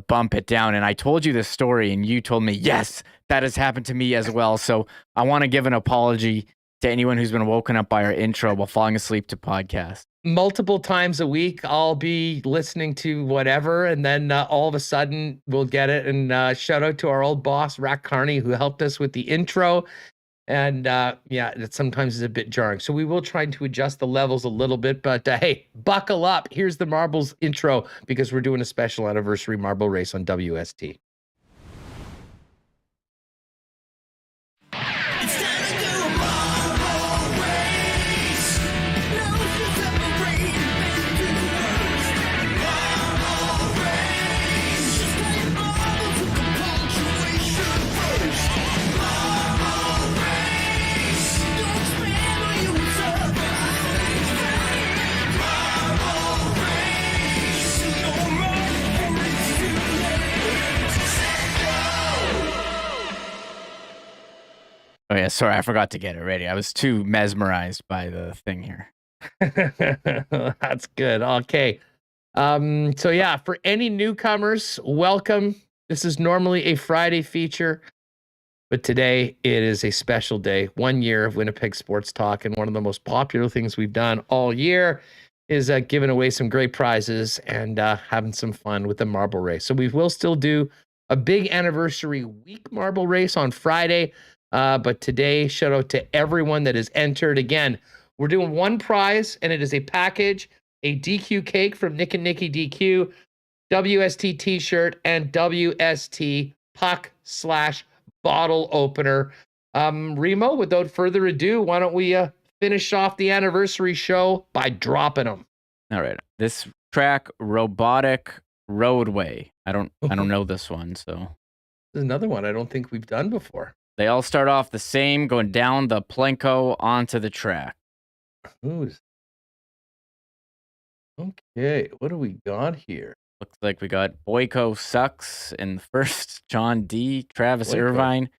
C: bump it down, and I told you this story and you told me, yes, that has happened to me as well. So I want to give an apology to anyone who's been woken up by our intro while falling asleep to podcasts.
B: Multiple times a week, I'll be listening to whatever, and then all of a sudden we'll get it. And shout out to our old boss, Carney, who helped us with the intro. And it sometimes is a bit jarring. So we will try to adjust the levels a little bit. But hey, buckle up. Here's the Marbles intro because we're doing a special anniversary marble race on WST.
C: Oh yeah, sorry, I forgot to get it ready. I was too mesmerized by the thing here.
B: That's good. Okay. So yeah, for any newcomers, welcome. This is normally a Friday feature, but today it is a special day. 1 year of Winnipeg Sports Talk, and one of the most popular things we've done all year is giving away some great prizes and having some fun with the marble race. So we will still do a big anniversary week marble race on Friday. But today, shout out to everyone that has entered. Again, we're doing one prize, and it is a package, a DQ cake from Nick and Nikki DQ, WST t-shirt, and WST puck/bottle opener. Remo, without further ado, why don't we finish off the anniversary show by dropping them?
C: All right. This track, Robotic Roadway. I don't know this one, so.
B: There's another one I don't think we've done before.
C: They all start off the same, going down the Plinko onto the track.
B: Okay, what do we got here?
C: Looks like we got Boyko Sucks in the first, John D, Travis
B: Boyko.
C: Irvine.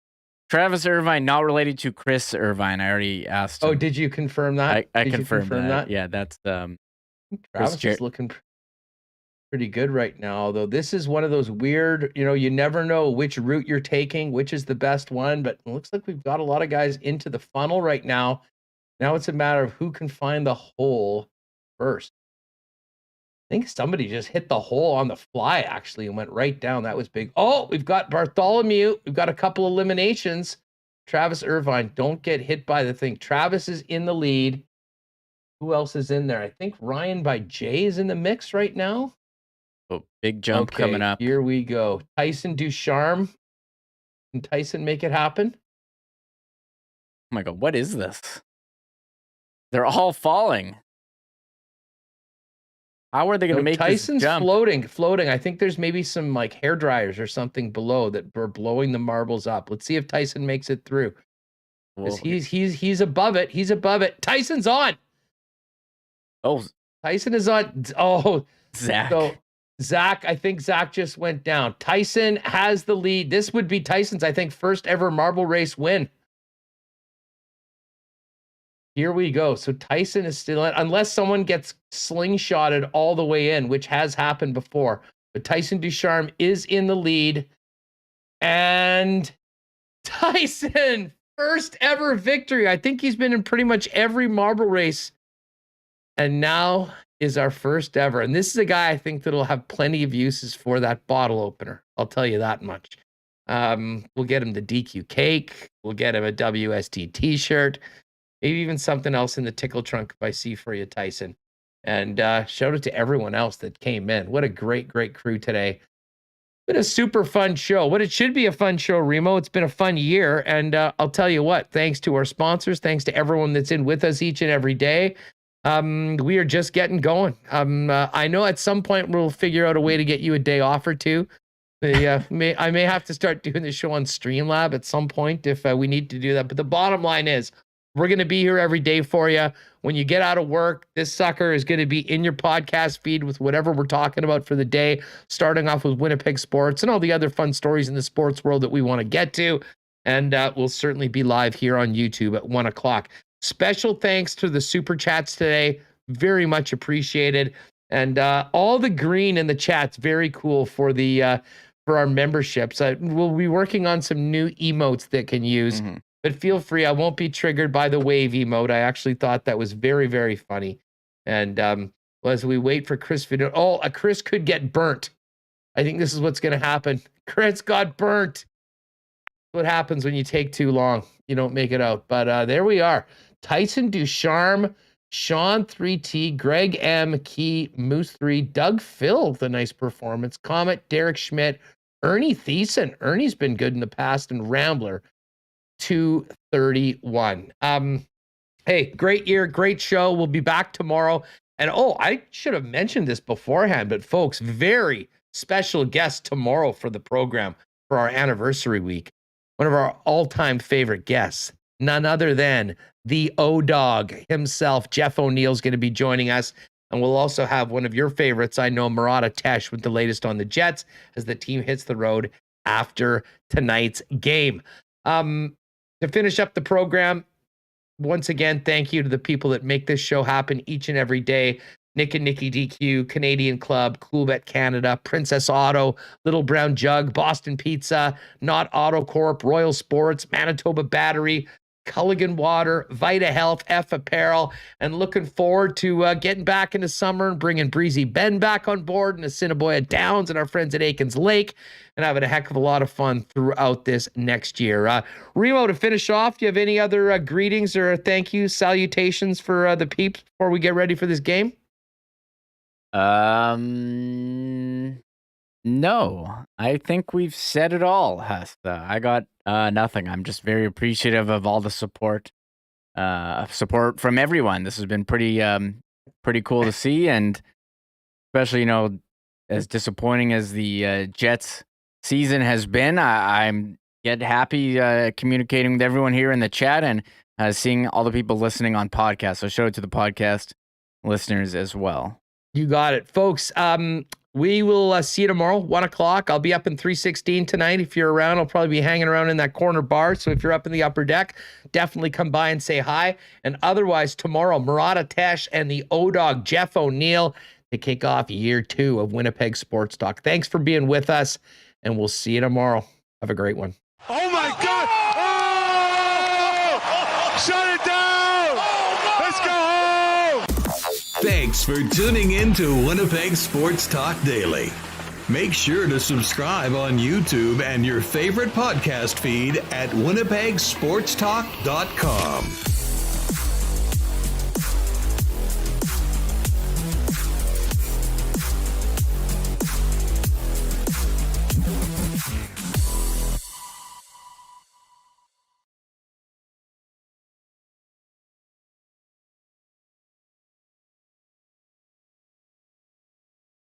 C: Travis Irvine, not related to Chris Irvine. I already asked him.
B: Oh, did you confirm that?
C: I
B: Did you
C: confirmed
B: confirm
C: that. Yeah, that's
B: Travis is looking pretty good right now, although this is one of those weird, you never know which route you're taking, which is the best one, but it looks like we've got a lot of guys into the funnel right now. Now it's a matter of who can find the hole first. I think somebody just hit the hole on the fly, actually, and went right down. That was big. Oh, we've got Bartholomew. We've got a couple eliminations. Travis Irvine, don't get hit by the thing. Travis is in the lead. Who else is in there? I think Ryan by Jay is in the mix right now.
C: Oh, big jump coming up.
B: Here we go. Tyson Ducharme. Can Tyson make it happen?
C: Oh my God, what is this? They're all falling. How are they going to make
B: Tyson's
C: this jump?
B: floating. I think there's maybe some like hair dryers or something below that are blowing the marbles up. Let's see if Tyson makes it through. Because he's above it. He's above it. Tyson's on.
C: Oh,
B: Tyson is on. Oh,
C: Zach.
B: So Zach, I think Zach just went down. Tyson has the lead. This would be Tyson's, I think, first ever marble race win. Here we go. So Tyson is still in, unless someone gets slingshotted all the way in, which has happened before. But Tyson Ducharme is in the lead. And Tyson, first ever victory. I think he's been in pretty much every marble race. And now is our first ever. And this is a guy I think that'll have plenty of uses for that bottle opener. I'll tell you that much. We'll get him the DQ cake. We'll get him a WST t-shirt. Maybe even something else in the tickle trunk if I see for you, Tyson. And shout out to everyone else that came in. What a great, great crew today. been a super fun show. What it should be a fun show, Remo. It's been a fun year. And I'll tell you what, thanks to our sponsors, thanks to everyone that's in with us each and every day, we are just getting going. I know at some point we'll figure out a way to get you a day off or two. I may have to start doing the show on Streamlab at some point if we need to do that. But the bottom line is, we're going to be here every day for you. When you get out of work, this sucker is going to be in your podcast feed with whatever we're talking about for the day, starting off with Winnipeg sports and all the other fun stories in the sports world that we want to get to. And we'll certainly be live here on YouTube at 1 o'clock. Special thanks to the super chats today. Very much appreciated. And all the green in the chat's very cool for the for our memberships. We'll be working on some new emotes that can use. Mm-hmm. But feel free. I won't be triggered by the wave emote. I actually thought that was very, very funny. And as we wait for Chris, Chris could get burnt. I think this is what's going to happen. Chris got burnt. What happens when you take too long? You don't make it out. But there we are. Tyson Ducharme, Sean 3T, Greg M, Key, Moose 3, Doug Phil, the nice performance, Comet, Derek Schmidt, Ernie Thiessen. Ernie's been good in the past, and Rambler. 231. Hey, great year, great show. We'll be back tomorrow. And I should have mentioned this beforehand, but folks, very special guest tomorrow for the program for our anniversary week. One of our all-time favorite guests, none other than the O-Dog himself. Jeff O'Neill's going to be joining us. And we'll also have one of your favorites, I know, Murat Atesh, with the latest on the Jets as the team hits the road after tonight's game. To finish up the program, once again, thank you to the people that make this show happen each and every day. Nick and Nikki DQ, Canadian Club, Coolbet Canada, Princess Auto, Little Brown Jug, Boston Pizza, Not Auto Corp, Royal Sports, Manitoba Battery, Culligan Water, Vita Health, F Apparel, and looking forward to getting back into summer and bringing Breezy Ben back on board and Assiniboia Downs and our friends at Aikens Lake and having a heck of a lot of fun throughout this next year. Remo, to finish off, do you have any other greetings or thank you, salutations for the peeps before we get ready for this game?
C: No, I think we've said it all, Huss. I got nothing. I'm just very appreciative of all the support from everyone. This has been pretty cool to see, and especially, as disappointing as the Jets season has been, I'm get happy communicating with everyone here in the chat and seeing all the people listening on podcasts. So show it to the podcast listeners as well.
B: You got it, folks. We will see you tomorrow, 1 o'clock. I'll be up in 316 tonight. If you're around, I'll probably be hanging around in that corner bar. So if you're up in the upper deck, definitely come by and say hi. And otherwise, tomorrow, Murat Atesh and the O-Dog, Jeff O'Neill, to kick off year 2 of Winnipeg Sports Talk. Thanks for being with us, and we'll see you tomorrow. Have a great one.
F: Oh, my God. Oh! Shut it down. Let's go home.
A: Thanks for tuning in to Winnipeg Sports Talk Daily. Make sure to subscribe on YouTube and your favorite podcast feed at winnipegsportstalk.com.